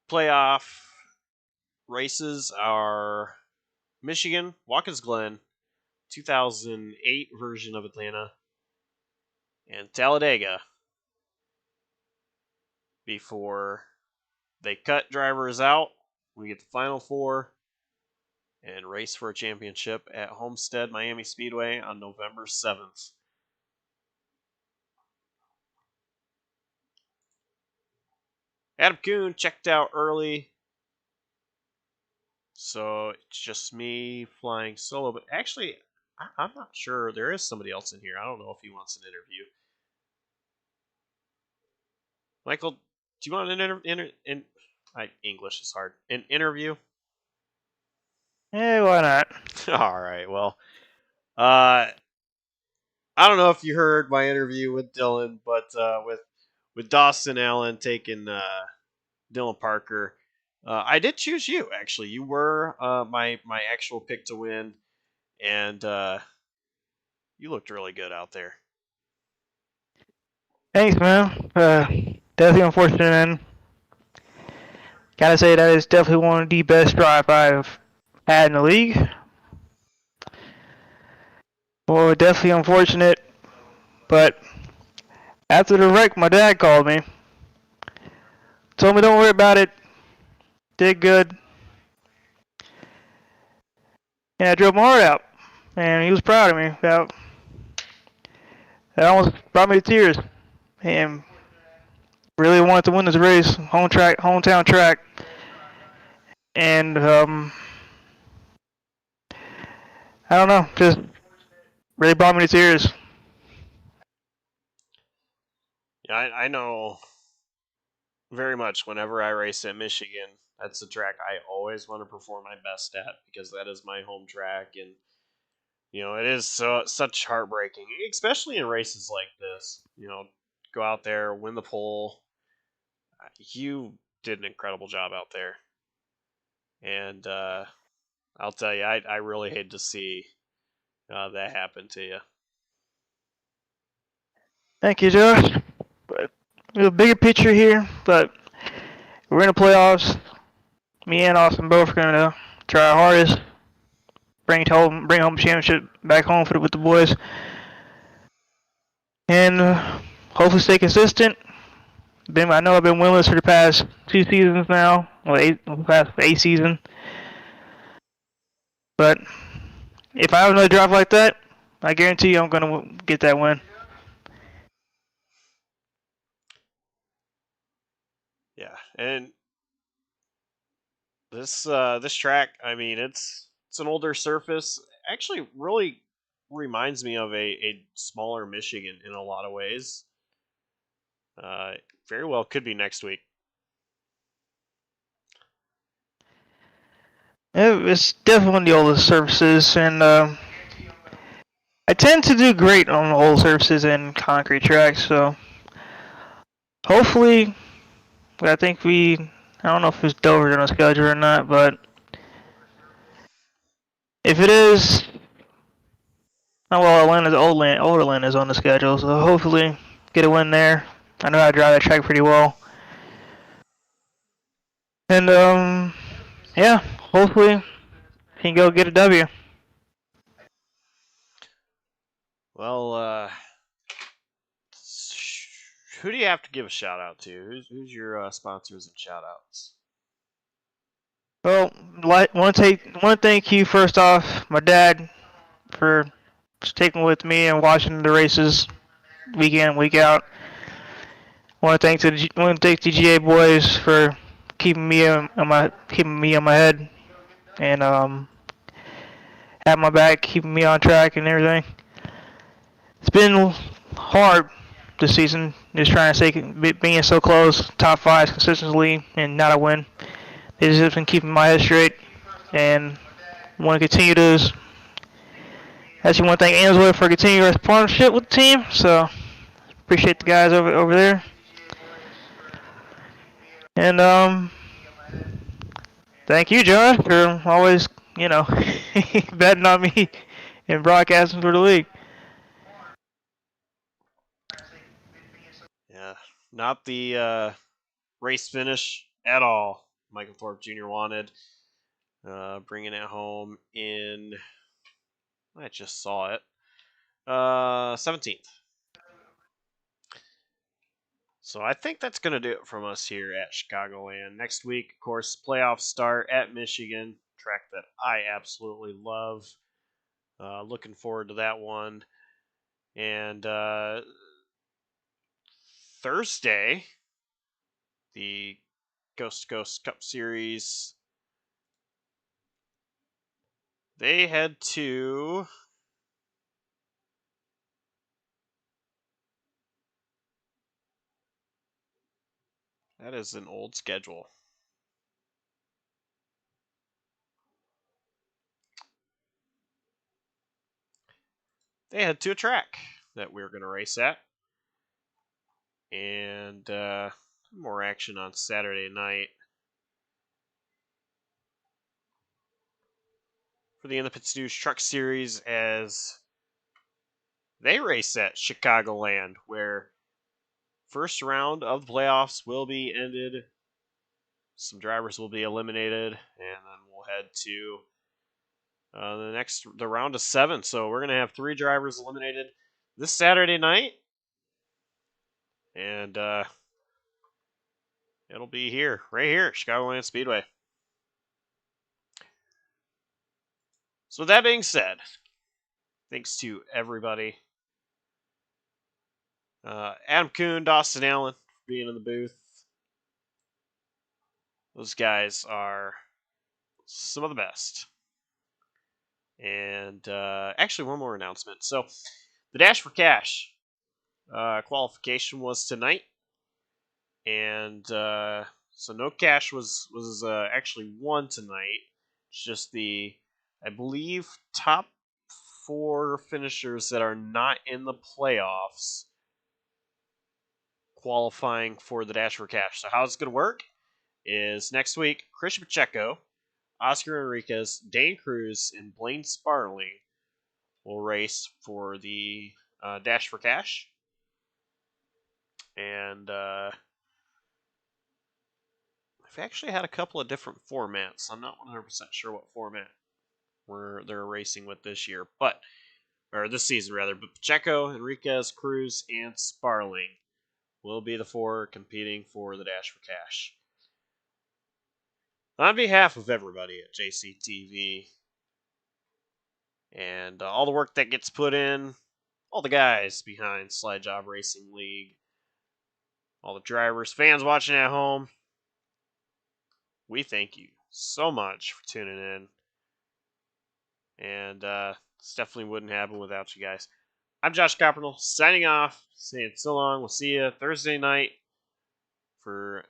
Playoff races are Michigan, Watkins Glen, 2008 version of Atlanta, and Talladega before they cut drivers out. We get the final four and race for a championship at Homestead Miami Speedway on November 7th. Adam Kuhn checked out early, so it's just me flying solo. But actually, I'm not sure. There is somebody else in here. I don't know if he wants an interview. Michael, do you want an English is hard. An interview? Yeah, why not? All right. Well, I don't know if you heard my interview with Dylan, but with Dawson Allen taking Dylan Parker, I did choose you. Actually, you were my actual pick to win, and you looked really good out there. Thanks, man. Definitely unfortunate, man. Gotta say that is definitely one of the best drive I've had in the league. Well, definitely unfortunate, but after the wreck, my dad called me. Told me don't worry about it. Did good. And I drove my heart out. And he was proud of me. That almost brought me to tears. And really wanted to win this race. Hometown track. And I don't know, just really brought me to tears. Yeah, I know very much whenever I race at Michigan, that's the track I always want to perform my best at because that is my home track, and it is such heartbreaking, especially in races like this. Go out there, win the pole. You did an incredible job out there, and I'll tell you, I really hate to see that happen to you. Thank you, Josh. But a bigger picture here, but we're in the playoffs. Me and Austin both are gonna try our hardest, bring home championship back home with the boys, and hopefully stay consistent. I know I've been winless for the past 2 seasons now, past 8 season. But if I have another drive like that, I guarantee you I'm going to get that win. Yeah, and this track, I mean, it's an older surface. Actually, really reminds me of a smaller Michigan in a lot of ways. Very well could be next week. It's definitely one of the oldest surfaces, and I tend to do great on old surfaces and concrete tracks, so hopefully, I think I don't know if it's Dover's on the schedule or not, but if it is, oh well, Older Land is on the schedule, so hopefully get a win there. I know how to drive that track pretty well. And, yeah, hopefully can go get a W. Well, who do you have to give a shout out to? Who's your sponsors and shout outs? Well, want to thank you first off, my dad, for sticking with me and watching the races week in, week out. Want to thank the GA boys for keeping me on my head and having my back, keeping me on track and everything. It's been hard this season, just trying to stay being so close, top five consistently, and not a win. It's just been keeping my head straight, and want to continue to. Actually, want to thank Ansel for continuing our partnership with the team. So appreciate the guys over there. And thank you, John, for always, betting on me and broadcasting for the league. Yeah, not the race finish at all. Michael Thorpe Jr. wanted, bringing it home in. I just saw it. 17th. So I think that's going to do it from us here at Chicagoland. Next week, of course, playoffs start at Michigan, track that I absolutely love. Looking forward to that one. And Thursday, the Coast to Coast Cup Series, they head to that is an old schedule. They head to a track that we're going to race at. And more action on Saturday night for the In the Pits News Truck Series as they race at Chicagoland, where first round of the playoffs will be ended. Some drivers will be eliminated, and then we'll head to the round of 7. So we're gonna have 3 drivers eliminated this Saturday night, and it'll be right here, at Chicagoland Speedway. So with that being said, thanks to everybody. Adam Kuhn, Dawson Allen for being in the booth. Those guys are some of the best. And actually, one more announcement. So, the Dash for Cash qualification was tonight, and so no cash was actually won tonight. It's just I believe, top 4 finishers that are not in the playoffs qualifying for the Dash for Cash. So, how it's going to work is next week, Christian Pacheco, Oscar Enriquez, Dane Cruz, and Blaine Sparling will race for the Dash for Cash. And I've actually had a couple of different formats. I'm not 100% sure what format they're racing with this year, or this season rather. But Pacheco, Enriquez, Cruz, and Sparling will be the 4 competing for the Dash for Cash. On behalf of everybody at JCTV, and all the work that gets put in, all the guys behind Slide Job Racing League, all the drivers, fans watching at home. We thank you so much for tuning in. And this definitely wouldn't happen without you guys. I'm Josh Coppernoll, signing off, saying so long. We'll see you Thursday night for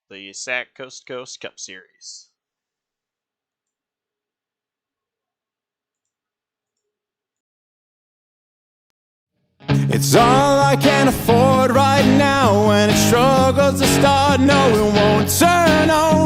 the SAC Coast to Coast Cup Series. It's all I can afford right now, and it struggles to start. No, it won't turn on.